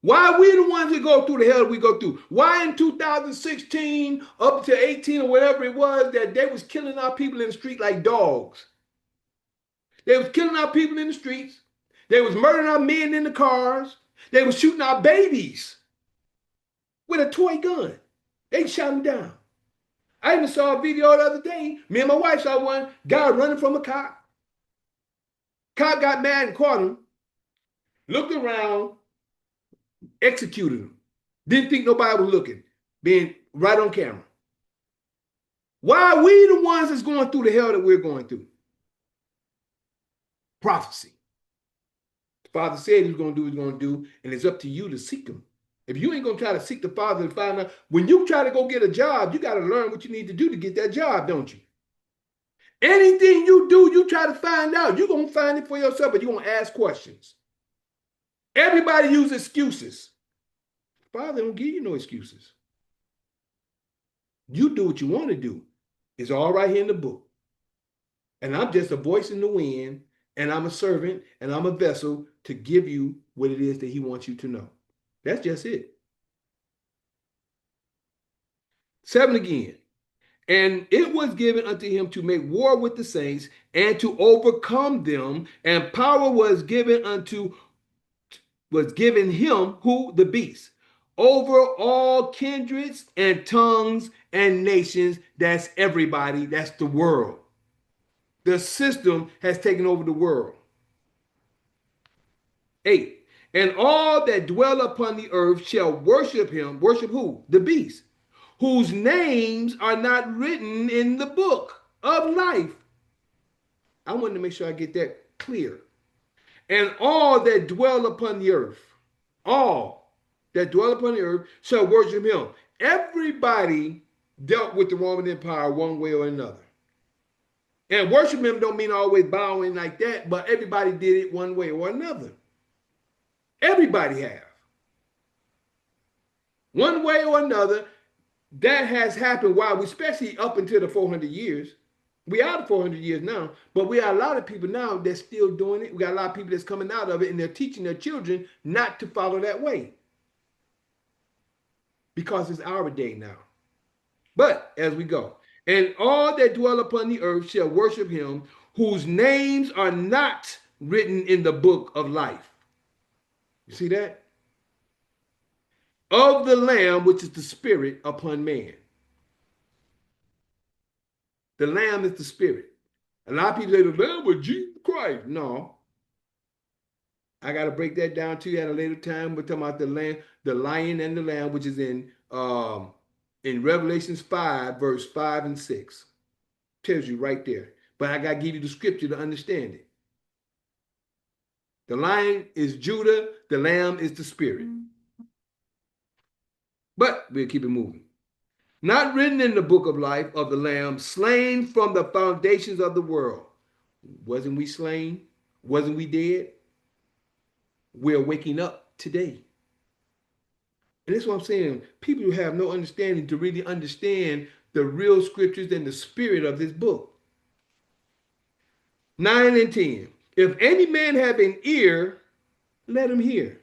Why are we the ones that go through the hell that we go through? Why in 2016 up to 18 or whatever it was that they was killing our people in the street like dogs? They was killing our people in the streets. They was murdering our men in the cars. They was shooting our babies with a toy gun. They shot them down. I even saw a video the other day. Me and my wife saw one guy running from a cop. Cop got mad and caught him. Looked around, executed him. Didn't think nobody was looking. Being right on camera. Why are we the ones that's going through the hell that we're going through? Prophecy. The Father said he's going to do what he's going to do, and it's up to you to seek him. If you ain't going to try to seek the Father to find out, when you try to go get a job, you got to learn what you need to do to get that job, don't you? Anything you do, you try to find out. You're going to find it for yourself, but you're going to ask questions. Everybody uses excuses. Father don't give you no excuses. You do what you want to do. It's all right here in the book. And I'm just a voice in the wind, and I'm a servant, and I'm a vessel to give you what it is that he wants you to know. That's just it. 7 again. And it was given unto him to make war with the saints and to overcome them, and power was given him, who? The beast, over all kindreds and tongues and nations. That's everybody. That's the world. The system has taken over the world. 8. And all that dwell upon the earth shall worship him. Worship who? The beast. whose names are not written in the book of life. I wanted to make sure I get that clear. And all that dwell upon the earth, all that dwell upon the earth shall worship him. Everybody dealt with the Roman Empire one way or another. And worship him don't mean always bowing like that, but everybody did it one way or another. Everybody have. One way or another, that has happened while we, especially up until the 400 years. We out of 400 years now, but we got a lot of people now that's still doing it. We got a lot of people that's coming out of it, and they're teaching their children not to follow that way. Because it's our day now. But as we go, and all that dwell upon the earth shall worship him, whose names are not written in the book of life. You see that? Of the Lamb, which is the Spirit upon man. The Lamb is the Spirit. A lot of people say the Lamb was Jesus Christ. No. I got to break that down to you at a later time. We're talking about the Lamb, the Lion and the Lamb, which is in Revelations 5, verse 5 and 6. Tells you right there. But I got to give you the scripture to understand it. The Lion is Judah. The Lamb is the Spirit. But we'll keep it moving. Not written in the book of life of the Lamb, slain from the foundations of the world. Wasn't we slain? Wasn't we dead? We're waking up today. And that's what I'm saying. People who have no understanding to really understand the real scriptures and the spirit of this book. 9 and 10. If any man have an ear, let him hear.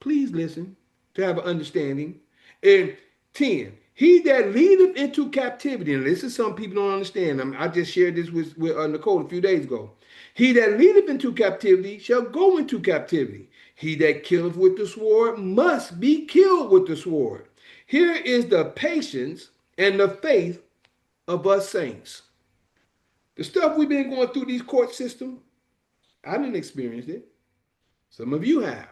Please listen to have an understanding. And 10. He that leadeth into captivity, and this is some people don't understand. I just shared this with Nicole a few days ago. He that leadeth into captivity shall go into captivity. He that killeth with the sword must be killed with the sword. Here is the patience and the faith of us saints. The stuff we've been going through these court systems, I didn't experience it. Some of you have.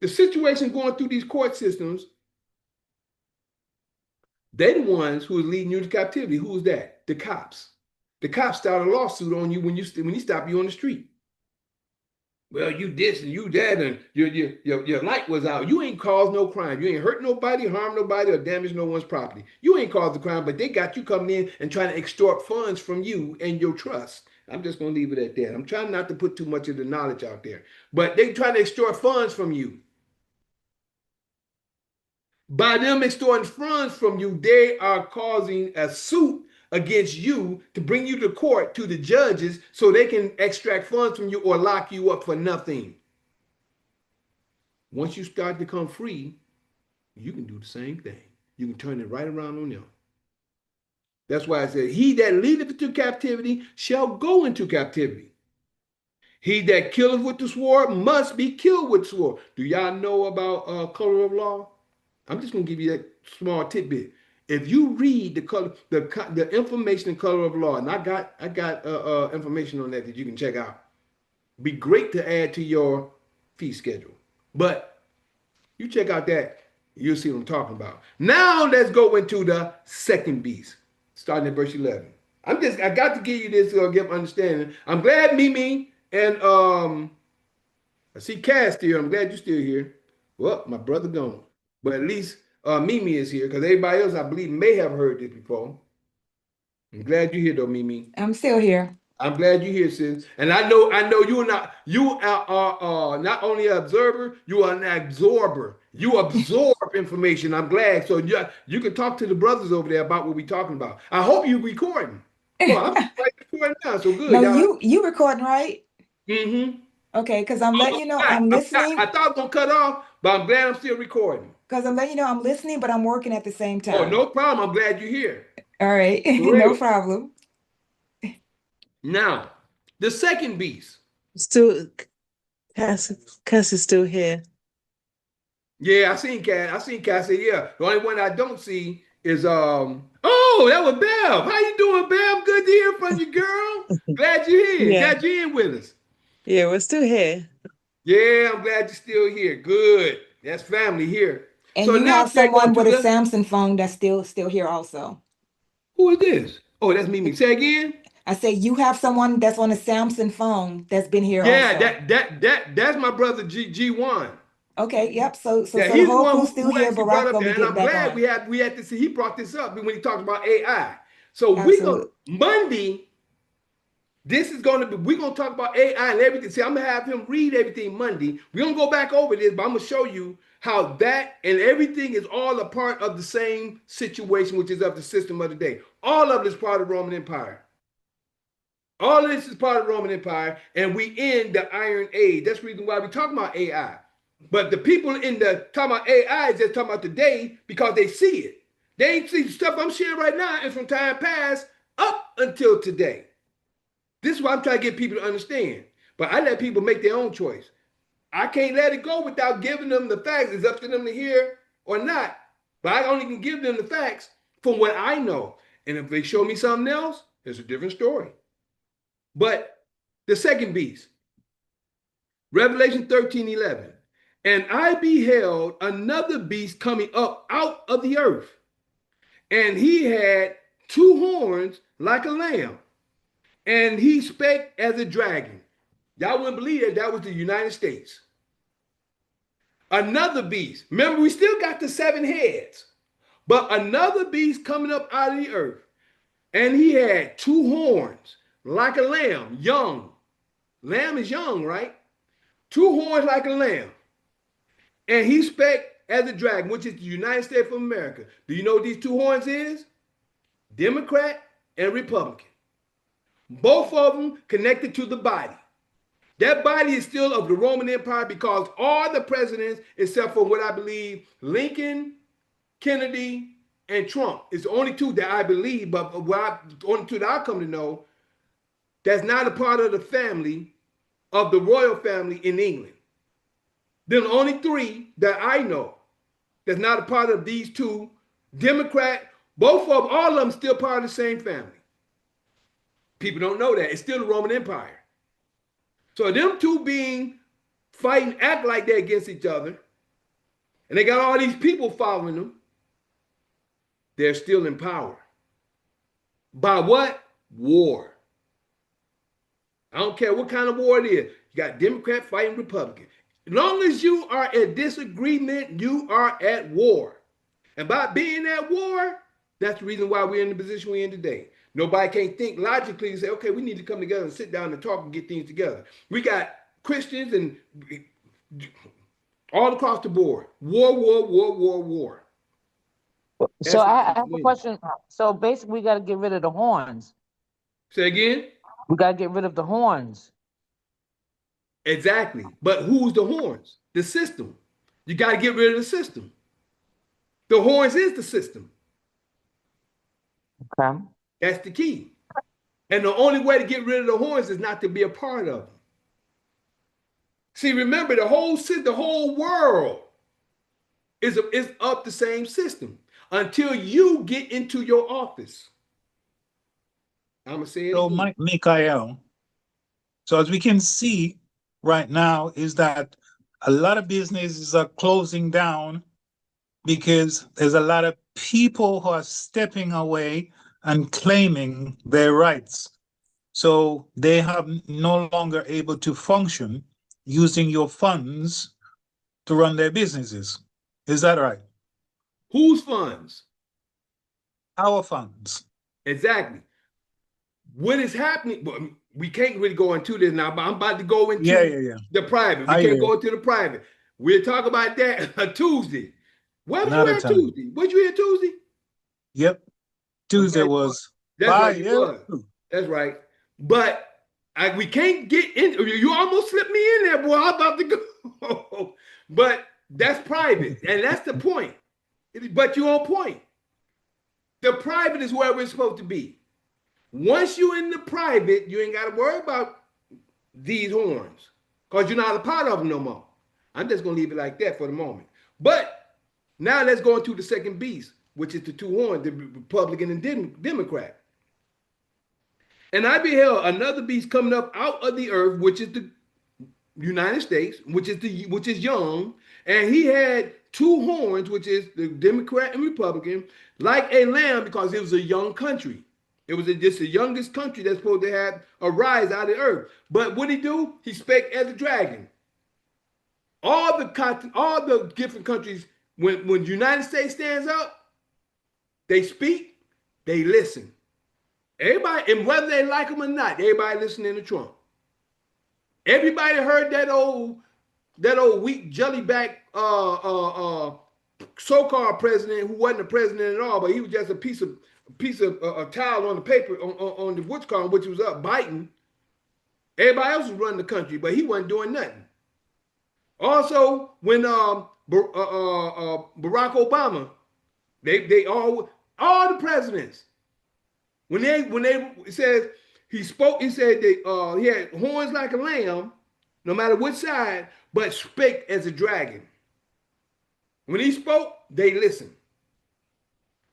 The situation going through these court systems, they're the ones who are leading you to captivity. Who's that? The cops. The cops start a lawsuit on you when you stop you on the street. Well, you this and you that, and your light was out. You ain't caused no crime. You ain't hurt nobody, harmed nobody, or damaged no one's property. You ain't caused the crime, but they got you coming in and trying to extort funds from you and your trust. I'm just going to leave it at that. I'm trying not to put too much of the knowledge out there. But they trying to extort funds from you. By them extorting funds from you, they are causing a suit against you to bring you to court to the judges so they can extract funds from you or lock you up for nothing. Once you start to come free, you can do the same thing. You can turn it right around on them. That's why I said, he that leadeth into captivity shall go into captivity. He that killeth with the sword must be killed with the sword. Do y'all know about color of law? I'm just going to give you that small tidbit. If you read the information in color of law, and I got information on that you can check out. Be great to add to your fee schedule. But you check out that, you'll see what I'm talking about. Now let's go into the second beast, starting at verse 11. I got to give you this to give understanding. I'm glad Mimi and I see Cass still. I'm glad you're still here. Well, my brother gone. But at least Mimi is here, because everybody else, I believe, may have heard this before. I'm glad you're here, though, Mimi. I'm still here. I'm glad you're here, sis. And I know you are not only an observer, you are an absorber. You absorb information. I'm glad. So you can talk to the brothers over there about what we're talking about. I hope you're recording. Well, I'm recording now, so good. No, you recording, right? Mm-hmm. Okay, because I'm letting you know I'm listening. I thought I was gonna cut off, but I'm glad I'm still recording. Because I'm letting you know I'm listening, but I'm working at the same time. Oh, no problem. I'm glad you're here. All right, no problem. Now, the second beast. Still, Cass is still here. Yeah, I seen Cass say, yeah. The only one I don't see is oh, that was Bev. How you doing, Bev? Good to hear from you, girl. Glad you're here. Yeah. Glad you're in with us. Yeah, we're still here. Yeah, I'm glad you're still here. Good. That's family here. And So you now have they're going someone to with a the, Samsung phone that's still here also. who is this? Oh, that's Mimi. Say again. I say you have someone that's on a Samsung phone that's been here Yeah, also. that's my brother G1. Okay, yep. So Yeah, the he's the whole one crew's still who here. actually brought Barack up gonna there, be and getting I'm back glad on. we had to see he brought this up when he talked about AI. So we go Absolutely. Monday. This is going to be, we're going to talk about AI and everything. See, I'm going to have him read everything Monday. We're going to go back over this, but I'm going to show you how that and everything is all a part of the same situation, which is of the system of the day. All of it is part of the Roman Empire. All of this is part of the Roman Empire, and we end the Iron Age. That's the reason why we're talking about AI. But the people in the talking about AI is just talking about today because they see it. They ain't see the stuff I'm sharing right now and from time past up until today. This is what I'm trying to get people to understand. But I let people make their own choice. I can't let it go without giving them the facts. It's up to them to hear or not. But I only can give them the facts from what I know. And if they show me something else, it's a different story. But the second beast, Revelation 13:11. And I beheld another beast coming up out of the earth. And he had two horns like a lamb. And he spake as a dragon. Y'all wouldn't believe that that was the United States. Another beast. Remember, we still got the 7 heads. But another beast coming up out of the earth. And he had two horns like a lamb, young. Lamb is young, right? Two horns like a lamb. And he spake as a dragon, which is the United States of America. Do you know what these two horns is? Democrat and Republican. Both of them connected to the body. That body is still of the Roman Empire because all the presidents, except for what I believe, Lincoln, Kennedy, and Trump, is the only two that I believe, but the only two that I come to know, that's not a part of the family, of the royal family in England. Then the only 3 that I know that's not a part of these two, Democrat, both of them, all of them still part of the same family. People don't know that. It's still the Roman Empire. So them two being fighting, act like they're against each other, and they got all these people following them, they're still in power. By what? War. I don't care what kind of war it is. You got Democrat fighting Republican. As long as you are at disagreement, you are at war. And by being at war, that's the reason why we're in the position we're in today. Nobody can think logically and say, okay, we need to come together and sit down and talk and get things together. We got Christians and all across the board. War, war, war, war, war. So I have a question. So basically, we got to get rid of the horns. Say again? We got to get rid of the horns. Exactly. But who's the horns? The system. You got to get rid of the system. The horns is the system. Okay. That's the key. And the only way to get rid of the horns is not to be a part of them. See, remember, the whole world is of the same system until you get into your office. I'm going to say it So, again. Mikael, so as we can see right now is that a lot of businesses are closing down because there's a lot of people who are stepping away and claiming their rights. So they have no longer able to function using your funds to run their businesses. Is that right? Whose funds? Our funds. Exactly. What is happening? Well, we can't really go into this now, but I'm about to go into the private. We can't go into the private. We'll talk about that Tuesday. Where was you at Tuesday? Was you here Tuesday? Yep. Tuesday was. That's right. You was. That's right. But we can't get in. You almost slipped me in there, boy. I'm about to go. But that's private, and that's the point. But you're on point. The private is where we're supposed to be. Once you're in the private, you ain't got to worry about these horns because you're not a part of them no more. I'm just going to leave it like that for the moment. But now let's go into the second beast, which is the two horns, the Republican and Democrat. And I beheld another beast coming up out of the earth, which is the United States, which is young, and he had two horns, which is the Democrat and Republican, like a lamb, because it was a young country. It was just the youngest country that's supposed to have a rise out of the earth. But what did he do? He spake as a dragon. All the different countries, when the United States stands up, they speak, they listen. Everybody, and whether they like them or not, everybody listening to Trump. Everybody heard that old weak jellyback so-called president who wasn't a president at all, but he was just a piece of towel on the paper on the what's called, which was up biting. Everybody else was running the country, but he wasn't doing nothing. Also, when Barack Obama, they all the presidents, when they it says he spoke, he said he had horns like a lamb, no matter which side, but spake as a dragon. When he spoke, they listened.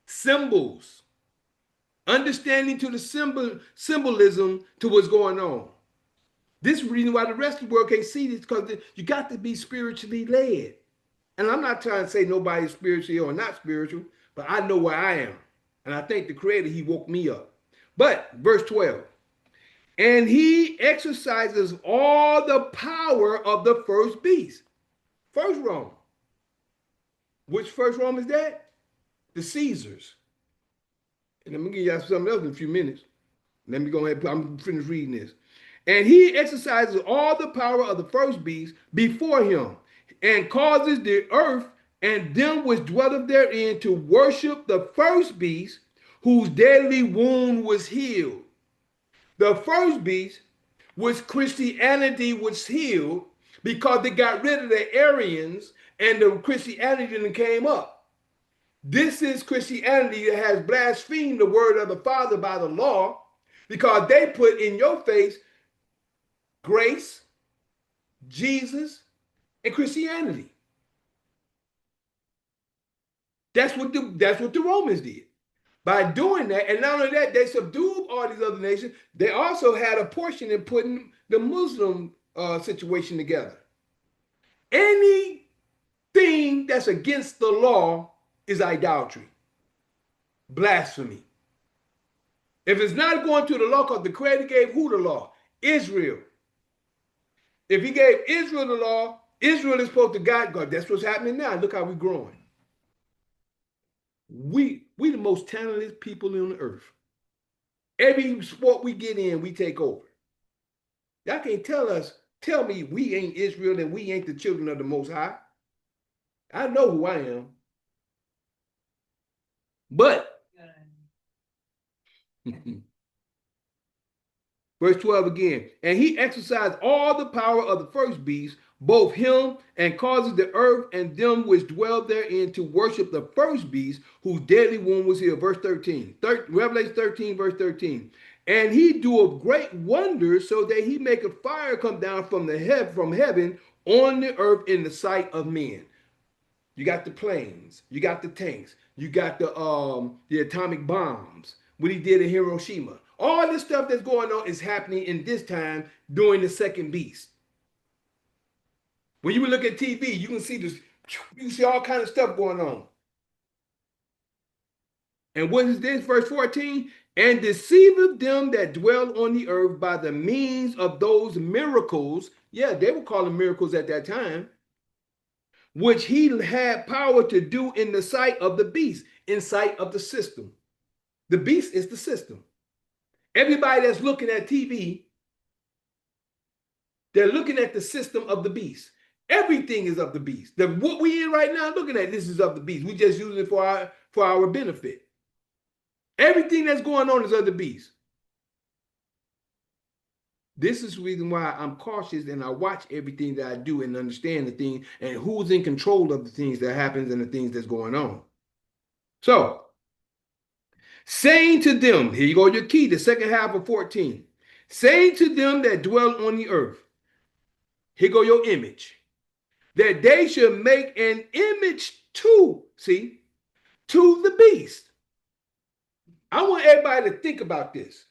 Symbols, understanding to the symbolism to what's going on. This is the reason why the rest of the world can't see this, because you got to be spiritually led. And I'm not trying to say nobody's spiritual or not spiritual, but I know where I am. And I thank the Creator, he woke me up. But verse 12, and he exercises all the power of the first beast. First Rome. Which first Rome is that? The Caesars. And I'm going to give you something else in a few minutes. Let me go ahead, I'm finished reading this. And he exercises all the power of the first beast before him, and causes the earth and them which dwelleth therein to worship the first beast, whose deadly wound was healed. The first beast, which Christianity was healed, because they got rid of the Arians and the Christianity then came up. This is Christianity that has blasphemed the word of the Father by the law, because they put in your face grace, Jesus, and Christianity. That's what the Romans did. By doing that, and not only that, they subdued all these other nations. They also had a portion in putting the Muslim situation together. Anything that's against the law is idolatry, blasphemy. If it's not going to the law, because the Creator gave who the law? Israel. If he gave Israel the law, Israel is supposed to guide God. That's what's happening now. Look how we're growing. We the most talented people on the earth. Every sport we get in, we take over. Y'all can't tell me we ain't Israel and we ain't the children of the Most High. I know who I am. But verse 12 again, and he exercised all the power of the first beast, both him and causes the earth and them which dwell therein to worship the first beast, whose deadly wound was healed. Verse 13, Revelation 13, verse 13. And he doeth great wonders, so that he maketh fire come down from heaven on the earth in the sight of men. You got the planes, you got the tanks, you got the atomic bombs, what he did in Hiroshima. All this stuff that's going on is happening in this time during the second beast. When you look at TV, you can see this, you can see all kinds of stuff going on. And what is this? Verse 14, and deceiveth them that dwell on the earth by the means of those miracles. Yeah, they were calling miracles at that time, which he had power to do in the sight of the beast, in sight of the system. The beast is the system. Everybody that's looking at TV, they're looking at the system of the beast. Everything is of the beast. What we in right now looking at, this is of the beast. We just using it for our benefit. Everything that's going on is of the beast. This is the reason why I'm cautious and I watch everything that I do and understand the thing and who's in control of the things that happens and the things that's going on. So, saying to them, here you go, your key, the second half of 14. Saying to them that dwell on the earth, here go your image, that they should make an image to the beast. I want everybody to think about this.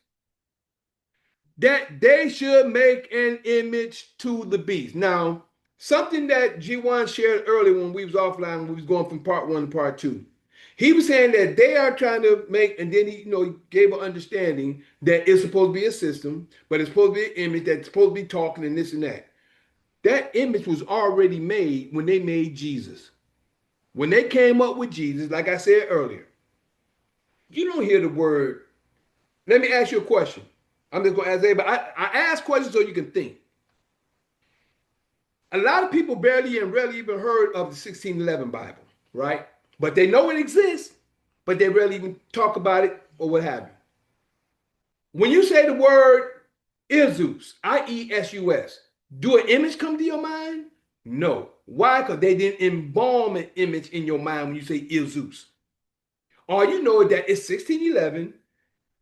That they should make an image to the beast. Now, Something that G1 shared earlier when we was offline, when we was going from part 1 to part 2. He was saying that they are trying to make, and then he, he gave an understanding that it's supposed to be a system, but it's supposed to be an image that's supposed to be talking and this and that. That image was already made when they made Jesus. When they came up with Jesus, like I said earlier, you don't hear the word. Let me ask you a question. I'm just going to ask everybody. I ask questions so you can think. A lot of people barely and rarely even heard of the 1611 Bible, right? But they know it exists, but they rarely even talk about it or what have you. When you say the word Isus, I-E-S-U-S, do an image come to your mind? No. Why? Because they didn't embalm an image in your mind when you say Isus. All you know is that it's 1611,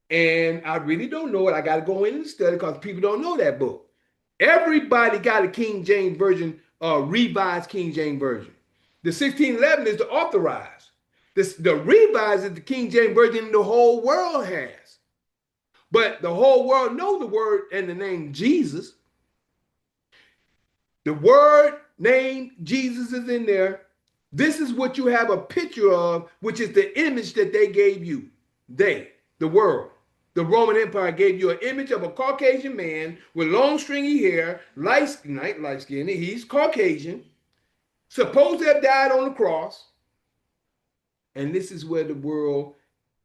and I really don't know it. I got to go in and study because people don't know that book. Everybody got a King James Version, revised King James Version. The 1611 is the authorized. The revised is the King James Version the whole world has. But the whole world knows the word and the name Jesus. The word name Jesus is in there. This is what you have a picture of, which is the image that they gave you. They, the world. The Roman Empire gave you an image of a Caucasian man with long stringy hair, light skinned, he's Caucasian, supposed to have died on the cross. And this is where the world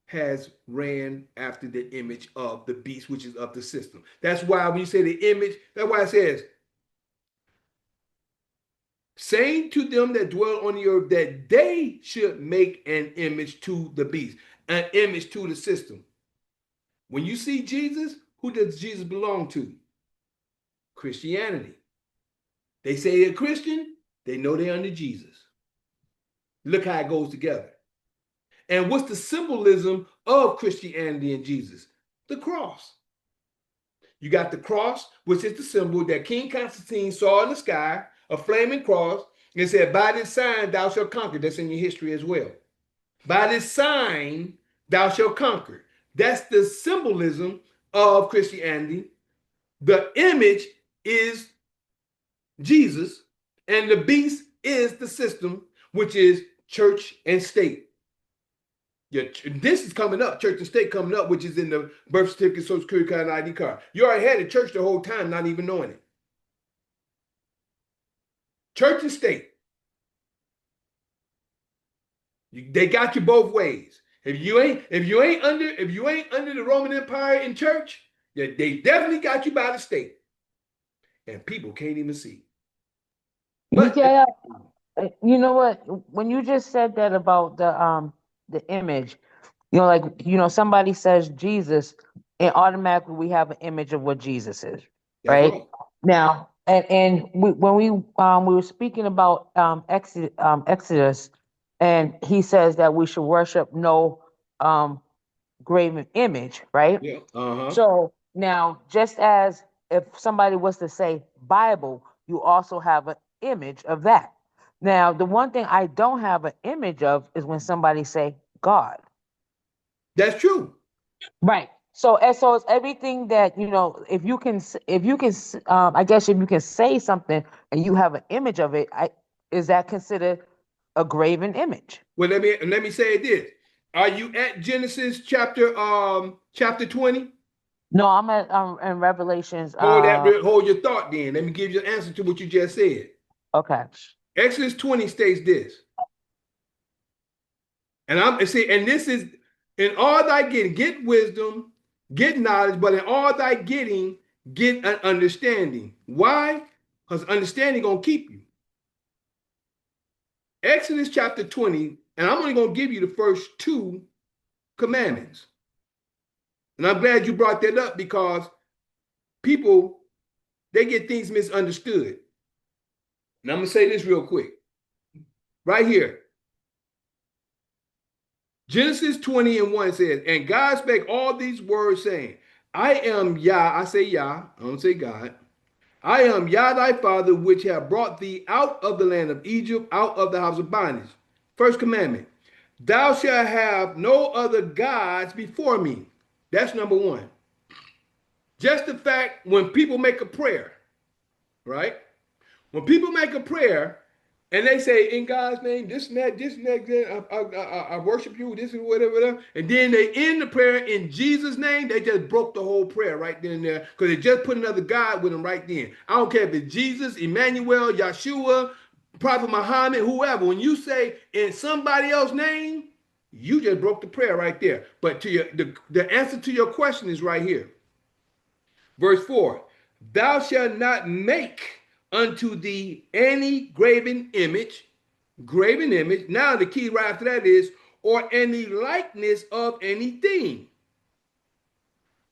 has ran after the image of the beast, which is of the system. That's why when you say the image, that's why it says, saying to them that dwell on the earth that they should make an image to the beast, an image to the system. When you see Jesus, who does Jesus belong to? Christianity. They say they're Christian, they know they're under Jesus. Look how it goes together. And what's the symbolism of Christianity and Jesus? The cross. You got the cross, which is the symbol that King Constantine saw in the sky, a flaming cross, and it said, by this sign thou shalt conquer. That's in your history as well. By this sign thou shalt conquer. That's the symbolism of Christianity. The image is Jesus, and the beast is the system, which is church and state. Yeah, this is coming up, church and state coming up, which is in the birth certificate, social security card, and ID card. You already had a church the whole time, not even knowing it. Church and state. They got you both ways. If you ain't under the Roman Empire in church, yeah, they definitely got you by the state, and people can't even see. But Yeah, you know what? When you just said that about the image, like somebody says Jesus, and automatically we have an image of what Jesus is, right? Now, and when we were speaking about Exodus, and he says that we should worship no graven image, right? Yeah. So now, just as if somebody was to say Bible, you also have an image of that. Now, the one thing I don't have an image of is when somebody say God. That's true. Right. So it's everything that if you can, I guess if you can say something and you have an image of it, is that considered a graven image? Well, let me say this. Are you at Genesis chapter 20? No, I'm at in Revelations. Hold your thought then. Let me give you an answer to what you just said. Okay. Exodus 20 states this. And this is in all thy getting, get wisdom, get knowledge, but in all thy getting, get an understanding. Why? Because understanding gonna keep you. Exodus chapter 20, and I'm only gonna give you the first 2 commandments. And I'm glad you brought that up because people, they get things misunderstood. And I'm gonna say this real quick. Right here. Genesis 20:1 says, and God spake all these words, saying, I am Yah, I say Yah, I don't say God. I am Yah thy father, which have brought thee out of the land of Egypt, out of the house of bondage. First commandment, thou shalt have no other gods before me. That's number 1. Just the fact when people make a prayer, right? When people make a prayer and they say, in God's name, this and that, I worship you, this and whatever, whatever, and then they end the prayer in Jesus' name, they just broke the whole prayer right then and there because they just put another God with them right then. I don't care if it's Jesus, Emmanuel, Yeshua, Prophet Muhammad, whoever. When you say in somebody else's name, you just broke the prayer right there. But to the answer to your question is right here. Verse 4, thou shalt not make unto thee any graven image. Now the key right after that is, or any likeness of anything.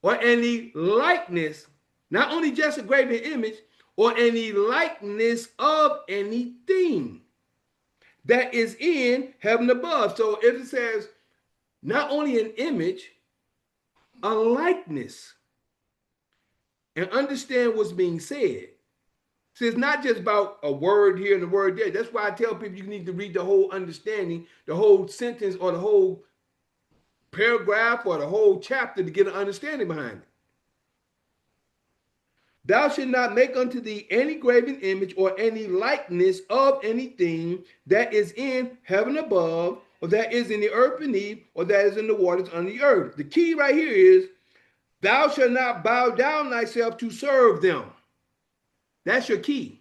Or any likeness, not only just a graven image, or any likeness of anything that is in heaven above. So if it says not only an image, a likeness, and understand what's being said. So it's not just about a word here and a word there. That's why I tell people you need to read the whole understanding, the whole sentence or the whole paragraph or the whole chapter to get an understanding behind it. Thou shalt not make unto thee any graven image or any likeness of anything that is in heaven above, or that is in the earth beneath, or that is in the waters under the earth. The key right here is, thou shalt not bow down thyself to serve them. That's your key.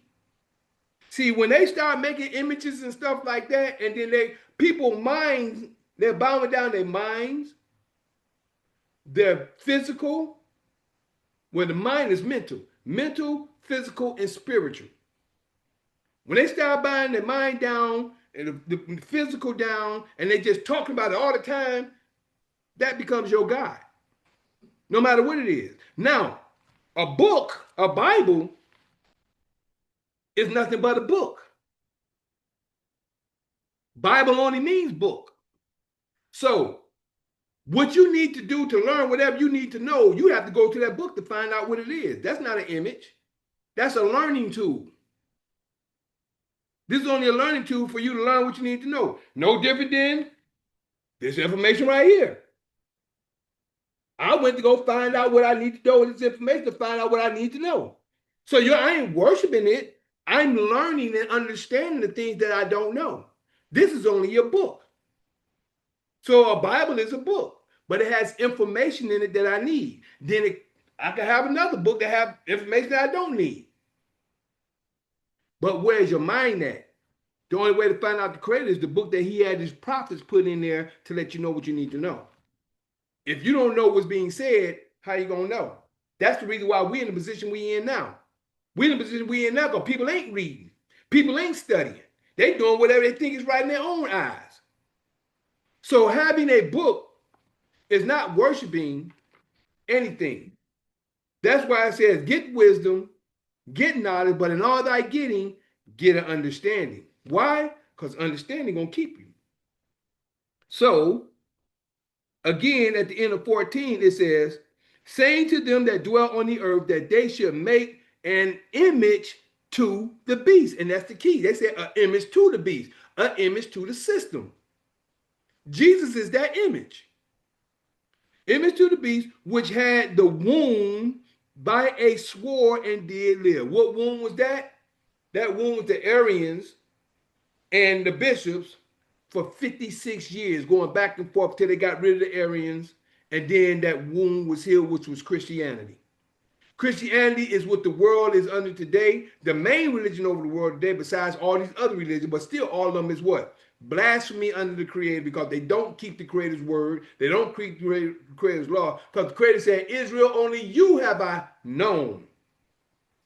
See, when they start making images and stuff like that, and then people minds, they're bowing down their minds, their physical, where the mind is mental, physical, and spiritual. When they start bowing their mind down and the physical down, and they just talking about it all the time, that becomes your God. No matter what it is. Now, a book, a Bible, is nothing but a book. Bible only means book. So, what you need to do to learn whatever you need to know, you have to go to that book to find out what it is. That's not an image. That's a learning tool. This is only a learning tool for you to learn what you need to know. No different than this information right here. I went to go find out what I need to know with this information to find out what I need to know. So I ain't worshiping it. I'm learning and understanding the things that I don't know. This is only a book. So a Bible is a book, but it has information in it that I need. Then I can have another book that have information that I don't need. But where's your mind at? The only way to find out the Creator is the book that he had his prophets put in there to let you know what you need to know. If you don't know what's being said, how you gonna know? That's the reason why we're in the position we in now. We're in the position we in now because people ain't reading. People ain't studying. They doing whatever they think is right in their own eyes. So having a book is not worshiping anything. That's why it says, get wisdom, get knowledge, but in all thy getting, get an understanding. Why? Because understanding gonna keep you. So, again, at the end of 14, it says, saying to them that dwell on the earth that they should make an image to the beast. And that's the key. They said an image to the beast, an image to the system. Jesus is that image. Image to the beast, which had the wound by a sword and did live. What wound was that? That wound was the Arians and the bishops for 56 years, going back and forth till they got rid of the Arians, and then that wound was healed, which was Christianity. Christianity is what the world is under today, the main religion over the world today, besides all these other religions, but still all of them is what? Blasphemy under the Creator, because they don't keep the Creator's word, they don't keep the Creator's law, because the Creator said, Israel, only you have I known.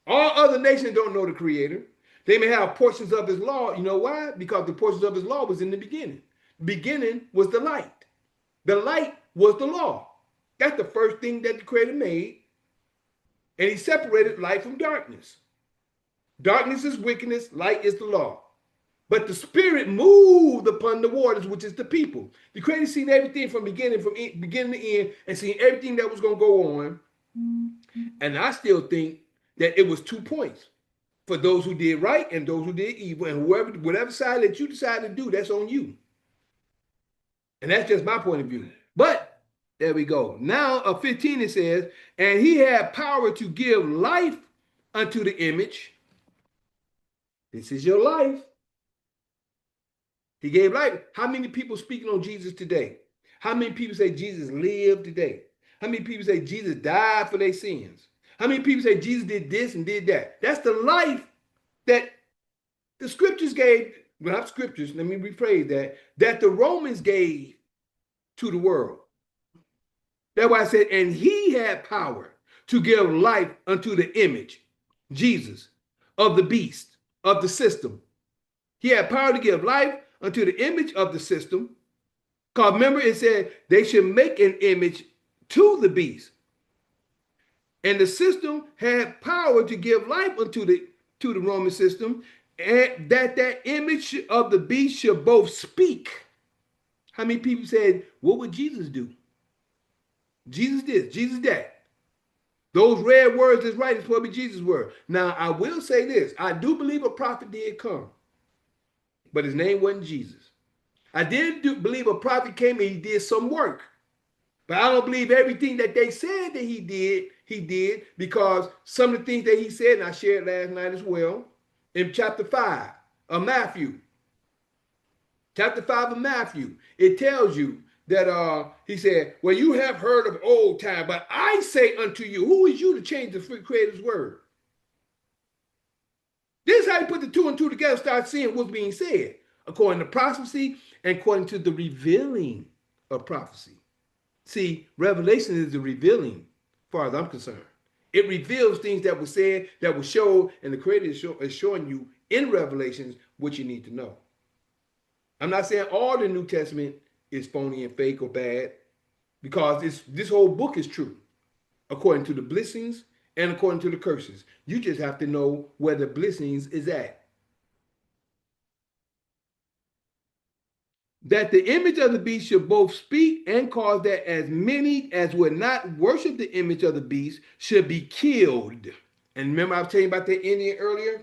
All other nations don't know the Creator. They may have portions of his law. You know why? Because the portions of his law was in the beginning. The beginning was the light. The light was the law. That's the first thing that the Creator made. And he separated light from darkness. Darkness is wickedness, light is the law. But the Spirit moved upon the waters, which is the people. The Creator seen everything from beginning to end, and seen everything that was going to go on. And I still think that it was 2 points. For those who did right and those who did evil, and whatever side that you decide to do, that's on you. And that's just my point of view. But there we go. Now, 15 it says, and he had power to give life unto the image, This is your life. He gave life. How many people speaking on Jesus today? How many people say Jesus lived today? How many people say Jesus died for their sins? How many people say Jesus did this and did that? That's the life that the scriptures gave, well, not scriptures, let me rephrase that the Romans gave to the world. That's why I said, and he had power to give life unto the image, Jesus, of the beast, of the system. He had power to give life unto the image of the system. Because remember, it said they should make an image to the beast. And the system had power to give life unto the Roman system, and that image of the beast should both speak. How many people said, what would Jesus do? Jesus this, Jesus that. Those red words is right, it's probably Jesus' word. Now, I will say this. I do believe a prophet did come, but his name wasn't Jesus. I did believe a prophet came and he did some work. But I don't believe everything that they said that he did, because some of the things that he said, and I shared last night as well, in chapter 5 of Matthew. Chapter 5 of Matthew, it tells you that he said, well, you have heard of old time, but I say unto you, who is you to change the free creator's word? This is how you put the two and two together, start seeing what's being said, according to prophecy and according to the revealing of prophecy. See, revelation is the revealing, as far as I'm concerned. It reveals things that were said, that were showed, and the Creator is showing you in Revelations what you need to know. I'm not saying all the New Testament is phony and fake or bad, because this whole book is true, according to the blessings and according to the curses. You just have to know where the blessings is at. That the image of the beast should both speak and cause that as many as would not worship the image of the beast should be killed. And remember I was telling you about the Indian earlier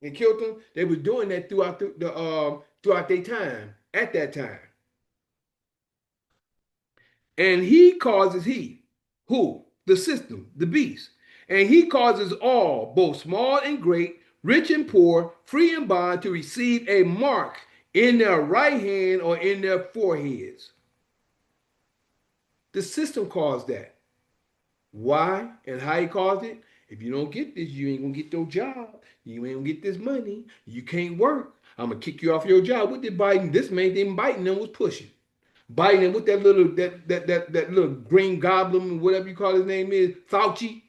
and killed them? They were doing that throughout throughout their time, at that time. And he causes who? The system, the beast. And he causes all, both small and great, rich and poor, free and bond, to receive a mark in their right hand or in their foreheads. The system caused that. Why and how he caused it? If you don't get this, you ain't gonna get no job. You ain't gonna get this money. You can't work. I'm gonna kick you off your job. What did Biden? This man didn't Biden them was pushing. Biden with that little green goblin, whatever you call his name is, Fauci.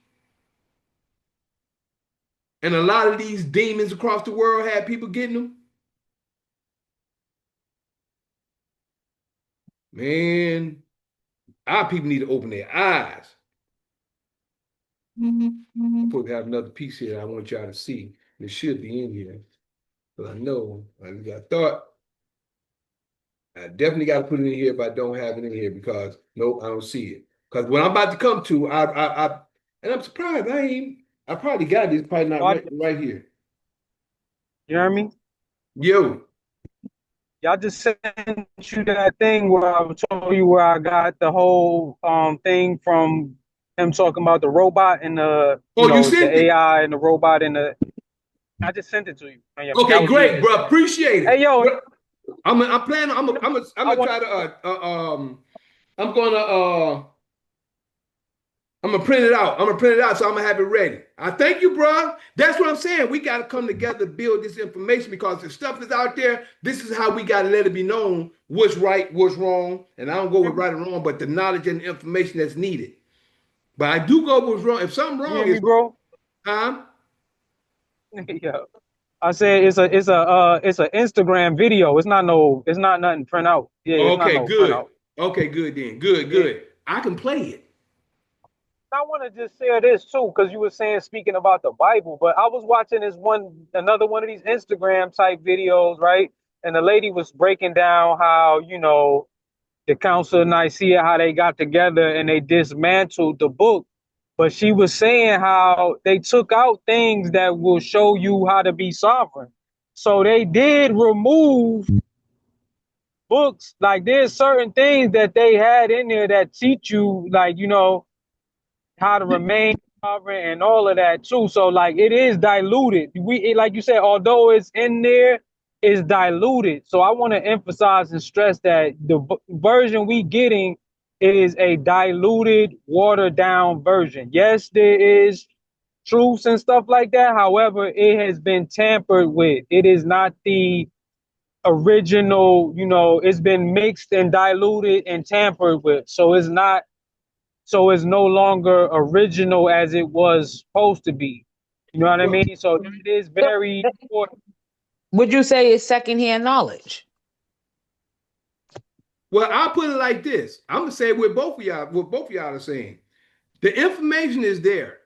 And a lot of these demons across the world had people getting them. Man, our people need to open their eyes. I'm supposed to have another piece here I want y'all to see. It should be in here. But I know, I thought, I definitely got to put it in here if I don't have it in here, because nope, I don't see it. Because what I'm about to come to, and I'm surprised I probably got it. It's probably not right here. You hear me? Yo. Y'all just sent you that thing where I told you where I got the whole thing from him talking about the robot and the the AI and the robot and the. I just sent it to you. Okay, great, bro. Appreciate it. Hey, yo. I'm planning. I'm gonna try to. I'm gonna print it out. So I'm gonna have it ready. I thank you, bro. That's what I'm saying. We got to come together to build this information, because if stuff is out there, this is how we got to let it be known what's right, what's wrong. And I don't go with right or wrong, but the knowledge and the information that's needed. But I do go with what's wrong. If something wrong is, bro. Huh? Yeah. I said it's an Instagram video. It's not nothing print out. Yeah. Okay, good. Okay, good then. Good. I can play it. I want to just share this too, because you were speaking about the Bible, but I was watching another one of these Instagram type videos, right? And the lady was breaking down how, the Council of Nicaea, how they got together and they dismantled the book. But she was saying how they took out things that will show you how to be sovereign. So they did remove books. Like, there's certain things that they had in there that teach you, like, how to remain sovereign and all of that too. So like it is diluted. Like you said, although it's in there, it's diluted. So I want to emphasize and stress that the version we getting is a diluted, watered down version. Yes, there is truths and stuff like that. However, it has been tampered with. It is not the original, it's been mixed and diluted and tampered with. So it's no longer original as it was supposed to be. You know what I mean? So it is very important. Would you say it's secondhand knowledge? Well, I'll put it like this. I'm gonna say what both of y'all are saying. The information is there.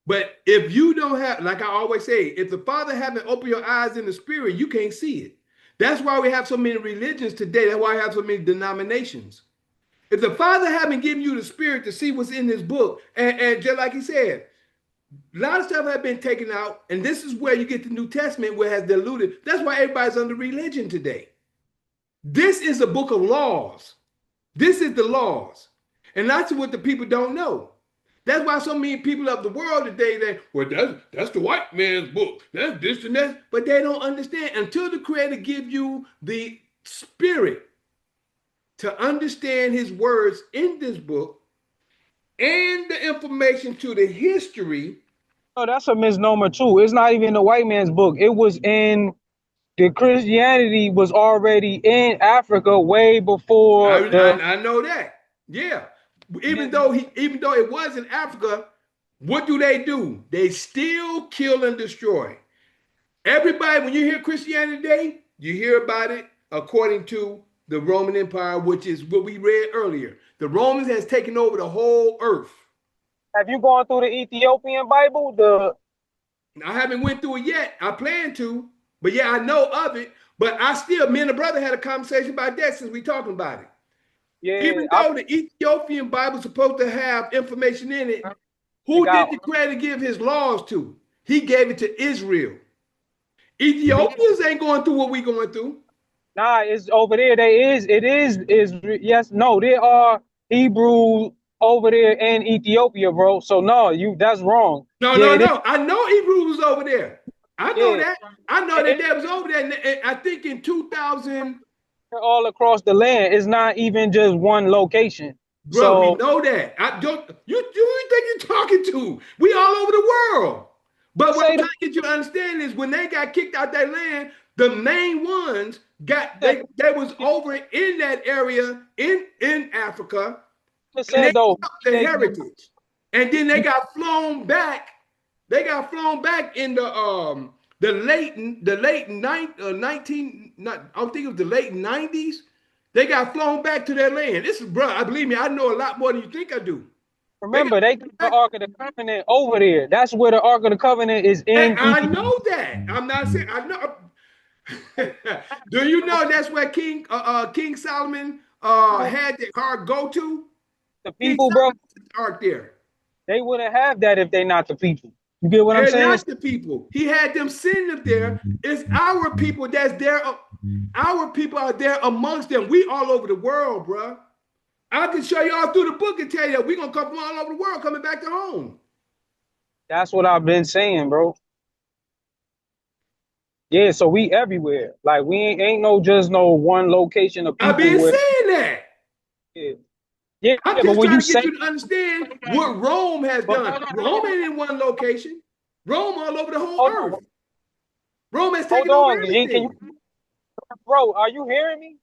But if you don't have, like I always say, if the Father haven't opened your eyes in the spirit, you can't see it. That's why we have so many religions today. That's why we have so many denominations. If the Father haven't given you the spirit to see what's in this book, and just like he said, a lot of stuff has been taken out, and this is where you get the New Testament where it has diluted. That's why everybody's under religion today. This is a book of laws. This is the laws. And that's what the people don't know. That's why so many people of the world today, that's the white man's book. That's this and that. But they don't understand until the Creator gives you the spirit to understand his words in this book and the information to the history. Oh, that's a misnomer too. It's not even the white man's book. It was in the Christianity was already in Africa way before. I know that. Yeah. Even though it was in Africa, what do? They still kill and destroy. Everybody, when you hear Christianity today, you hear about it according to the Roman Empire, which is what we read earlier. The Romans has taken over the whole earth. Have you gone through the Ethiopian Bible? I haven't went through it yet. I plan to, but yeah, I know of it. But me and the brother had a conversation about that since we talking about it. Yeah, even though the Ethiopian Bible is supposed to have information in it, who did the Creator give his laws to? He gave it to Israel. Ethiopians ain't going through what we going through. Nah, it's over there. There are Hebrew over there in Ethiopia, bro. So no, that's wrong. No. I know Hebrew was over there. I know that. I know that was over there. And I think in 2000. All across the land. It's not even just one location. Bro, we know that. You think you're talking to? We all over the world. But what I'm trying to get you to understand is when they got kicked out that land, the main ones they was over in that area in Africa. And they kept their heritage. And then they got flown back. They got flown back in the late 90s. They got flown back to their land. This is, bro, I believe me, I know a lot more than you think I do. Remember, they got the Ark of the Covenant over there. That's where the Ark of the Covenant is in. And I know that. I'm not saying I know. Do you know that's where King Solomon had the ark go to? The people, bro. Ark there. They wouldn't have that if they're not the people. You get what I'm saying? They're not the people. He had them send them there. It's our people that's there. Our people are there amongst them. We all over the world, bro. I can show you all through the book and tell you that we're going to come from all over the world coming back to home. That's what I've been saying, bro. Yeah, so we everywhere. Like, we ain't just no one location of people. I've been saying that. Yeah, I'm just but when trying to get you to understand what Rome has done. Rome ain't in one location. Rome all over the whole earth. Rome has taken over everything. Bro, are you hearing me?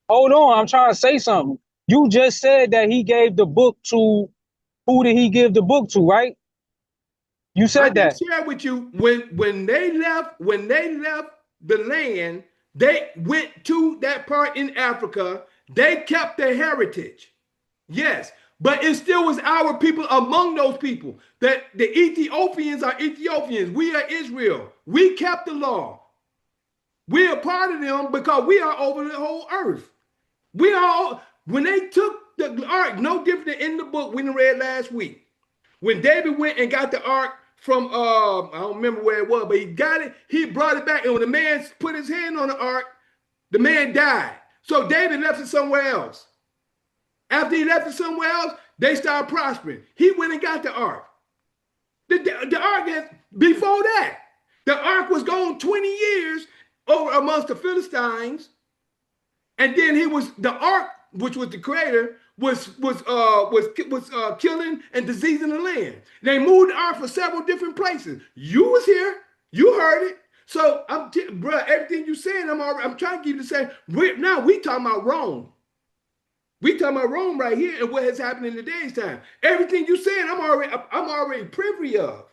Hold on, I'm trying to say something. You just said that he gave the book to, who did he give the book to, right? You said that. I share with you when they left the land, they went to that part in Africa. They kept their heritage. Yes, but it still was our people among those people. That the Ethiopians are Ethiopians. We are Israel. We kept the law. We are part of them because we are over the whole earth. We are, when they took the ark, no different than in the book we read last week. When David went and got the ark from, I don't remember where it was, but he got it, he brought it back. And when the man put his hand on the ark, the man died. So David left it somewhere else. After he left it somewhere else, they started prospering. He went and got the ark. The ark is before that. The ark was gone 20 years over amongst the Philistines, and then the ark, which was the creator, was killing and diseasing the land. They moved the ark for several different places. You was here, you heard it. So bro, everything you saying, I'm trying to keep the same. Now we talking about Rome. We talking about Rome right here and what has happened in today's time. Everything you saying, I'm already privy of.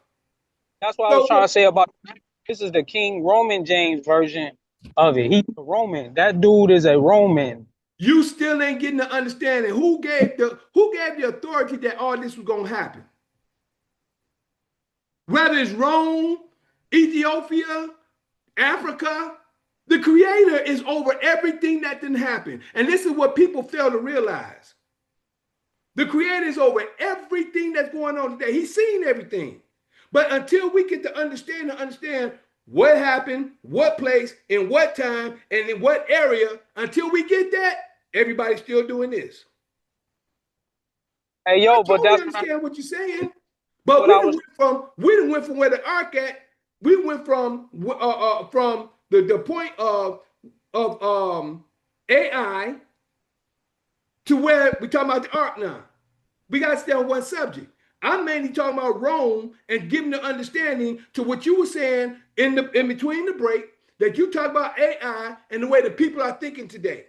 That's what I was trying to say about this is the King Roman James version of it. He's a Roman. That dude is a Roman. You still ain't getting the understanding who gave the authority that all this was gonna happen. Whether it's Rome, Ethiopia, Africa, the creator is over everything that didn't happen. And this is what people fail to realize. The creator is over everything that's going on today. He's seen everything. But until we get to understand what happened, what place, in what time, and in what area, until we get that, everybody's still doing this. Hey, yo, I but totally that's understand what you're saying. But we went from where the ark at. We went from the point of AI to where we talking about the ark now. We got to stay on one subject. I'm mainly talking about Rome and giving the understanding to what you were saying in between the break, that you talk about AI and the way the people are thinking today.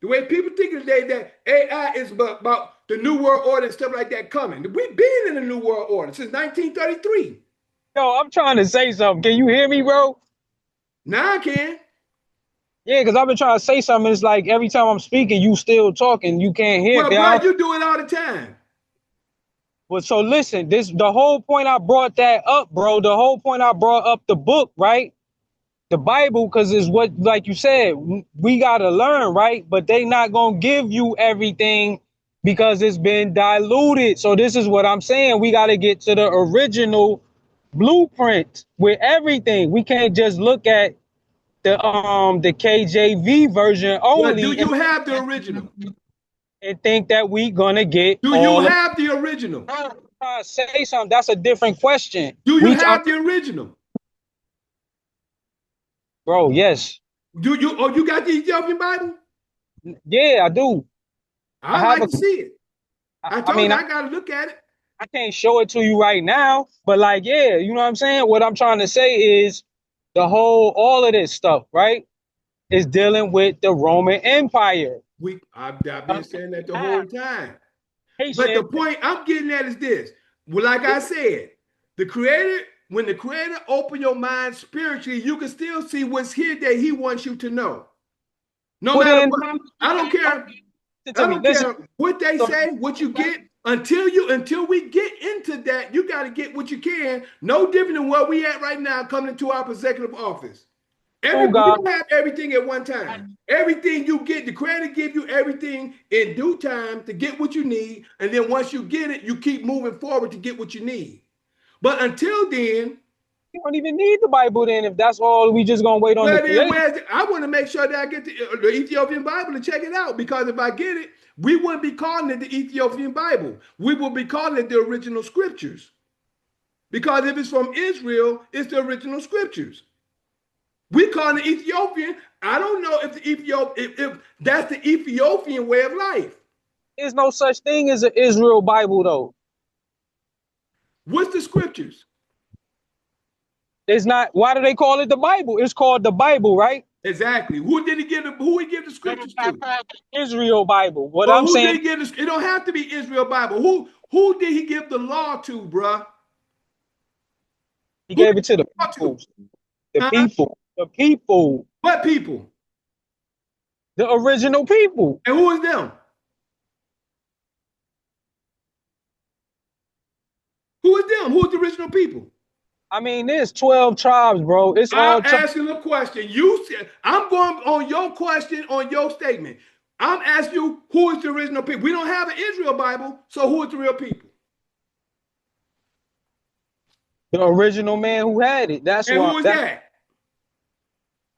The way people think today that AI is about the New World Order and stuff like that coming. We've been in the New World Order since 1933. yo, I'm trying to say something. Can you hear me, bro? Now I can. Yeah, because I've been trying to say something. It's like every time I'm speaking, you still talking. You can't hear. Well, bro, you do it all the time. But so listen, the whole point I brought that up, bro. The whole point I brought up the book, right? The Bible, because it's what, like you said, we gotta learn, right? But they not gonna give you everything because it's been diluted. So this is what I'm saying. We gotta get to the original blueprint with everything. We can't just look at the KJV version Well, only. do you have the original? And think that we gonna get. Do you have the original? I'm trying to say something. That's a different question. Do you have the original? Bro, yes. You got the Ethiopian Bible? Yeah, I do. I'd like to see it. I gotta look at it. I can't show it to you right now, but like, yeah, you know what I'm saying? What I'm trying to say is all of this stuff, right, is dealing with the Roman Empire. I've been saying that the whole time. But the point I'm getting at is this. Well, like I said, when the creator opened your mind spiritually, you can still see what's here that he wants you to know. No matter what. I don't care. I don't care what they say, what you get. Until we get into that, you got to get what you can. No different than where we at right now coming into our executive office. We don't have everything at one time. Everything you get, the creator give you everything in due time to get what you need. And then once you get it, you keep moving forward to get what you need. But until then, you don't even need the Bible then if that's all. We just gonna wait on I want to make sure that I get the Ethiopian Bible to check it out, because if I get it, we wouldn't be calling it the Ethiopian Bible. We will be calling it the original scriptures. Because if it's from Israel, it's the original scriptures. We call it Ethiopian. I don't know if that's the Ethiopian way of life. There's no such thing as an Israel Bible, though. What's the scriptures? It's not. Why do they call it the Bible? It's called the Bible, right? Exactly. Who he give the scriptures to? Israel Bible. What well, I'm saying. It don't have to be Israel Bible. Who did he give the law to, bruh? He gave it to the people. The people. The people. What people? The original people. And who is them? Who is them? Who is the original people? I mean, there's 12 tribes, bro. It's all. I'm asking a question. You said I'm going on your question on your statement. I'm asking you, who is the original people? We don't have an Israel Bible, so who is the real people? The original man who had it. That's and why. Who is that?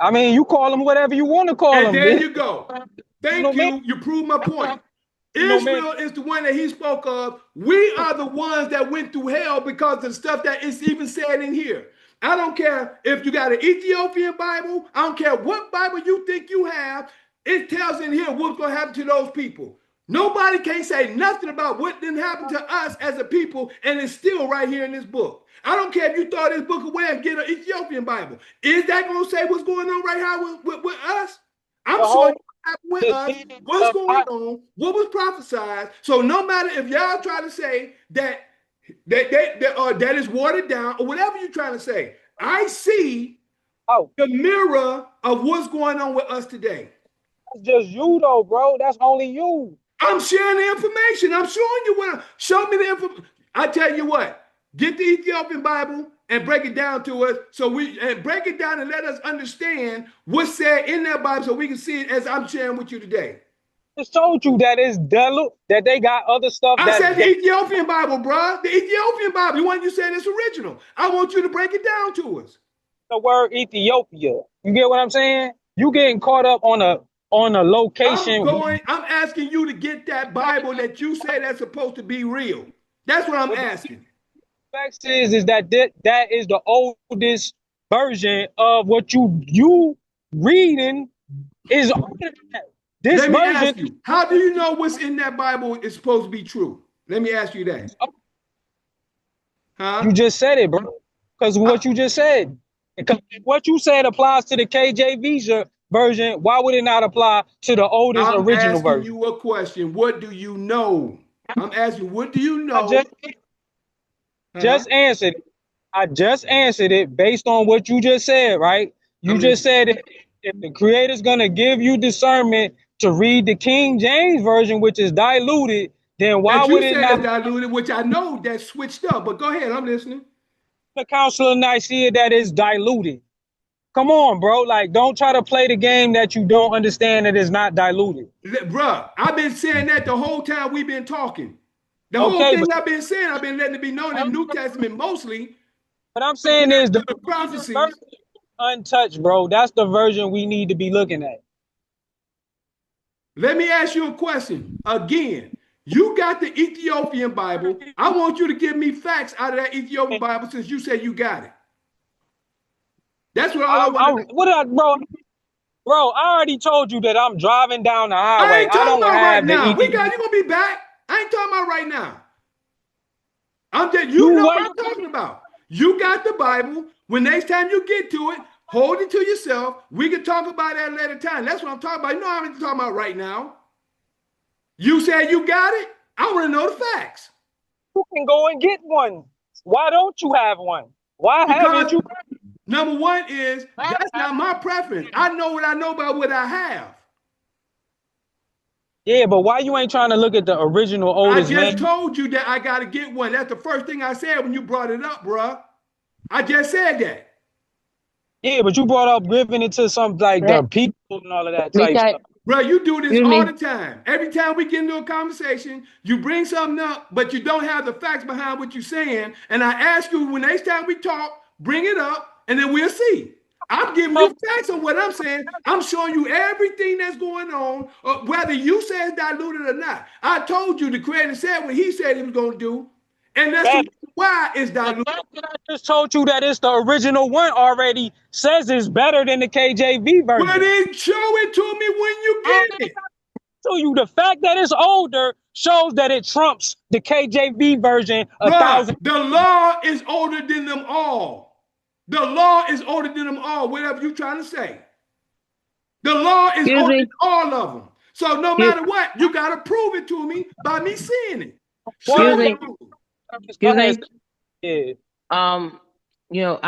I mean, you call him whatever you want to call him. And there you go. Thank you. You proved my point. Israel is the one that he spoke of. We are the ones that went through hell because of the stuff that is even said in here. I don't care if you got an Ethiopian Bible. I don't care what Bible you think you have. It tells in here what's going to happen to those people. Nobody can say nothing about what didn't happen to us as a people, and it's still right here in this book. I don't care if you throw this book away and get an Ethiopian Bible. Is that going to say what's going on right now with us? I'm sure with us, what's going on, what was prophesied. So no matter if y'all try to say that is watered down or whatever you're trying to say, I see the mirror of what's going on with us today. That's just you though, bro. That's only you. I'm sharing the information. I'm showing you what. Show me the information. I tell you what. Get the Ethiopian Bible and break it down to us, and break it down and let us understand what's said in that Bible, so we can see it as I'm sharing with you today. I just told you that it's that they got other stuff. I said the Ethiopian Bible, bro. The Ethiopian Bible. The one you said is original. I want you to break it down to us. The word Ethiopia. You get what I'm saying? You getting caught up on a location. I'm asking you to get that Bible that you say that's supposed to be real. That's what I'm asking. Fact is that that is the oldest version of what you reading is older than that. This Let me version, ask you, how do you know what's in that Bible is supposed to be true? Let me ask you that. Huh? You just said it, bro. Because what you just said. Because what you said applies to the KJV version. Why would it not apply to the oldest original version? I'm asking you a question. What do you know? I'm asking, what do you know? Just answered it. I just answered it based on what you just said, right? You just said if the Creator's going to give you discernment to read the King James version, which is diluted, then why would it not? Diluted, which I know that's switched up, but go ahead, I'm listening. The Council of Nicaea that is diluted. Come on, bro. Like, don't try to play the game that you don't understand that is not diluted. Bruh, I've been saying that the whole time we've been talking. The whole thing I've been saying, I've been letting it be known in the New Testament mostly. What I'm saying is the prophecies untouched, bro. That's the version we need to be looking at. Let me ask you a question again. You got the Ethiopian Bible. I want you to give me facts out of that Ethiopian Bible since you said you got it. That's what I want. Bro, I already told you that I'm driving down the highway. I ain't talking about right now. You gonna be back. I ain't talking about right now. I'm just you know what I'm talking about. You got the Bible. When next time you get to it, hold it to yourself. We can talk about that later time. That's what I'm talking about. You know what I'm talking about right now. You said you got it. I want to know the facts. You can go and get one. Why don't you have one? Why haven't you? Number one is that's not my preference. I know what I know about what I have. Yeah, but why you ain't trying to look at the original oldest? I just told you that I got to get one. That's the first thing I said when you brought it up, bruh. I just said that. Yeah, but you brought up giving it to some like the people and all of that type stuff. Bro, you do this all the time. Every time we get into a conversation, you bring something up, but you don't have the facts behind what you're saying. And I ask you when next time we talk, bring it up, and then we'll see. I'm giving you facts on what I'm saying. I'm showing you everything that's going on, whether you say it's diluted or not. I told you the Creator said what he said he was going to do, and that's why it's diluted. I just told you that it's the original one already says it's better than the KJV version. But then show it to me when you get it. So you, the fact that it's older shows that it trumps the KJV version 1,000. The law is older than them all. The law is older than them all, whatever you're trying to say. The law is older than all of them. So no matter what, you got to prove it to me by me seeing it. Excuse me. Yeah. You know,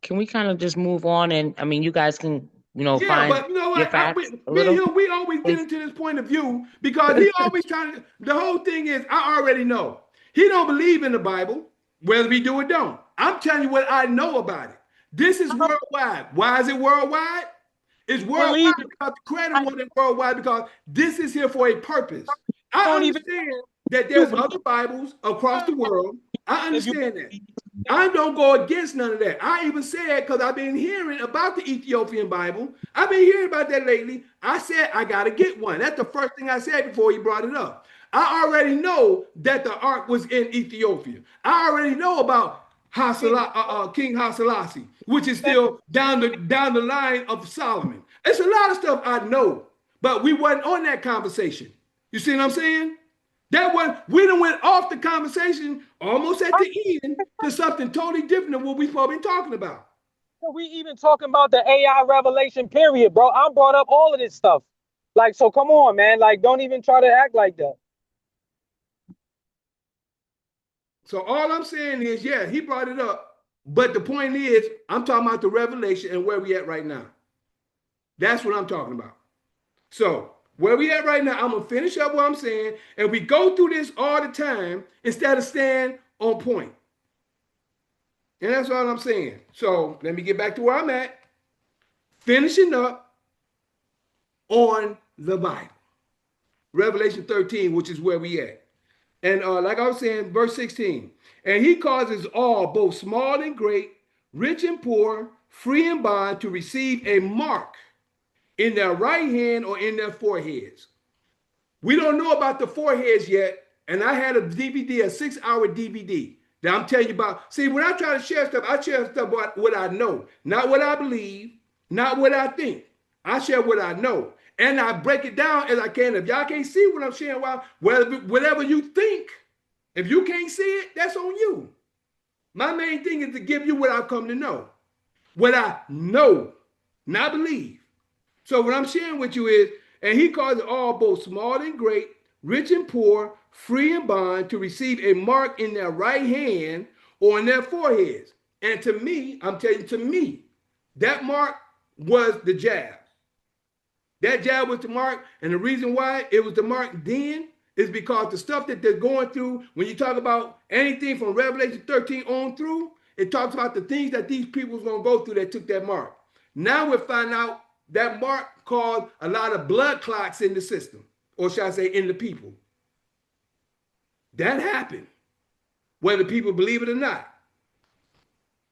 can we kind of just move on? And I mean, you guys can, find but you know what? your facts we always get into this point of view because he always trying to. The whole thing is, I already know he don't believe in the Bible, whether we do or don't. I'm telling you what I know about it. This is worldwide. Why is it worldwide? It's worldwide because the Creator wanted it worldwide because this is here for a purpose. I understand that there's other Bibles across the world. I understand that. I don't go against none of that. I even said, because I've been hearing about the Ethiopian Bible. I've been hearing about that lately. I said, I got to get one. That's the first thing I said before he brought it up. I already know that the ark was in Ethiopia. I already know about King Haselassie, which is still down the line of Solomon. It's a lot of stuff I know, but we wasn't on that conversation. You see what I'm saying? That one, we done went off the conversation almost at the end to something totally different than what we supposed to be talking about. We even talking about the AI revelation period, bro. I brought up all of this stuff. Like, so come on, man. Like, don't even try to act like that. So all I'm saying is, yeah, he brought it up. But the point is, I'm talking about the revelation and where we at right now. That's what I'm talking about. So where we at right now, I'm going to finish up what I'm saying. And we go through this all the time instead of staying on point. And that's all I'm saying. So let me get back to where I'm at. Finishing up on the Bible. Revelation 13, which is where we at. And like I was saying, verse 16. And he causes all, both small and great, rich and poor, free and bond, to receive a mark in their right hand or in their foreheads. We don't know about the foreheads yet. And I had a DVD, a 6-hour DVD that I'm telling you about. See, when I try to share stuff, I share stuff about what I know, not what I believe, not what I think. I share what I know. And I break it down as I can. If y'all can't see what I'm sharing, whatever you think, if you can't see it, that's on you. My main thing is to give you what I've come to know. What I know, not believe. So what I'm sharing with you is, and he causes all, both small and great, rich and poor, free and bond, to receive a mark in their right hand or in their foreheads. And to me, I'm telling you, to me, that mark was the jab. That jab was the mark. And the reason why it was the mark then is because the stuff that they're going through, when you talk about anything from Revelation 13 on through, it talks about the things that these people was going to go through that took that mark. Now we're finding out that mark caused a lot of blood clots in the system, or shall I say in the people. That happened, whether people believe it or not.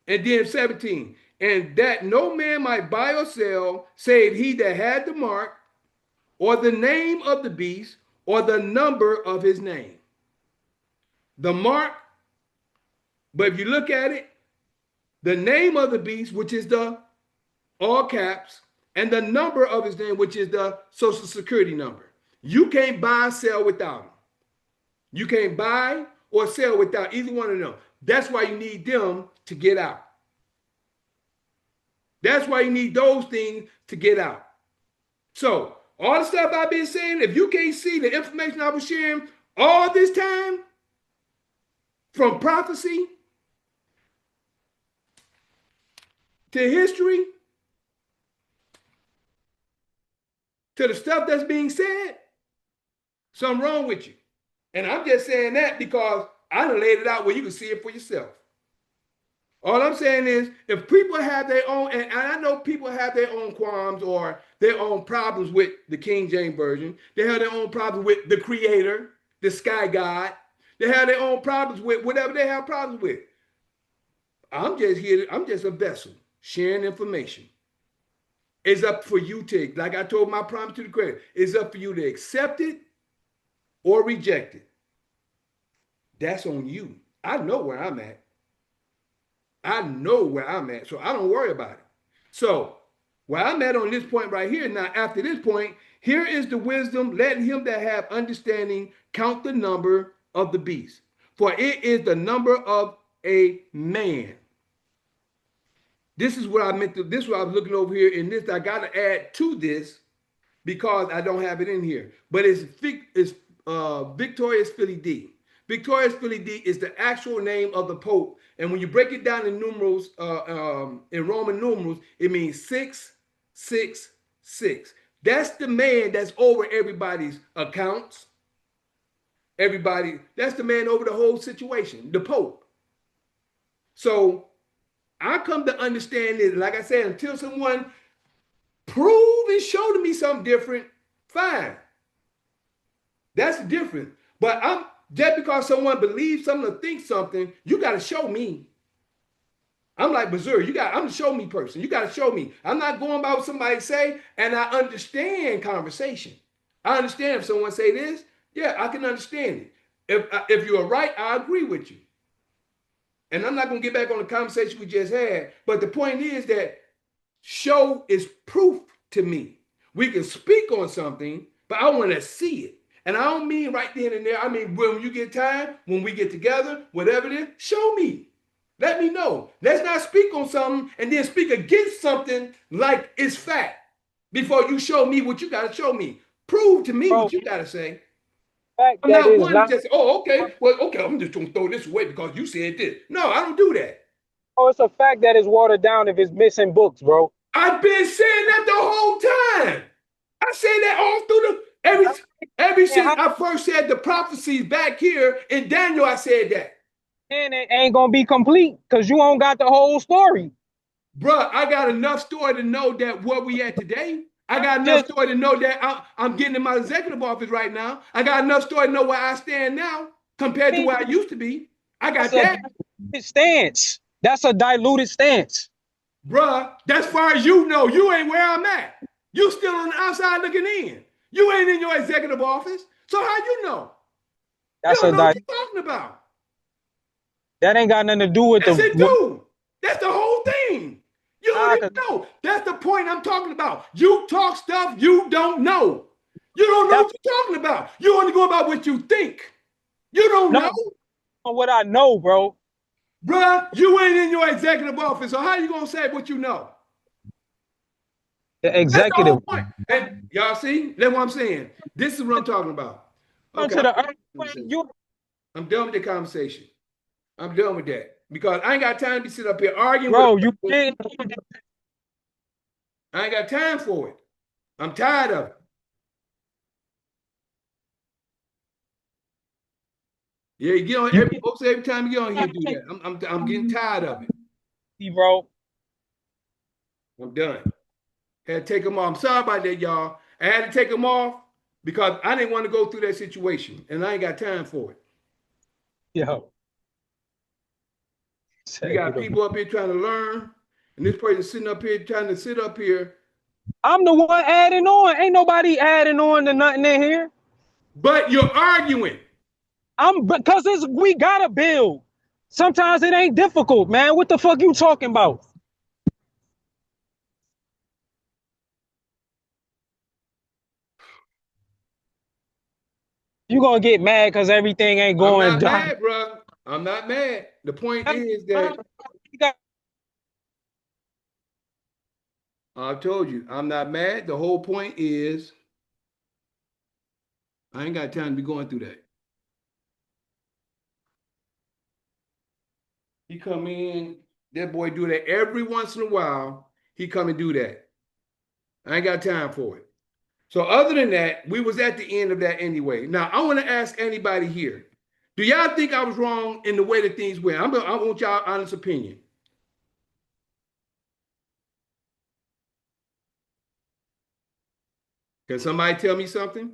And then 17, and that no man might buy or sell, save he that had the mark, or the name of the beast, or the number of his name. The mark, but if you look at it, the name of the beast, which is the all caps, and the number of his name, which is the social security number. You can't buy and sell without them. You can't buy or sell without either one of them. That's why you need them to get out. That's why you need those things to get out. So all the stuff I've been saying, if you can't see the information I was sharing all this time, from prophecy to history to the stuff that's being said, something wrong with you. And I'm just saying that because I done laid it out where you can see it for yourself. All I'm saying is, if people have their own, and I know people have their own qualms or their own problems with the King James Version. They have their own problems with the Creator, the Sky God. They have their own problems with whatever they have problems with. I'm just here, I'm just a vessel sharing information. It's up for you to, like I told my promise to the Creator, it's up for you to accept it or reject it. That's on you. I know where I'm at. I know where I'm at, so I don't worry about it. So where I'm at on this point right here, now after this point, here is the wisdom, let him that have understanding count the number of the beast, for it is the number of a man. This is what I meant to, this is what I was looking over here in this. I got to add to this because I don't have it in here, but it's Victorious Philly D. Victorious Philly D is the actual name of the Pope. And when you break it down in numerals, in Roman numerals, it means 666. That's the man that's over everybody's accounts. Everybody, that's the man over the whole situation, the Pope. So I come to understand this, like I said, until someone prove and show to me something different, fine. That's different. But Just because someone believes something or thinks something, you got to show me. I'm like Missouri. I'm the show me person. You got to show me. I'm not going by what somebody say, and I understand conversation. I understand if someone say this, yeah, I can understand it. If you're right, I agree with you. And I'm not going to get back on the conversation we just had. But the point is that show is proof to me. We can speak on something, but I want to see it. And I don't mean right then and there. I mean, when you get time, when we get together, whatever it is, show me. Let me know. Let's not speak on something and then speak against something like it's fact before you show me what you got to show me. Prove to me Bro, what you got to say. fact I'm that not is one to not. just say, oh, okay, well, okay, I'm just going to throw this away because you said this. No, I don't do that. Oh, it's a fact that is watered down if it's missing books, bro. I've been saying that the whole time. I say that all through the every And since I first said the prophecies back here in Daniel, I said that. it ain't gonna be complete because you don't got the whole story. Bruh, I got enough story to know that where we at today. I got enough Just story to know that I'm getting in my executive office right now. I got enough story to know where I stand now compared to where I used to be. I got that's a that. diluted stance. That's a diluted stance. Bruh, that's far as you know. You ain't where I'm at. You still on the outside looking in. You ain't in your executive office. So how you know? You That's don't a know what you're talking about. that ain't got nothing to do with Yes, the it what do. That's the whole thing. You don't I even could, know. That's the point I'm talking about. You talk stuff you don't know. You don't know that's what you're talking about. You only go about what you think. You don't know. no what I know, bro. Bruh, you ain't in your executive office. So how you gonna say what you know? The That's the executive whole point. And y'all see? That's what I'm saying. This is what I'm talking about. come Okay, to the earth. You I'm done with the conversation. I'm done with that. Because I ain't got time to sit up here arguing with bro, you can't I ain't got time for it. I'm tired of it. Yeah, you get on every time you get on here, do that. I'm getting tired of it. see, bro. I'm done. Had to take them off. I'm sorry about that, y'all. I had to take them off because I didn't want to go through that situation, and I ain't got time for it. Yo. We got people up here trying to learn, and this person sitting up here trying to sit up here. I'm the one adding on. Ain't nobody adding on to nothing in here. But you're arguing. I'm because we gotta build. Sometimes it ain't difficult, man. What the fuck you talking about? You gonna get mad because everything ain't I'm going not done. mad, bro. I'm not mad. The point is that I told you, I'm not mad. The whole point is I ain't got time to be going through that. He come in, that boy do that every once in a while. He come and do that. I ain't got time for it. So other than that, we was at the end of that anyway. Now I want to ask anybody here: do y'all think I was wrong in the way that things went? I want y'all honest opinion. Can somebody tell me something?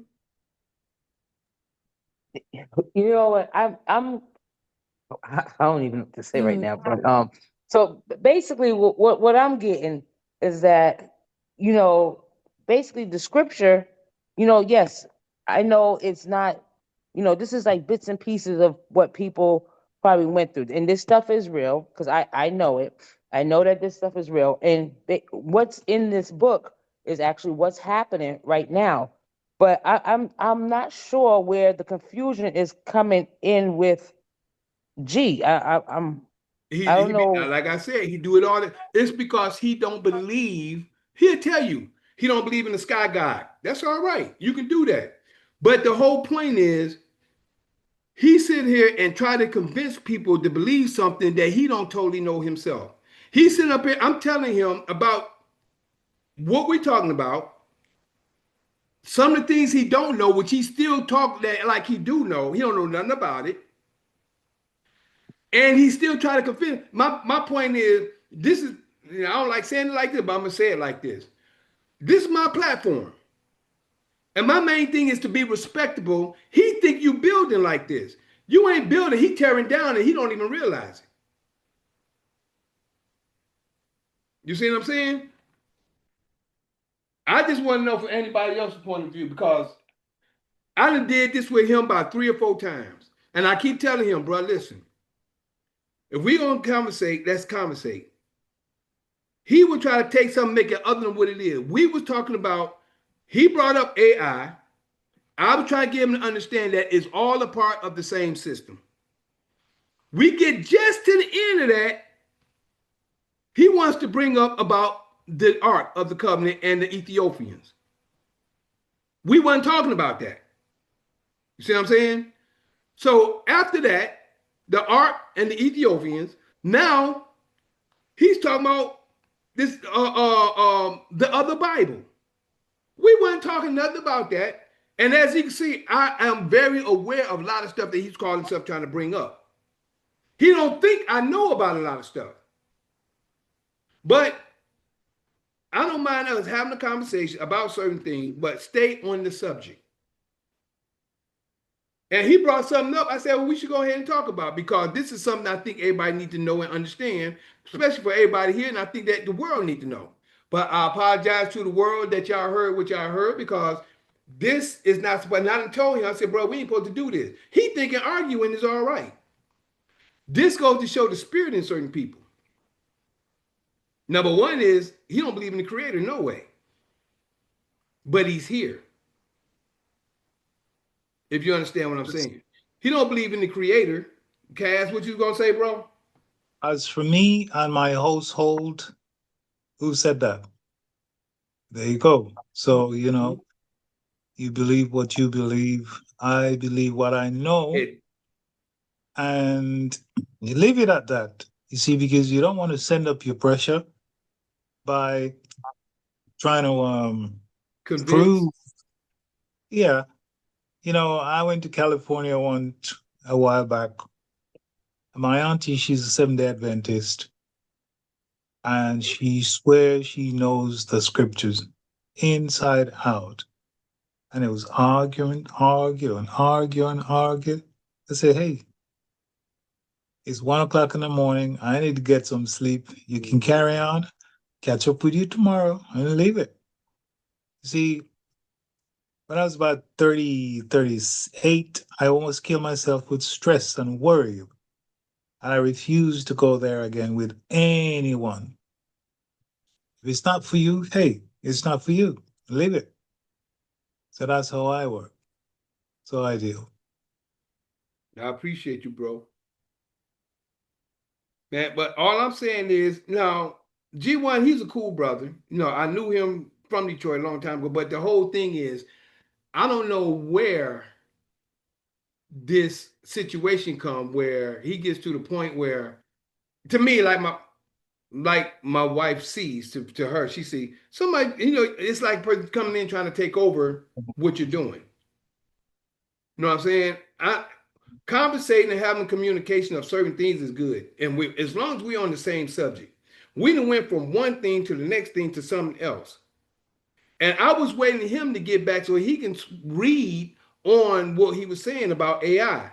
You know what? I don't even know what to say right now, but so basically, what I'm getting is that, you know, basically the scripture, you know, yes, I know it's not, you know, this is like bits and pieces of what people probably went through, and this stuff is real because I know it. I know that this stuff is real, and what's in this book is actually what's happening right now. But I'm not sure where the confusion is coming in with G. I don't know. Like I said, he do it all. It's because he don't believe. He'll tell you he don't believe in the sky god. That's all right. You can do that. But the whole point is he sit here and try to convince people to believe something that he don't totally know himself. He's sitting up here. I'm telling him about what we're talking about. Some of the things he don't know, which he still talk that like he do know. He don't know nothing about it. And he still trying to convince. My point is, this is, you know, I don't like saying it like this, but I'm gonna say it like this. This is my platform. And my main thing is to be respectable. He think you building like this. You ain't building, he tearing down and he don't even realize it. You see what I'm saying? I just want to know from anybody else's point of view because I done did this with him about 3 or 4 times. And I keep telling him, bro, listen, if we gonna conversate, let's conversate. He would try to take something, make it other than what it is. We was talking about, he brought up AI. I was trying to get him to understand that it's all a part of the same system. We get just to the end of that, he wants to bring up about the Ark of the Covenant and the Ethiopians. We weren't talking about that. You see what I'm saying? So after that, the Ark and the Ethiopians, now he's talking about this the other Bible. We weren't talking nothing about that. And as you can see, I am very aware of a lot of stuff that he's calling himself trying to bring up. He don't think I know about a lot of stuff. But I don't mind us having a conversation about certain things, but stay on the subject. And he brought something up. I said, well, we should go ahead and talk about it because this is something I think everybody needs to know and understand, especially for everybody here. And I think that the world needs to know. But I apologize to the world that y'all heard what y'all heard because this is not, but I done told him, I said, bro, we ain't supposed to do this. He thinking arguing is all right. This goes to show the spirit in certain people. Number one is he don't believe in the creator, no way. But he's here. If you understand what I'm saying. He don't believe in the creator. Cass, what you gonna say, bro? As for me and my household, who said that? There you go. So, you know, you believe what you believe. I believe what I know. And you leave it at that. You see, because you don't want to send up your pressure by trying to prove. Yeah. You know, I went to California a while back. My auntie, she's a Seventh-day Adventist. And she swears she knows the scriptures inside out. And it was arguing. I said, hey, it's 1 o'clock in the morning. I need to get some sleep. You can carry on. Catch up with you tomorrow and leave it. See, when I was about 30, 38, I almost killed myself with stress and worry. And I refused to go there again with anyone. If it's not for you, hey, it's not for you. Leave it. So that's how I work. So I deal. I appreciate you, bro. Man, but all I'm saying is, now, G1, he's a cool brother. You know, I knew him from Detroit a long time ago, but the whole thing is, I don't know where this situation come where he gets to the point where, to me, like my wife sees to her, she see somebody, you know, it's like person coming in trying to take over what you're doing. You know what I'm saying? Conversating and having communication of certain things is good. And as long as we're on the same subject, we done went from one thing to the next thing to something else. And I was waiting for him to get back so he can read on what he was saying about AI.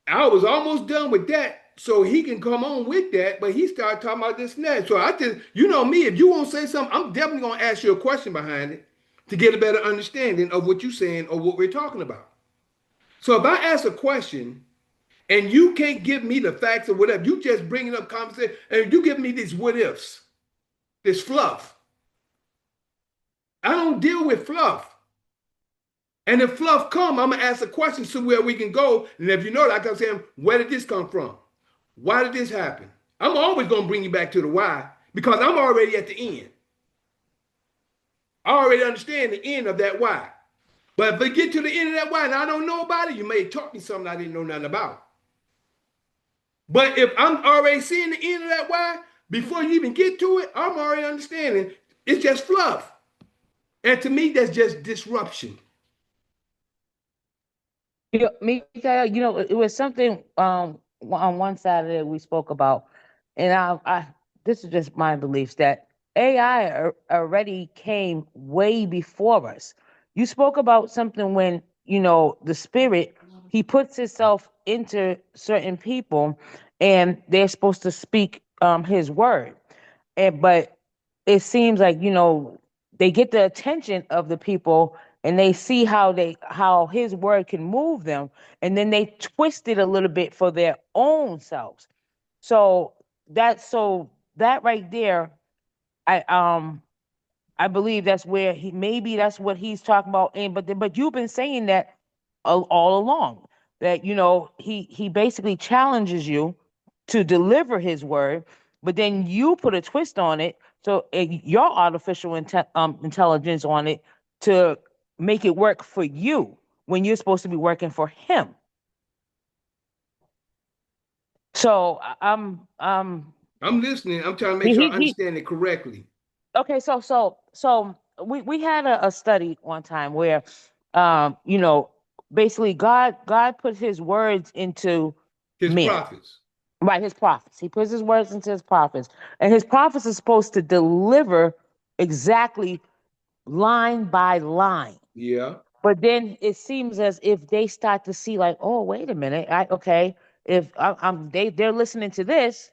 I was almost done with that so he can come on with that, but he started talking about this and that. So I just, you know me, if you won't say something, I'm definitely going to ask you a question behind it to get a better understanding of what you're saying or what we're talking about. So if I ask a question and you can't give me the facts or whatever, you just bringing up conversation and you give me these what ifs, this fluff. I don't deal with fluff. And if fluff come, I'm going to ask a question so where we can go. And if you know that, I'm saying, where did this come from? Why did this happen? I'm always going to bring you back to the why because I'm already at the end. I already understand the end of that why. But if we get to the end of that why and I don't know about it, you may taught me something I didn't know nothing about. But if I'm already seeing the end of that why, before you even get to it, I'm already understanding it's just fluff. And to me, that's just disruption. You know, Mikael, you know, it was something on one Saturday we spoke about, and I this is just my beliefs that AI already came way before us. You spoke about something when, you know, the spirit he puts himself into certain people, and they're supposed to speak his word. But it seems like, they get the attention of the people, and they see how his word can move them, and then they twist it a little bit for their own selves. So that right there, I I believe that's where maybe that's what he's talking about. And but you've been saying that all along, that he basically challenges you to deliver his word, but then you put a twist on it, so your artificial intelligence on it, to make it work for you when you're supposed to be working for him. So I'm listening. I'm trying to make he, sure I he, he understand it correctly. okay, so we had a study one time where basically God put his words into His men. prophets. Right, his prophets. He puts his words into his prophets. And his prophets are supposed to deliver exactly line by line. Yeah. But then it seems as if they start to see, like, oh, wait a minute. If they're listening to this,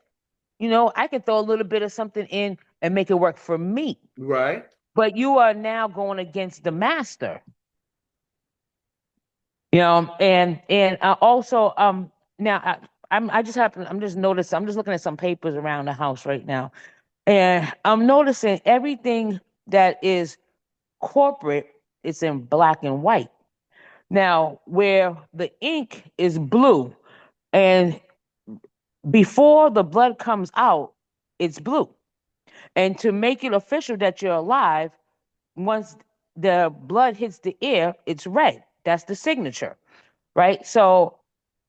I can throw a little bit of something in and make it work for me. Right. But you are now going against the master. And also now I'm just noticing, I'm just looking at some papers around the house right now, and I'm noticing everything that is corporate is in black and white. Now, where the ink is blue, and before the blood comes out, it's blue. And to make it official that you're alive, once the blood hits the air, it's red. That's the signature, right? So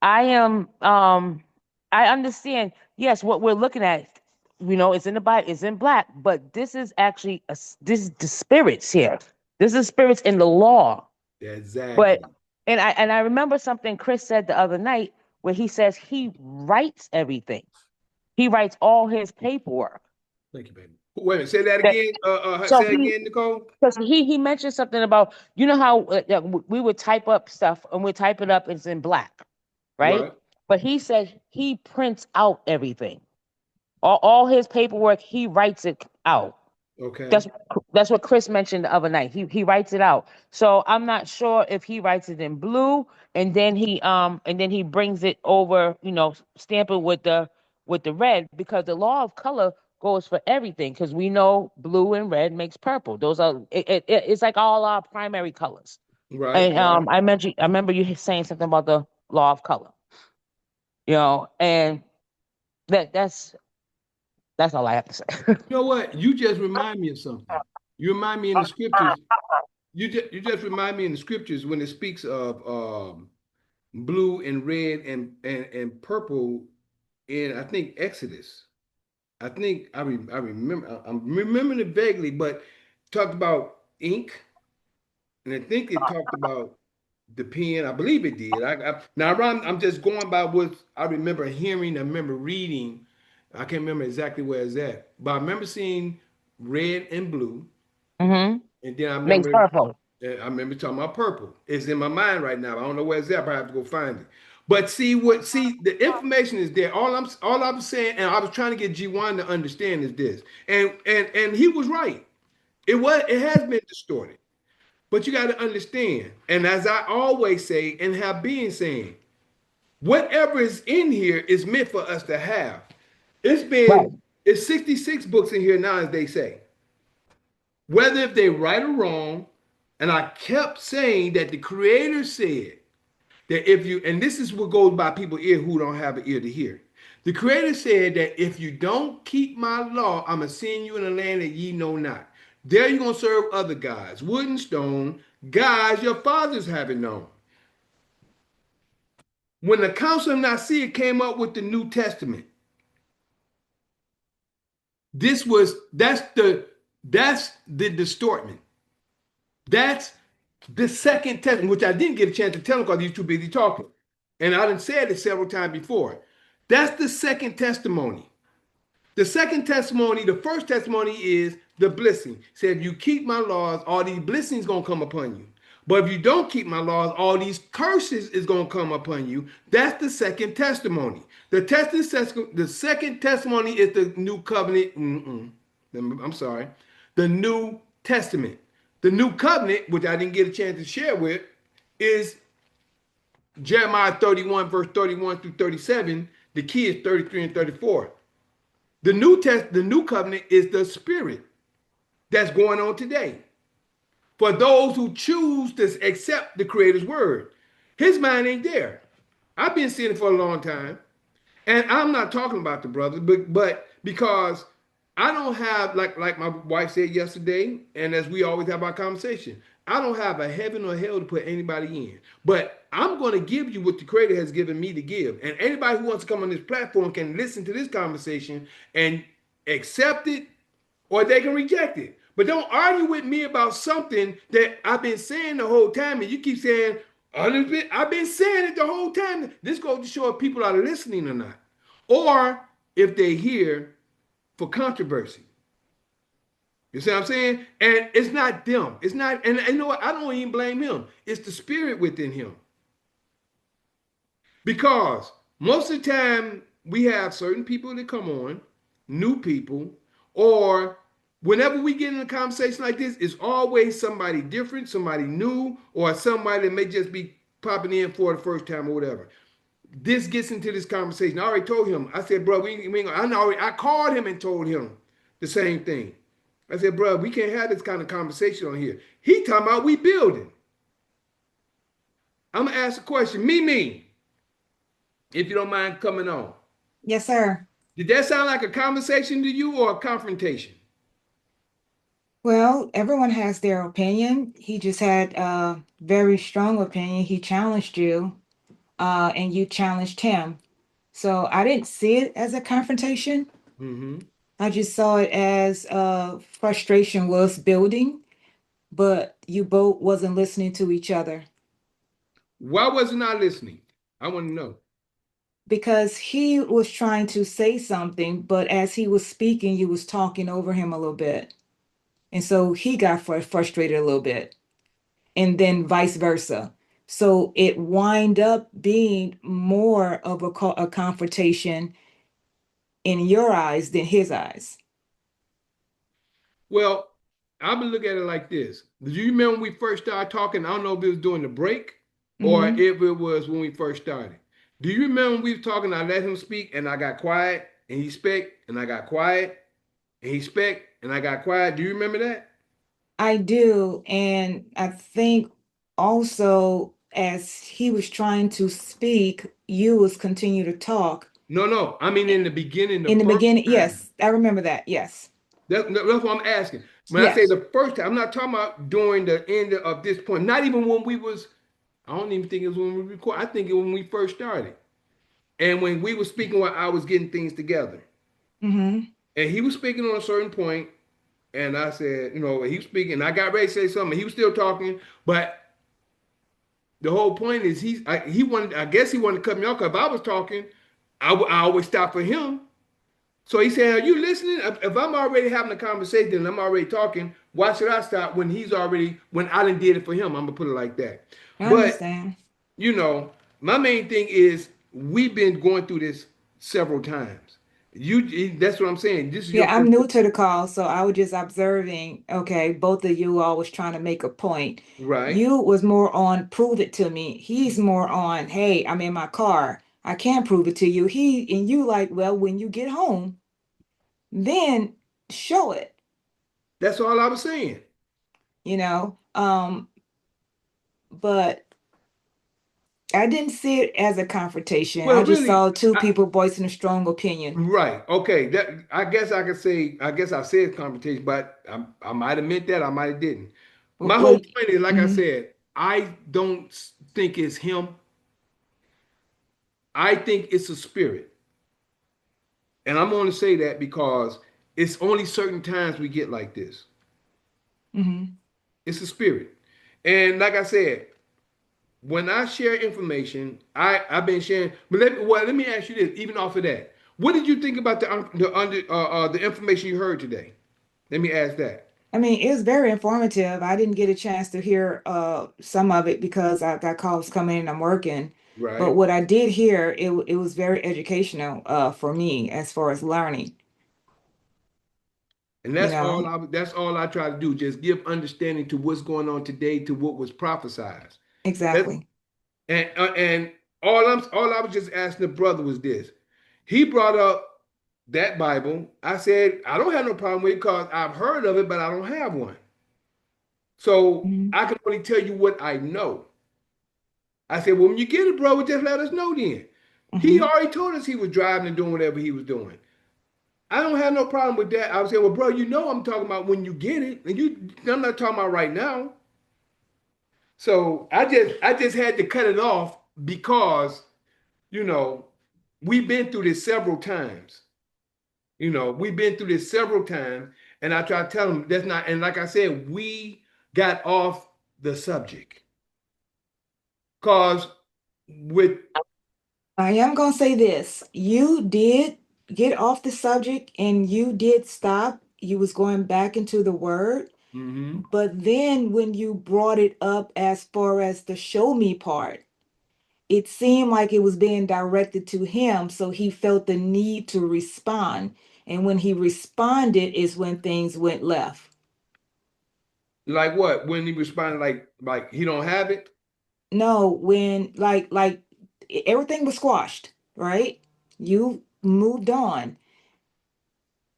I am I understand, yes, what we're looking at, it's in the Bible, it's in black, but this is actually this is the spirits here. This is spirits in the law. But Exactly. and I remember something Chris said the other night, where he says he writes everything. He writes all his paperwork. Thank you, baby. Wait a minute. Say that That, again. so Say it again, Nicole. because he mentioned something about, how we would type up stuff and we type it up, it's in black, right? Right. But he said he prints out everything. All his paperwork, he writes it out. Okay. That's what Chris mentioned the other night. He writes it out. So I'm not sure if he writes it in blue, and then he brings it over, stamp it with the red, because the law of color goes for everything, because we know blue and red makes purple. Those are it's like all our primary colors. Right. And Right. I remember you saying something about the law of color. And that's all I have to say. You know what? You just remind me of something. You remind me in the scriptures. You just remind me in the scriptures when it speaks of blue and red and purple in, I think, Exodus. I think I remember, I'm remembering it vaguely, but talked about ink, and I think it talked about the pen. I believe it did. Now I'm just going by what I remember hearing. I remember reading. I can't remember exactly where it's at, but I remember seeing red and blue, Mm-hmm. and then Makes purple. I remember talking about purple. It's in my mind right now. I don't know where it's at, but I have to go find it. But see, the information is there. All I'm saying, and I was trying to get G1 to understand is this. And he was right. It has been distorted. But you got to understand, and as I always say and have been saying, whatever is in here is meant for us to have. Right. It's 66 books in here now, as they say. Whether if they right or wrong, and I kept saying that the creator said that if you, and this is what goes by people's ear who don't have an ear to hear. The creator said that if you don't keep my law, I'm going to send you in a land that ye know not. There you're going to serve other gods, wood and stone, gods your fathers haven't known. When the Council of Nicaea came up with the New Testament, that's the distortment. That's the second testament, which I didn't get a chance to tell them because he was too busy talking. And I done said it several times before. That's the second testimony. The second testimony, the first testimony is the blessing. Said, if you keep my laws, all these blessings gonna come upon you. But if you don't keep my laws, all these curses is going to come upon you. That's the second testimony. The second testimony is the new covenant. I'm sorry. The New Testament. The new covenant, which I didn't get a chance to share with, is Jeremiah 31, verse 31 through 37. The key is 33 and 34. The new covenant is the spirit that's going on today. For those who choose to accept the Creator's word. His mind ain't there. I've been seeing it for a long time. And I'm not talking about the brothers, but because I don't have, like my wife said yesterday, and as we always have our conversation, I don't have a heaven or hell to put anybody in. But I'm going to give you what the Creator has given me to give. And anybody who wants to come on this platform can listen to this conversation and accept it, or they can reject it. But don't argue with me about something that I've been saying the whole time, and you keep saying, I've been saying it the whole time. This goes to show if people are listening or not, or if they hear for controversy. You see what I'm saying? And it's not them. It's not, and you know what? I don't even blame him. It's the spirit within him. Because most of the time we have certain people that come on, new people, or whenever we get in a conversation like this, it's always somebody different, somebody new, or somebody that may just be popping in for the first time or whatever. This gets into this conversation. I already told him. I said, bro, I called him and told him the same thing. I said, bro, we can't have this kind of conversation on here. He talking about we building. I'm gonna ask a question. Mimi, if you don't mind coming on. Yes, sir. Did that sound like a conversation to you or a confrontation? Well, everyone has their opinion. He just had a very strong opinion. He challenged you, and you challenged him. So I didn't see it as a confrontation. Mm-hmm. I just saw it as frustration was building, but you both wasn't listening to each other Why wasn't I listening? I want to know. because he was trying to say something, but as he was speaking, you was talking over him a little bit. And so he got frustrated a little bit, and then vice versa. So it wind up being more of a confrontation in your eyes than his eyes. Well, I'm gonna look at it like this. Do you remember when we first started talking? I don't know if it was during the break or Mhm. if it was when we first started. Do you remember when we were talking? I let him speak and I got quiet, and he spoke and I got quiet, and he spoke and I got quiet. Do you remember that? I do, and I think also as he was trying to speak, you was continue to talk. No. I mean, in the beginning, the In the first beginning, time. yes, I remember that. Yes. That's what I'm asking. When I say Yes. the first time, I'm not talking about during the end of this point. Not even when we was. I don't even think it was when we record. I think it was when we first started, and when we were speaking, while I was getting things together, Mm-hmm. and he was speaking on a certain point, and I said, he was speaking. I got ready to say something. He was still talking, but the whole point is he wanted. I guess he wanted to cut me off because if I was talking, I always stop for him. So he said, "Are you listening? If I'm already having a conversation and I'm already talking, why should I stop when when I done did it for him?" I'm gonna put it like that. I But understand. my main thing is we've been going through this several times. That's what I'm saying. This is your Yeah, I'm first, new to the call, so I was just observing, okay, both of you all was trying to make a point. right? You was more on prove it to me. He's more on, hey, I'm in my car. I can't prove it to you. And you like, well, when you get home, then show it, That's all I was saying. you know. But I didn't see it as a confrontation. I Well, just really, saw two people voicing a strong opinion. right? Okay. That I guess I could say. I guess I said confrontation, but I might have meant that. I might have didn't. My whole Well, point is, like I mhm. said, I don't think it's him. I think it's a spirit. And I'm going to say that because it's only certain times we get like this. Mm-hmm. It's a spirit. And like I said, when I share information, I've been sharing. But let me ask you this, even off of that. What did you think about the information you heard today? Let me ask that. I mean, it was very informative. I didn't get a chance to hear some of it because I got calls coming in, I'm working. But Right. what I did hear, it was very educational for me as far as learning, And you know. that's all I try to do, just give understanding to what's going on today, to what was prophesied. That's, Exactly. and all I was just asking the brother was this. He brought up that Bible. I said, I don't have no problem with it because I've heard of it, but I don't have one. So Mhm. I can only tell you what I know. I said, well, when you get it, bro, just let us know then. He Mhm. already told us he was driving and doing whatever he was doing. I don't have no problem with that. I was saying, well, bro, you know I'm talking about when you get it. And I'm not talking about right now. So I just had to cut it off because, you know, we've been through this several times. We've been through this several times. And I try to tell them that's not, and like I said, we got off the subject. Cause with I am gonna say this. You did get off the subject and you did stop. You was going back into the word. mhm. But then when you brought it up as far as the show me part, it seemed like it was being directed to him, so he felt the need to respond. And when he responded is when things went left. Like what? When he responded like he don't have it? No, when everything was squashed, right? You moved on.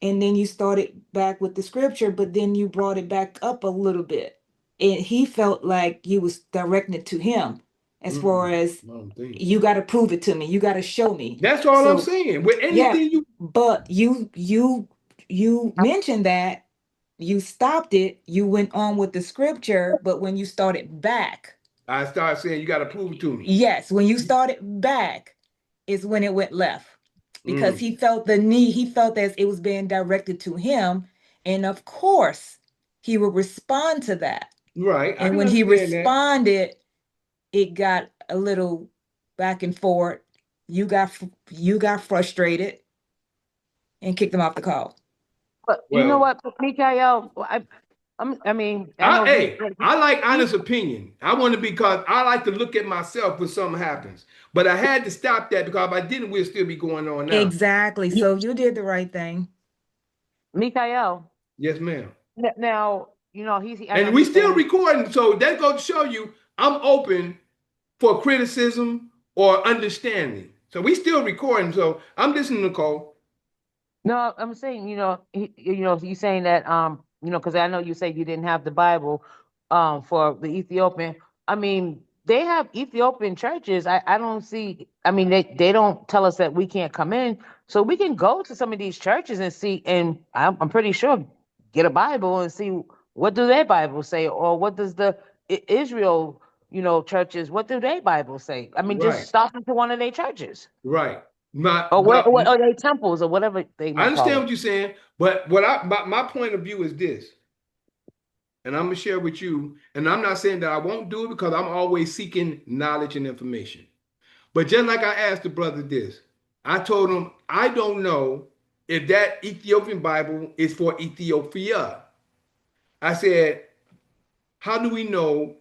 And then you started back with the scripture, but then you brought it back up a little bit. And he felt like you was directing it to him as far Mm-mm. as I don't think. you got to prove it to me. You got to show me. That's all I'm So saying. With yeah, anything you but you mentioned that you stopped it, you went on with the scripture, but when you started back, I start saying you got to prove it to me. yes, when you started back is when it went left because Mm, he felt the need, he felt as it was being directed to him. And of course, he would respond to that. right. I And can when he understand that. responded, it got a little back and forth. You got frustrated and kicked him off the call. But you know Well, what, Mikael, I mean, I know he, I like he honest opinion. I want to because I like to look at myself when something happens. But I had to stop that because if I didn't, we'll still be going on now. Exactly. he- So you did the right thing. Mikael. Yes, ma'am. Now, I know And we he's still saying, recording, so that goes to show you I'm open for criticism or understanding. So we still recording. So I'm listening, Nicole. no, I'm saying, you saying that, because I know you said you didn't have the Bible, for the Ethiopian. I mean, they have Ethiopian churches. I don't see. I mean, they don't tell us that we can't come in, so we can go to some of these churches and see. And I'm pretty sure get a Bible and see what do their Bible say, or what does the Israel, churches, what do their Bible say? I mean, just Right, stop into one of their churches right. My or well, or their temples or whatever they I might call understand it. what you're saying, but my point of view is this, and I'm gonna share with you. And I'm not saying that I won't do it because I'm always seeking knowledge and information. But just like I asked the brother this, I told him I don't know if that Ethiopian Bible is for Ethiopia. I said, how do we know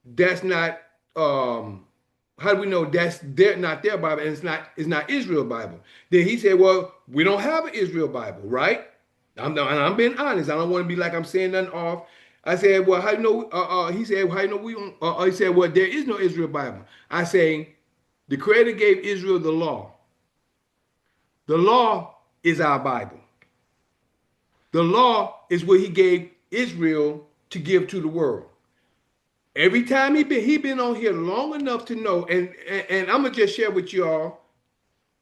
that's not how do we know that's not their Bible and it's not Israel Bible? Then he said, well, we don't have an Israel Bible, right? And I'm being honest. I don't want to be like I'm saying nothing off. I said, well, how you know? He said, how you know we don't? He said, well, there is no Israel Bible. I say, the Creator gave Israel the law. The law is our Bible. The law is what He gave Israel to give to the world. Every time he been on here long enough to know, and I'm gonna just share with y'all.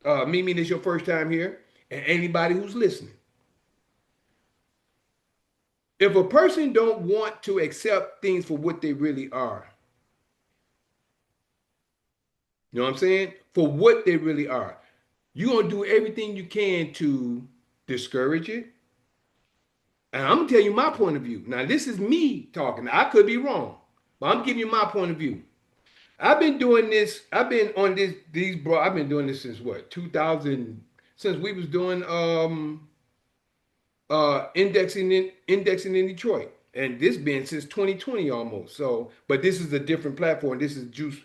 Mimi, this your first time here, and anybody who's listening. If a person don't want to accept things for what they really are, you know what I'm saying? For what they really are, you're gonna do everything you can to discourage it. And I'm gonna tell you my point of view. Now, this is me talking. I could be wrong, but I'm giving you my point of view. I've been doing this. I've been on these bro. I've been doing this since what 2000. Since we was doing indexing in Detroit, and this been since 2020 almost. So, but this is a different platform. This is Juice.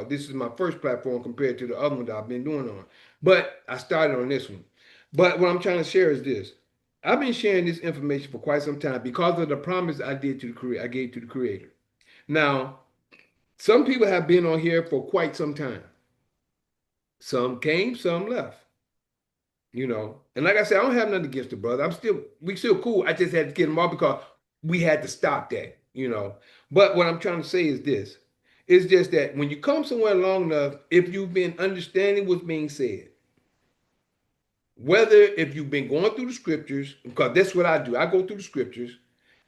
This is my first platform compared to the other one that I've been doing on. But I started on this one. But what I'm trying to share is this: I've been sharing this information for quite some time because of the promise I did to the creator. I gave to the creator. Now, some people have been on here for quite some time. Some came, some left. And like I said, I don't have nothing against the brother. We still cool. I just had to get him off because we had to stop that. But what I'm trying to say is this: it's just that when you come somewhere long enough, if you've been understanding what's being said, whether if you've been going through the scriptures, because that's what I do, I go through the scriptures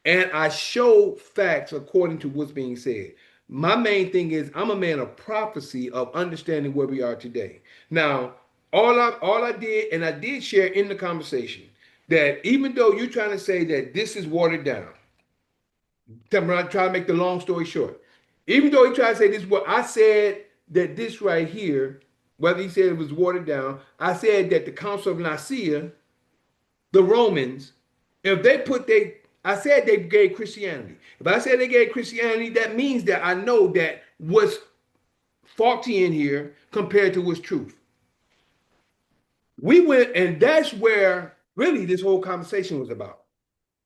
and I show facts according to what's being said. My main thing is I'm a man of prophecy, of understanding where we are today. Now, all I did, and I did share in the conversation, that even though you're trying to say that this is watered down, I'm trying to make the long story short. Even though he tried to say this, what I said that this right here, whether he said it was watered down, I said that the Council of Nicaea, the Romans, if they put I said they gave Christianity. If I said they gave Christianity, that means that I know that what's faulty in here compared to what's truth. We went, and that's where really this whole conversation was about,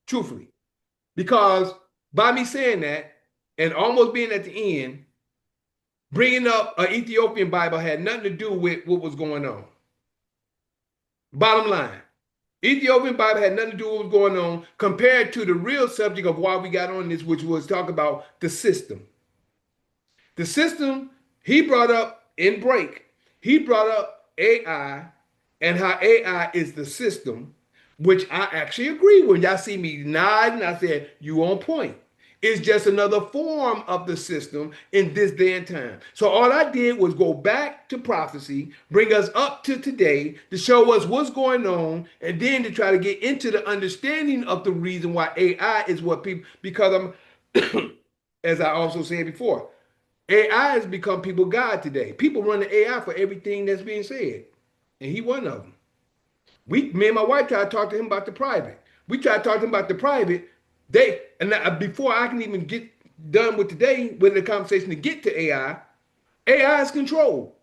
truthfully. Because by me saying that and almost being at the end, bringing up an Ethiopian Bible had nothing to do with what was going on. Bottom line. Ethiopian Bible had nothing to do with what was going on compared to the real subject of why we got on this, which was talk about the system. The system he brought up in break, he brought up AI and how AI is the system, which I actually agree with. Y'all see me nodding, I said, you on point. It's just another form of the system in this day and time. So all I did was go back to prophecy, bring us up to today to show us what's going on, and then to try to get into the understanding of the reason why AI is what people, because I'm, as I also said before, AI has become people God today. People run the AI for everything that's being said. And he one of them. Me and my wife tried to talk to him about the private. We tried to talk to him about the private. Before I can even get done with today, with the conversation to get to AI is control.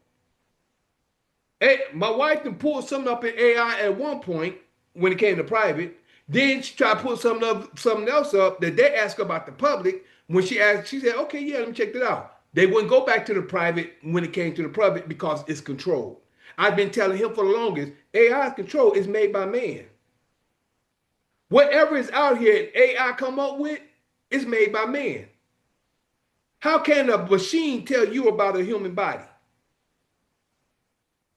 My wife can pull something up in AI at one point when it came to private. Then she tried to pull something else up that they asked about the public. When she asked, she said, okay, yeah, let me check that out. They wouldn't go back to the private when it came to the public because it's controlled. I've been telling him for the longest, AI control is made by man. Whatever is out here and AI come up with is made by man. How can a machine tell you about a human body?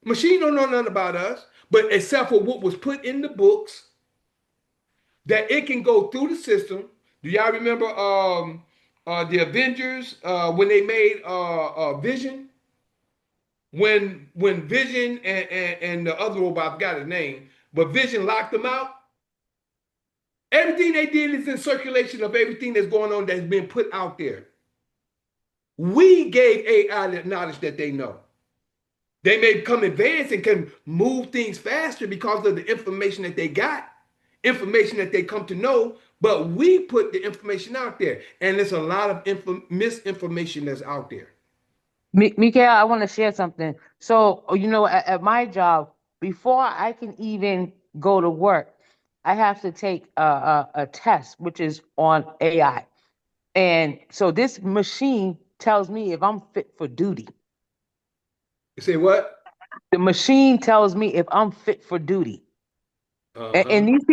Machine don't know nothing about us, but except for what was put in the books, that it can go through the system. Do y'all remember the Avengers when they made Vision? When Vision and the other robot, I forgot his name, but Vision locked them out. Everything they did is in circulation of everything that's going on that's been put out there. We gave AI the knowledge that they know. They may become advanced and can move things faster because of the information that they got, information that they come to know, but we put the information out there. And there's a lot of misinformation that's out there. Mikael, I want to share something. So, at my job, before I can even go to work, I have to take a test, which is on AI. And so this machine tells me if I'm fit for duty. You say what? The machine tells me if I'm fit for duty. And these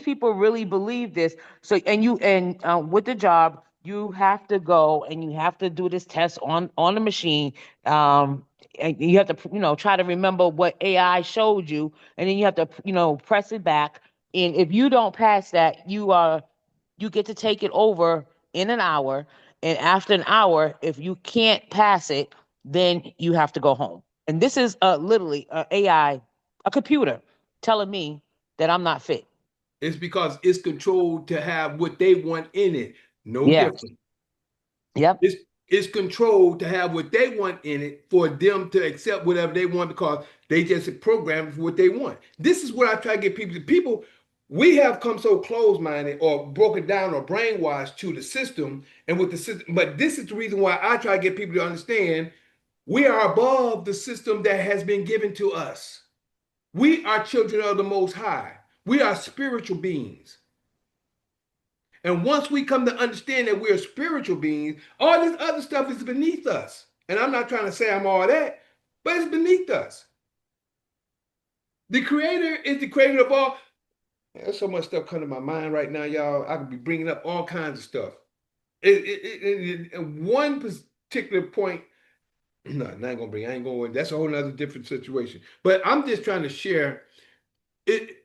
people really believe this. So with the job, you have to go and you have to do this test on the machine. And you have to try to remember what AI showed you, and then you have to press it back. And if you don't pass that, you get to take it over in an hour. And after an hour, if you can't pass it, then you have to go home. And this is literally AI, a computer telling me that I'm not fit. It's because it's controlled to have what they want in it. No Yeah. different. Yep. It's controlled to have what they want in it for them to accept whatever they want because they just program what they want. This is what I try to get people. We have come so close-minded or broken down or brainwashed to the system and with the system. But this is the reason why I try to get people to understand we are above the system that has been given to us. We are children of the Most High. We are spiritual beings. And once we come to understand that we're spiritual beings, all this other stuff is beneath us. And I'm not trying to say I'm all that, but it's beneath us. The creator is the creator of all. There's so much stuff coming to my mind right now, y'all. I could be bringing up all kinds of stuff. One particular point, no, I ain't gonna bring. I ain't going. That's a whole other different situation. But I'm just trying to share.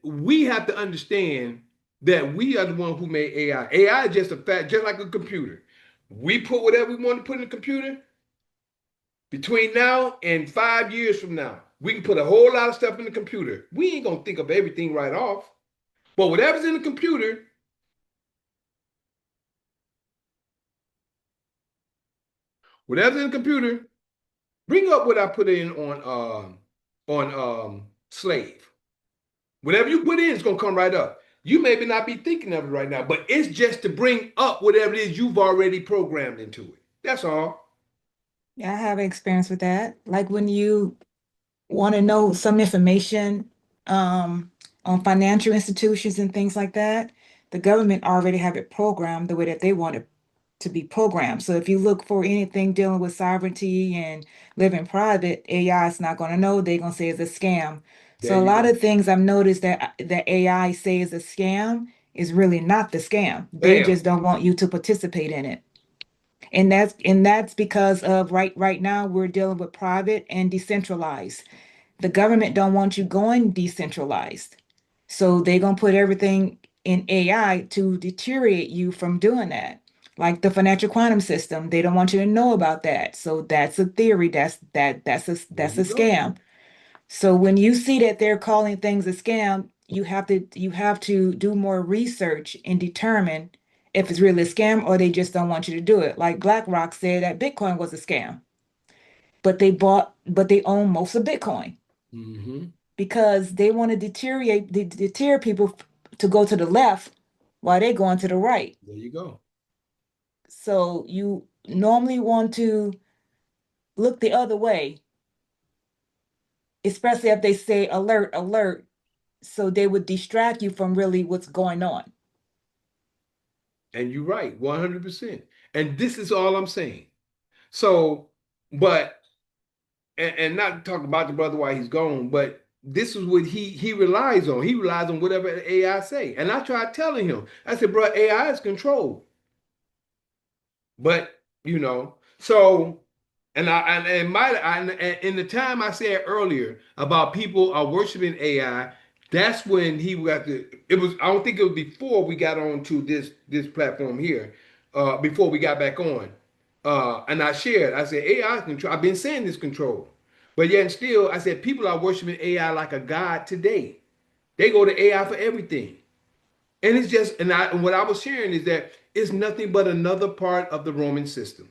We have to understand that we are the one who made AI. AI is just a fact, just like a computer. We put whatever we want to put in the computer. Between now and 5 years from now, we can put a whole lot of stuff in the computer. We ain't gonna think of everything right off. But whatever's in the computer, bring up what I put in on slave. Whatever you put in, it's gonna come right up. You maybe not be thinking of it right now, but it's just to bring up whatever it is you've already programmed into it. That's all. Yeah, I have experience with that. Like when you want to know some information on financial institutions and things like that, the government already have it programmed the way that they want it to be programmed. So if you look for anything dealing with sovereignty and living private, AI is not going to know. They're going to say it's a scam. There So a you lot go. of things I've noticed that AI say is a scam is really not the scam. They Bam. just don't want you to participate in it. And that's because of right now we're dealing with private and decentralized. The government don't want you going decentralized. So they're gonna put everything in AI to deteriorate you from doing that. Like the financial quantum system, they don't want you to know about that. So that's a theory. There That's a you go. scam. So when you see that they're calling things a scam, you have to do more research and determine if it's really a scam or they just don't want you to do it. Like BlackRock said that Bitcoin was a scam, but they own most of Bitcoin Mm-hmm. because they want to deter people to go to the left while they're going to the right. There you go. So you normally want to look the other way, especially if they say alert, alert, so they would distract you from really what's going on. And you're right, 100%. And this is all I'm saying. So, but and not talk about the brother while he's gone, but this is what he relies on. He relies on whatever AI say. And I tried telling him, I said, bro, AI is controlled. But so and in the time I said earlier about people are worshiping AI, that's when he got to. It was I don't think it was before we got on to this platform here, before we got back on, and I shared. I said AI is control. I've been saying this control, but yet and still I said people are worshiping AI like a god today. They go to AI for everything. And it's just, and what I was sharing is that it's nothing but another part of the Roman system.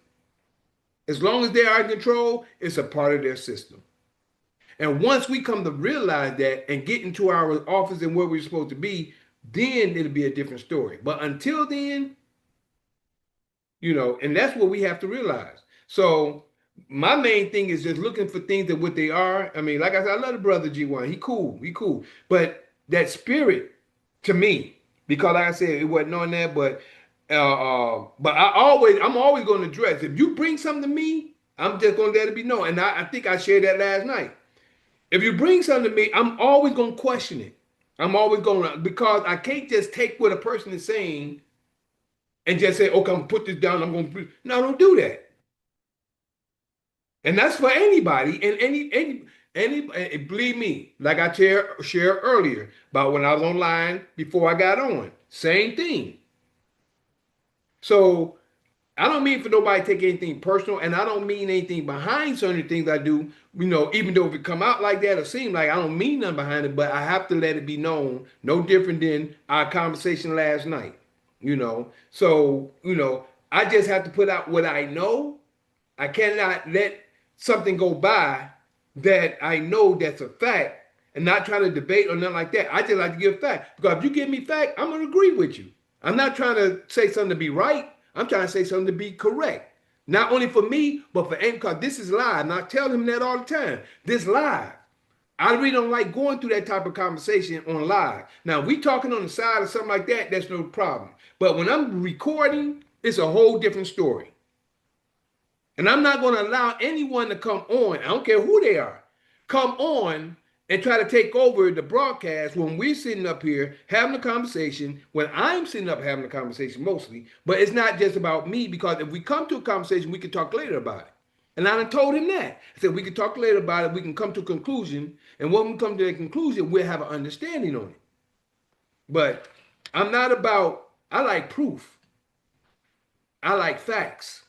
As long as they are in control, it's a part of their system. And once we come to realize that and get into our office and where we're supposed to be, then it'll be a different story. But until then, and that's what we have to realize. So my main thing is just looking for things that what they are. I mean, like I said, I love the brother G1. He cool. But that spirit to me, because like I said, it wasn't on that, but I'm always going to address. If you bring something to me, I'm just going to let it be known. And I think I shared that last night. If you bring something to me, I'm always going to question it. I'm always going to, because I can't just take what a person is saying and just say, okay, I'm gonna put this down. I'm gonna no, don't do that. And that's for anybody and any believe me, like I shared earlier about when I was online before I got on. Same thing. So I don't mean for nobody to take anything personal, and I don't mean anything behind certain things I do. Even though if it come out like that or seem like I don't mean nothing behind it, but I have to let it be known. No different than our conversation last night. So I just have to put out what I know. I cannot let something go by that I know that's a fact and not trying to debate or nothing like that. I just like to give fact, because if you give me fact, I'm going to agree with you. I'm not trying to say something to be right. I'm trying to say something to be correct. Not only for me, but for him, because this is live. And I tell him that all the time. This live. I really don't like going through that type of conversation on live. Now, we talking on the side or something like that, that's no problem. But when I'm recording, it's a whole different story. And I'm not going to allow anyone to come on, I don't care who they are, come on and try to take over the broadcast when we're sitting up here having a conversation, when I'm sitting up having a conversation mostly. But it's not just about me, because if we come to a conversation, we can talk later about it. And I done told him that. I said, we can talk later about it. We can come to a conclusion. And when we come to a conclusion, we'll have an understanding on it. But I'm not about, I like proof. I like facts.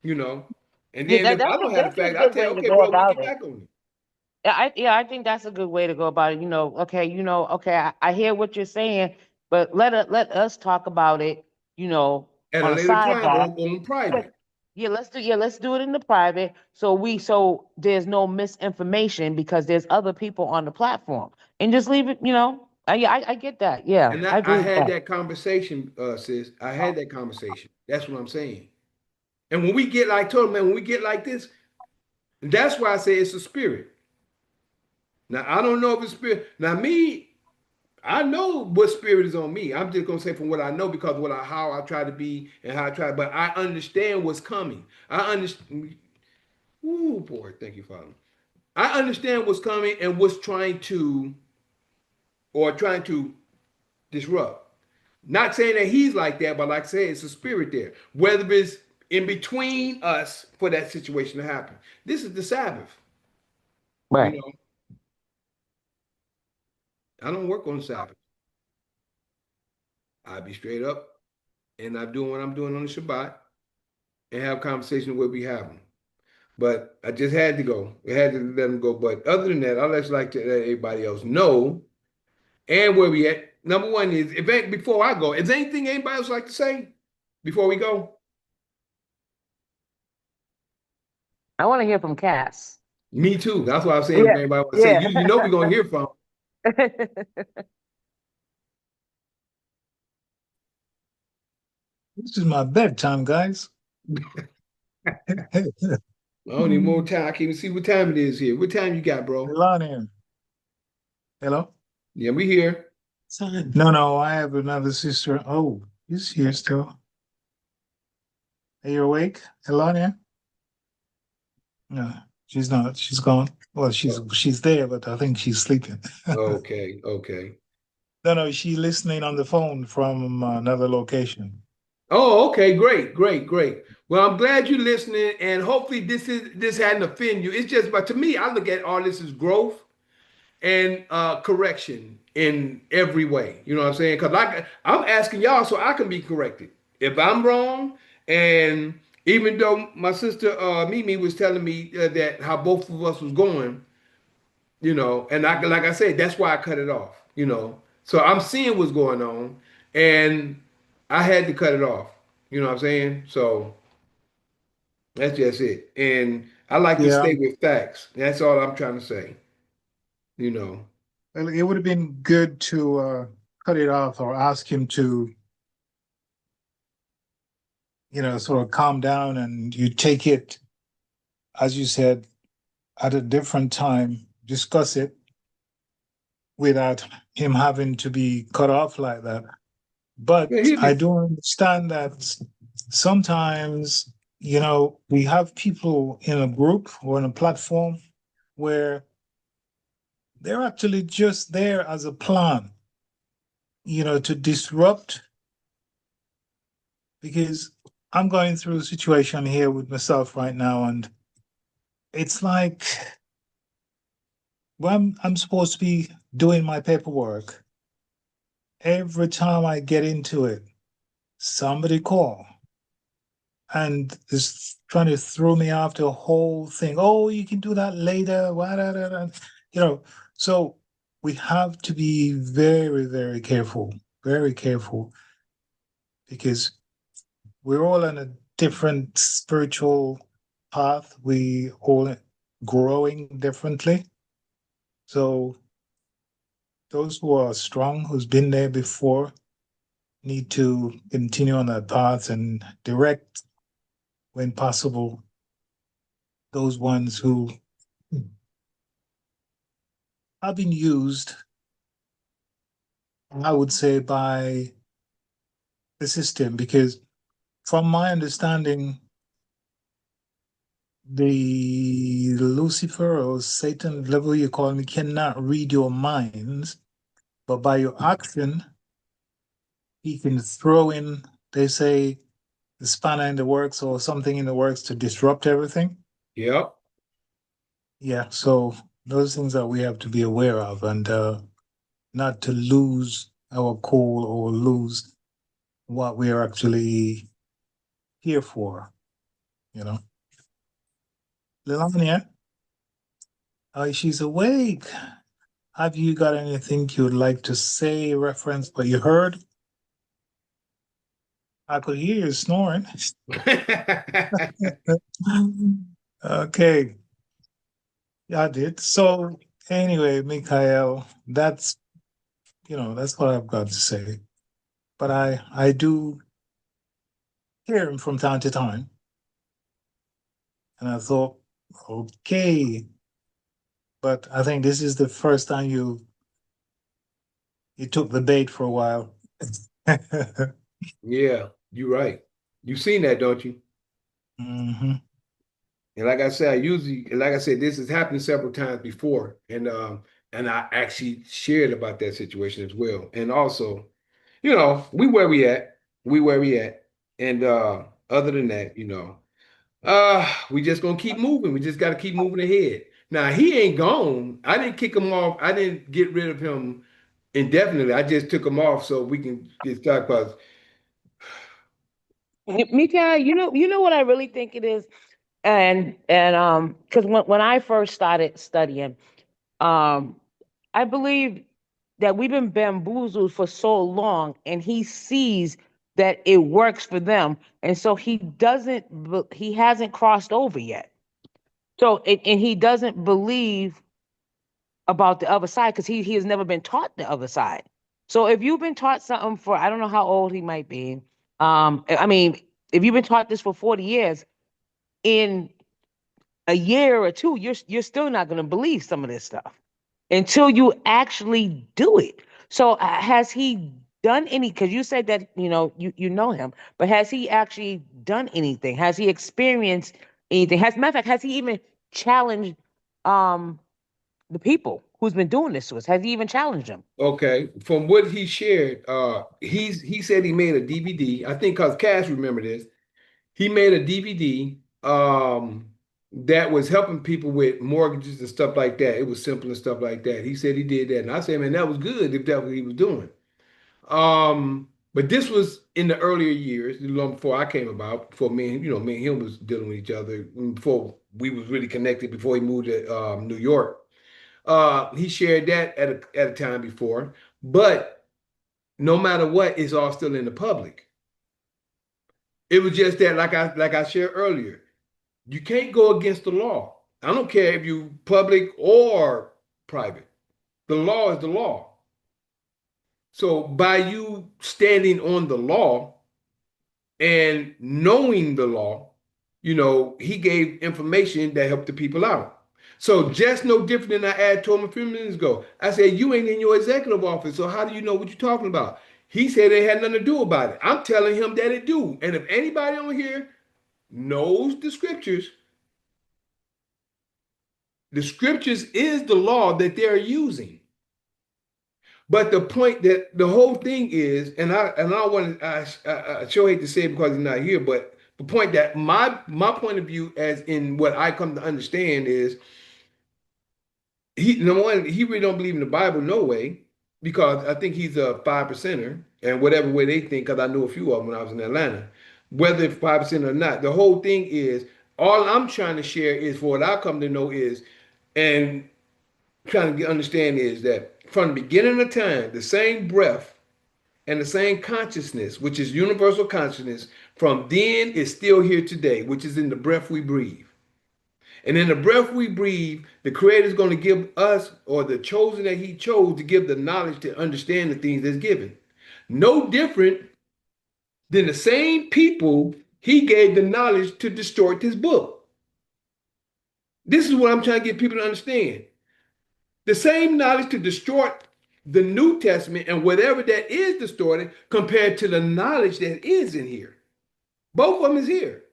You know. And Yeah, then if I don't have the that's a facts, I good tell way you, to okay, go bro, we about get it. back on it. I think that's a good way to go about it. Okay, I hear what you're saying, but let us talk about it, At a on a later time sidebar. on Yeah, private. let's do it in the private, so there's no misinformation, because there's other people on the platform, and just leave it. I get that. Yeah, And I I agree with had that. that conversation, sis. I had that conversation. That's what I'm saying. And when we get like, told him, man, when we get like this, that's why I say it's a spirit. Now I don't know if it's spirit. Now me, I know what spirit is on me. I'm just gonna say from what I know, because how I try to be and how I try, but I understand what's coming. I understand. Ooh, boy, thank you, Father. I understand what's coming and what's trying to disrupt. Not saying that he's like that, but like I said, it's a spirit there. Whether it's in between us for that situation to happen. This is the Sabbath. You Right. know, I don't work on Sabbath. I be straight up and I'm doing what I'm doing on the Shabbat and have conversations where we have them. But I just had to go. I had to let them go. But other than that, I just like to let everybody else know and where we at. Number one is, before I go, is there anything anybody else like to say before we go? I want to hear from Cass. Me too. That's why I'm saying if Yeah, anybody want to say, yeah. you know we're gonna hear from. This is my bedtime, guys. I don't need more time. I can't even see what time it is here. What time you got, bro? Melania. Hello? Yeah, we here. No, I have another sister. Oh, he's here still. Are you awake, Elania? No, she's not. She's gone. Well, she's there, but I think she's sleeping. Okay, okay. No, she's listening on the phone from another location. Oh, okay, great, great, great. Well, I'm glad you're listening, and hopefully this hadn't offended you. It's just, but to me, I look at all this as growth and correction in every way. You know what I'm saying? Because I'm asking y'all so I can be corrected. If I'm wrong, and even though my sister Mimi was telling me that how both of us was going, and like I said, that's why I cut it off. So I'm seeing what's going on, and I had to cut it off. You know what I'm saying? So that's just it. And I like to Yeah. stay with facts. That's all I'm trying to say. You know. Well, it would have been good to cut it off or ask him to, sort of calm down and you take it, as you said, at a different time, discuss it without him having to be cut off like that. Yeah, But he'll I be. do understand that sometimes, we have people in a group or in a platform where they're actually just there as a plan, to disrupt. Because I'm going through a situation here with myself right now, and it's like, when I'm supposed to be doing my paperwork, every time I get into it, somebody call and is trying to throw me off the whole thing. Oh, you can do that later. You know, so we have to be very, very careful, because we're all on a different spiritual path. We all growing differently. So those who are strong, who's been there before, need to continue on that path and direct, when possible, those ones who have been used, I would say, by the system, because from my understanding, the Lucifer or Satan, whatever you call me, cannot read your minds, but by your action, he can throw in, they say, the spanner in the works or something in the works to disrupt everything. Yep. Yeah, so those things that we have to be aware of, and not to lose our cool or lose what we are actually here for, you know. Lilonia, she's awake. Have you got anything you'd like to say, reference what you heard? I could hear you snoring. Okay, yeah, I did. So anyway, Mikhail, that's what I've got to say. But I do hear him from time to time, and I thought, okay, but I think this is the first time you took the bait for a while. Yeah, you're right. You've seen that, don't you? Hmm. And like I said, like I said, this has happened several times before, and I actually shared about that situation as well. And also, we where we at, and other than that, we just gonna keep moving. We just got to keep moving ahead. Now he ain't gone. I didn't kick him off. I didn't get rid of him indefinitely. I just took him off so we can get started. Because Mika, you know what I really think it is, and because when I first started studying, um, I believe that we've been bamboozled for so long, and he sees that it works for them, and so he hasn't crossed over yet. So and he doesn't believe about the other side because he has never been taught the other side. So if you've been taught something for, I don't know how old he might be. I mean, if you've been taught this for 40 years, in a year or two, you're still not going to believe some of this stuff until you actually do it. So has he done any? Because you said that you know him, but has he actually done anything? Has he experienced anything? Matter of fact, has he even challenged um the people who's been doing this to us? Has he even challenged them? okay, from what he shared, he said he made a DVD. I think because Cash remember this. He made a DVD that was helping people with mortgages and stuff like that. It was simple and stuff like that. He said he did that, and I said, man, that was good if that's what he was doing. But this was in the earlier years, long before I came about, before me and him was dealing with each other, before we was really connected, before he moved to New York. He shared that at a time before, but no matter what, it's all still in the public. It was just that, like I shared earlier, you can't go against the law. I don't care if you public or private. The law is the law. So by you standing on the law and knowing the law, he gave information that helped the people out. So just no different than I told him a few minutes ago. I said, you ain't in your executive office, so how do you know what you're talking about? He said it had nothing to do about it. I'm telling him that it do. And if anybody on here knows the scriptures is the law that they're using. But the point that the whole thing is, and I don't want to, I sure hate to say it because he's not here, but the point that my point of view, as in what I come to understand, is he number one, he really don't believe in the Bible, no way, because I think he's a 5%er, and whatever way they think, because I knew a few of them when I was in Atlanta, whether it's 5% or not. The whole thing is, all I'm trying to share is for what I come to know is, and trying to understand is that from the beginning of time, the same breath and the same consciousness, which is universal consciousness, from then is still here today, which is in the breath we breathe. And in the breath we breathe, the Creator is going to give us, or the chosen that He chose, to give the knowledge to understand the things that's given. No different than the same people He gave the knowledge to distort this book. This is what I'm trying to get people to understand. The same knowledge to distort the New Testament and whatever that is distorted compared to the knowledge that is in here. Both of them is here.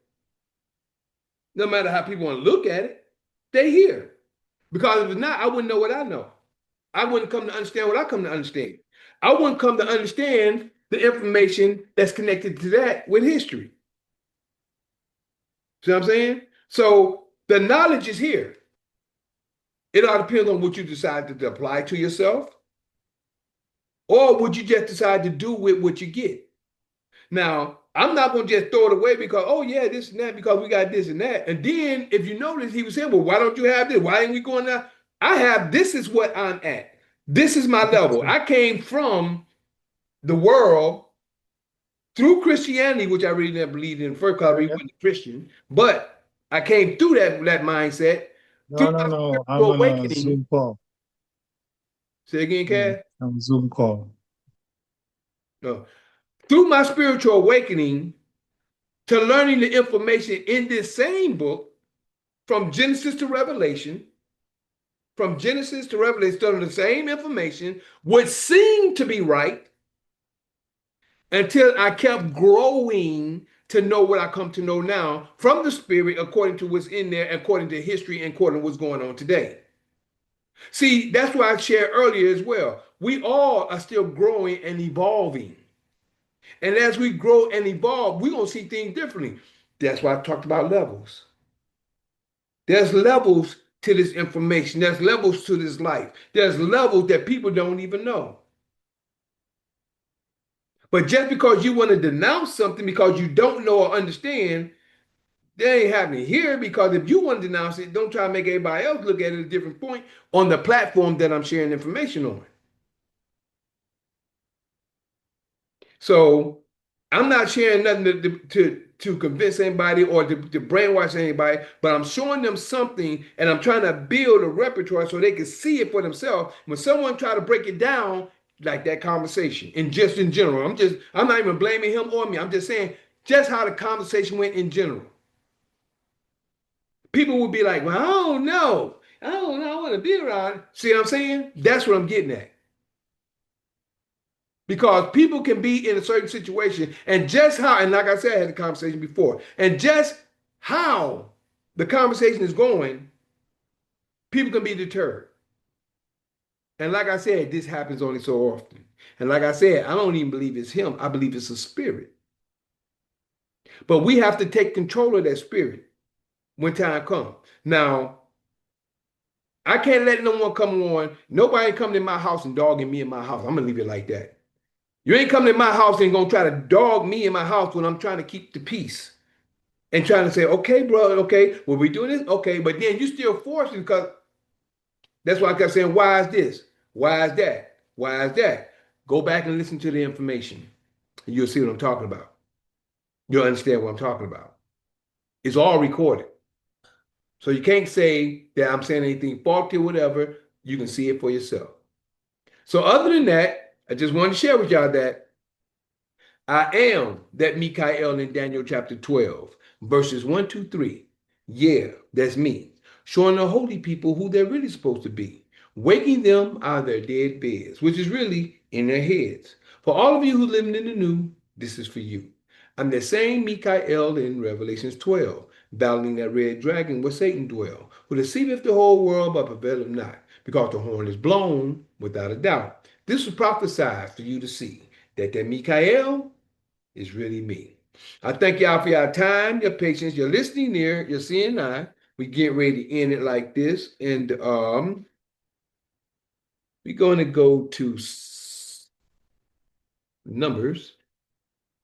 No matter how people want to look at it, they here. Because if it's not, I wouldn't know what I know. I wouldn't come to understand what I come to understand. I wouldn't come to understand the information that's connected to that with history. See what I'm saying? So the knowledge is here. It all depends on what you decide to apply to yourself, or would you just decide to do with what you get. Now, I'm not going to just throw it away because, oh, yeah, this and that, because we got this and that. And then, if you notice, he was saying, well, why don't you have this? Why ain't we going now? This is what I'm at. This is my level. I came from the world through Christianity, which I really never believed in first because I really wasn't a Christian. But I came through that mindset through my No. I'm spiritual on a awakening. Zoom call. Say again, Cass? I'm Zoom call. No. Through my spiritual awakening to learning the information in this same book from Genesis to Revelation, studying the same information would seem to be right until I kept growing to know what I come to know now from the Spirit, according to what's in there, according to history, and according to what's going on today. See, that's what I shared earlier as well. We all are still growing and evolving. And as we grow and evolve, we're going to see things differently. That's why I talked about levels. There's levels to this information. There's levels to this life. There's levels that people don't even know. But just because you want to denounce something because you don't know or understand, that ain't happening here. Because if you want to denounce it, don't try to make everybody else look at it at a different point on the platform that I'm sharing information on. So I'm not sharing nothing to convince anybody or to brainwash anybody, but I'm showing them something and I'm trying to build a repertoire so they can see it for themselves. When someone try to break it down, like that conversation, and just in general, I'm not even blaming him or me. I'm just saying just how the conversation went in general. People would be like, well, I don't know. I want to be around. See what I'm saying? That's what I'm getting at. Because people can be in a certain situation, and just how, and like I said, I had the conversation before, and just how the conversation is going, people can be deterred. And like I said, this happens only so often. And like I said, I don't even believe it's him. I believe it's a spirit. But we have to take control of that spirit when time comes. Now, I can't let no one come on. Nobody ain't coming in my house and dogging me in my house. I'm going to leave it like that. You ain't coming in my house and going to try to dog me in my house when I'm trying to keep the peace. And trying to say, okay, bro, okay, well, we doing this? Okay, but then you still forcing because that's why I kept saying, why is this? Why is that? Why is that? Go back and listen to the information. And you'll see what I'm talking about. You'll understand what I'm talking about. It's all recorded. So you can't say that I'm saying anything faulty or whatever. You can see it for yourself. So other than that, I just wanted to share with y'all that I am that Mikael in Daniel chapter 12, verses 1, 2, 3. Yeah, that's me. Showing the holy people who they're really supposed to be. Waking them out of their dead beds, which is really in their heads. For all of you who live in the new, this is for you. I'm the same Mikael in Revelations 12, battling that red dragon where Satan dwell, who deceiveth the whole world but prevaileth not, because the horn is blown without a doubt. This was prophesied for you to see, that Mikael is really me. I thank y'all for your time, your patience, your listening ear, your seeing eye. We get ready to end it like this. And we're going to go to Numbers,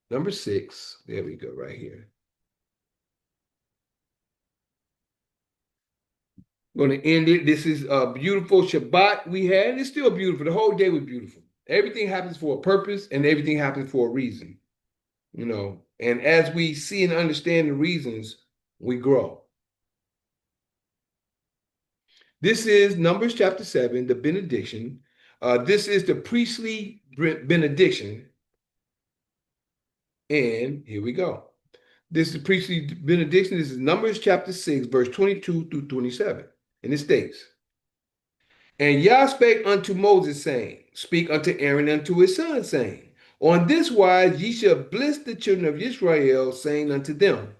number 6. There we go, right here. I'm going to end it. This is a beautiful Shabbat we had. It's still beautiful. The whole day was beautiful. Everything happens for a purpose and everything happens for a reason. You know, and as we see and understand the reasons, we grow. This is Numbers chapter 7, the benediction. This is the priestly benediction. And here we go. This is the priestly benediction. This is Numbers chapter 6, verse 22 through 27. And it states, And Yah spake unto Moses, saying, Speak unto Aaron and unto his sons, saying, On this wise ye shall bless the children of Israel, saying unto them,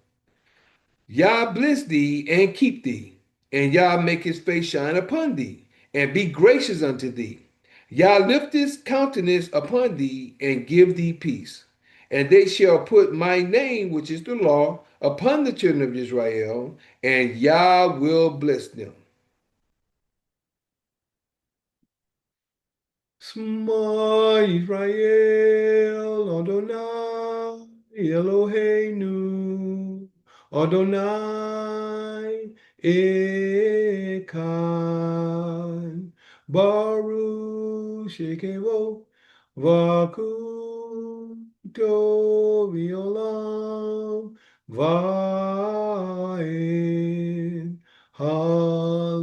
Yah bless thee and keep thee, and Yah make his face shine upon thee, and be gracious unto thee. Yah lift his countenance upon thee, and give thee peace. And they shall put my name, which is the law, upon the children of Israel, and Yah will bless them. Shema Yisrael, Adonai Eloheinu, Adonai Echad, Baruch Shekevo, Vakum Tov V'olam, Va'ed, Hallelujah.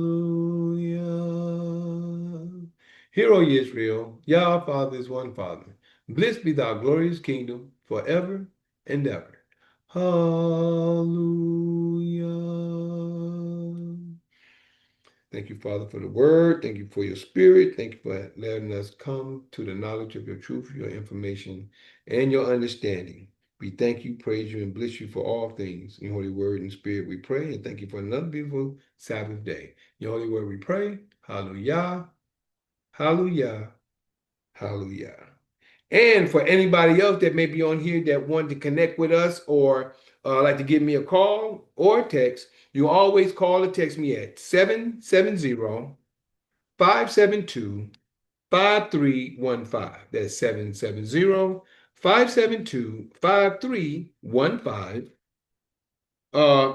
Hear, O Israel, Yah our Father is one Father. Blessed be thy glorious kingdom forever and ever. Hallelujah. Thank you, Father, for the word. Thank you for your spirit. Thank you for letting us come to the knowledge of your truth, your information, and your understanding. We thank you, praise you, and bless you for all things. In your holy word and spirit we pray, and thank you for another beautiful Sabbath day. In your holy word we pray. Hallelujah. Hallelujah. Hallelujah. And for anybody else that may be on here that wanted to connect with us or like to give me a call or a text, you always call or text me at 770-572-5315. That's 770-572-5315.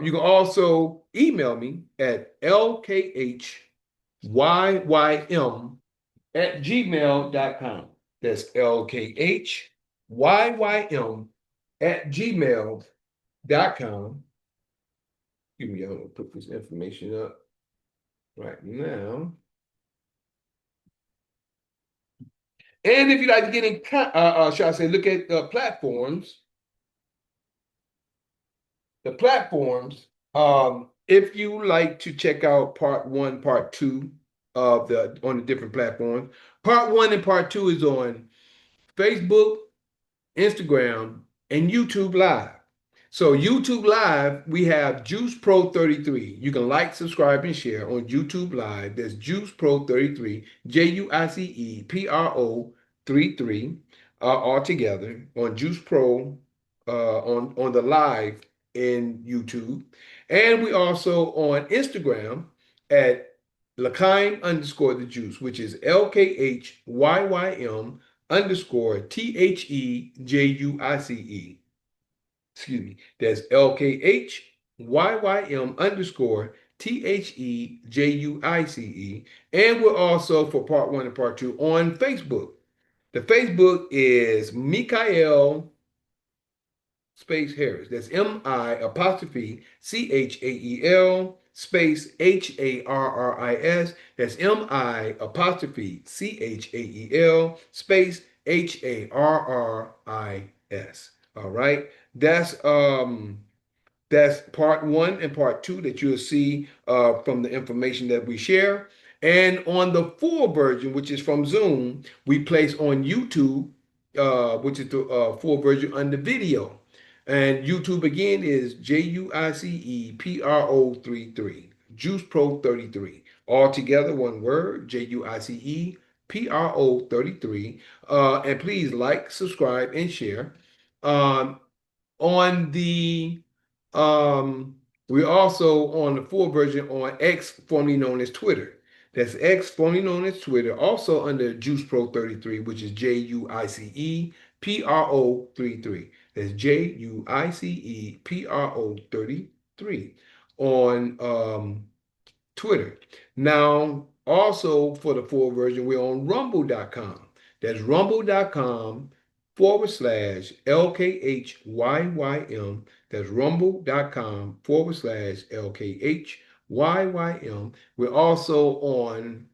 You can also email me at lkhyym@gmail.com. That's lkhyym@gmail.com. Excuse me, I'm going to put this information up right now. And if you'd like to get in, shall I say, look at the platforms. If you like to check out part 1, part 2 of on the different platforms, part 1 and part 2 is on Facebook, Instagram, and YouTube Live. So YouTube Live, we have Juice Pro 33. You can like, subscribe, and share on YouTube Live. There's Juice Pro 33, JUICEPRO 33, all together on Juice Pro on the live in YouTube. And we also on Instagram at L'chaim_the Juice, which is LKHYYM_THEJUICE. Excuse me. That's LKHYYM_THEJUICE. And we're also for part 1 and part 2 on Facebook. The Facebook is Mikael space Harris. That's MI_CHAEL space HARRIS. That's MI_CHAEL space HARRIS. All right. That's part 1 and part 2 that you'll see from the information that we share. And on the full version, which is from Zoom, we place on YouTube, which is the full version under video. And YouTube again is JUICEPRO 33, Juice Pro 33. All together, one word, JUICEPRO 33. And please like, subscribe, and share. On the we're also on the full version on X, formerly known as Twitter. That's X, formerly known as Twitter, also under Juice Pro 33, which is JUICEPRO 33. That's JUICEPRO 33 on Twitter. Now, also for the full version, we're on rumble.com. That's rumble.com/LKHYYM. That's rumble.com/LKHYYM. YYM. We're also on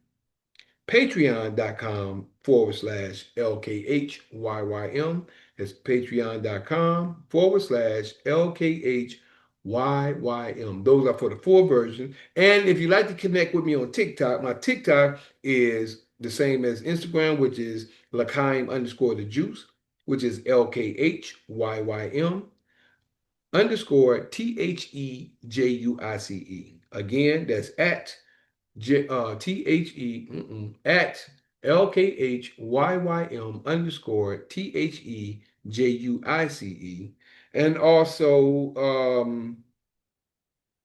patreon.com/LKHYYM. It's patreon.com/LKHYYM. Those are for the full version. And if you'd like to connect with me on TikTok, my TikTok is the same as Instagram, which is L'chaim_the juice, which is LKHYYM _THEJUICE. Again, that's at at LKHYYM _THEJUICE. And also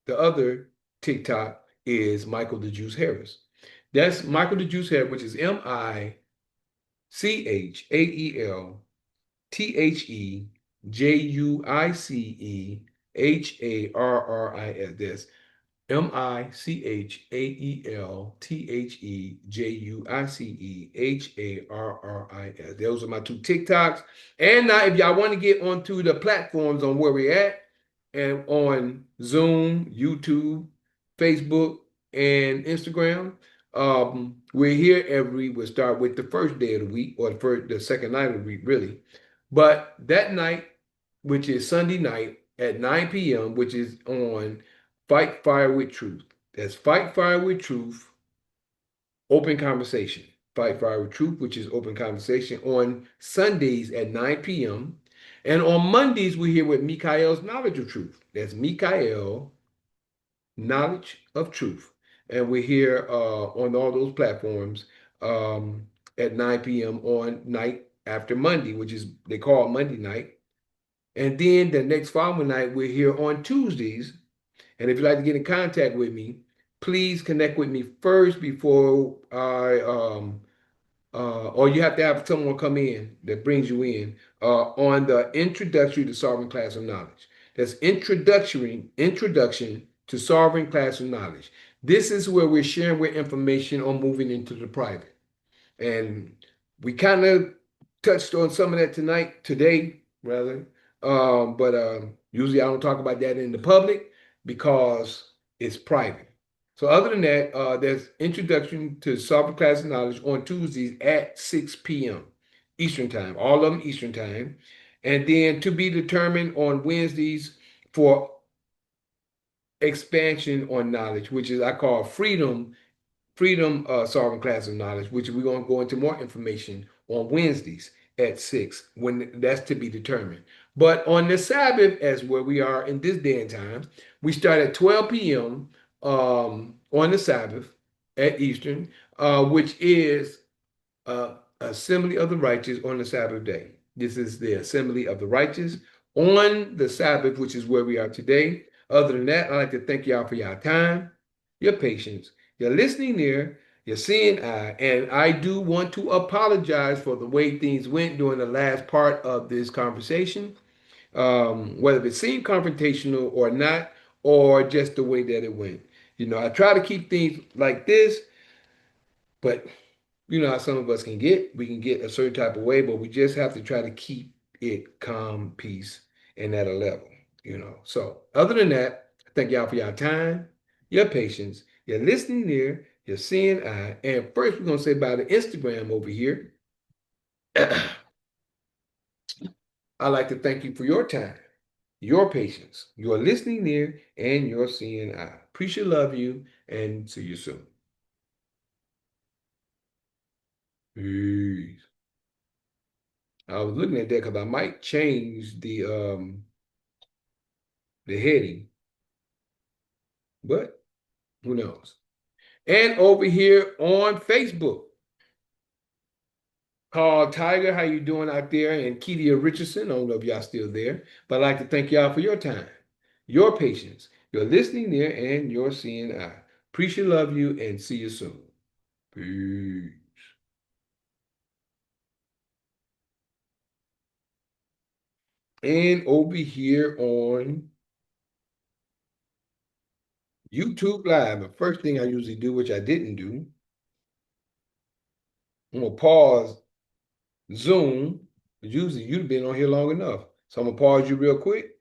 the other TikTok is Michael the Juice Harris. That's Michael the Juice Harris, which is MICHAELTHEJUICEHARRIS. MICHAELTHEJUICEHARRIS. Those are my two TikToks. And now, if y'all want to get onto the platforms on where we're at, and on Zoom, YouTube, Facebook, and Instagram, we're here we'll start with the first day of the week, or the second night of the week, really. But that night, which is Sunday night at 9 p.m., which is on Fight Fire with Truth. That's Fight Fire with Truth, Open Conversation. Fight Fire with Truth, which is Open Conversation, on Sundays at 9 p.m. And on Mondays, we're here with Mikael's Knowledge of Truth. That's Mikael Knowledge of Truth. And we're here on all those platforms at 9 p.m. on night after Monday, which is, they call Monday night. And then the next following night, we're here on Tuesdays. And if you'd like to get in contact with me, please connect with me first before or you have to have someone come in that brings you in on the Introductory to Sovereign Class of Knowledge. That's Introduction to Sovereign Class of Knowledge. This is where we're sharing with information on moving into the private. And we kind of touched on some of that today, rather. But usually I don't talk about that in the public because it's private. So other than that, there's Introduction to Sovereign Class of Knowledge on Tuesdays at 6 p.m. Eastern Time, all of them Eastern Time. And then to be determined on Wednesdays for Expansion on Knowledge, which is I call Freedom Sovereign Class of Knowledge, which we're going to go into more information on Wednesdays at 6, when that's to be determined. But on the Sabbath, as where we are in this day and time, we start at 12 p.m. On the Sabbath at Eastern, which is Assembly of the Righteous on the Sabbath day. This is the Assembly of the Righteous on the Sabbath, which is where we are today. Other than that, I'd like to thank y'all for your time, your patience, your listening ear, your seeing eye, and I do want to apologize for the way things went during the last part of this conversation, whether it seemed confrontational or not, or just the way that it went. I try to keep things like this, but you know how some of us can get. We can get a certain type of way, but we just have to try to keep it calm, peace, and at a level, So other than that, thank y'all for your time, your patience, your listening ear, your seeing eye. And first, we're going to say about the Instagram over here. I'd like to thank you for your time, your patience, your listening ear, and your seeing eye. Appreciate, love you, and see you soon. Peace. I was looking at that because I might change the heading, but who knows? And over here on Facebook, Carl Tiger, how you doing out there? And Kedia Richardson, I don't know if y'all still there, but I'd like to thank y'all for your time, your patience, your listening ear, and your seeing eye. Appreciate, love you, and see you soon. Peace. And over here on YouTube Live, the first thing I usually do, which I didn't do, I'm going to pause Zoom. Usually you've been on here long enough. So I'm going to pause you real quick.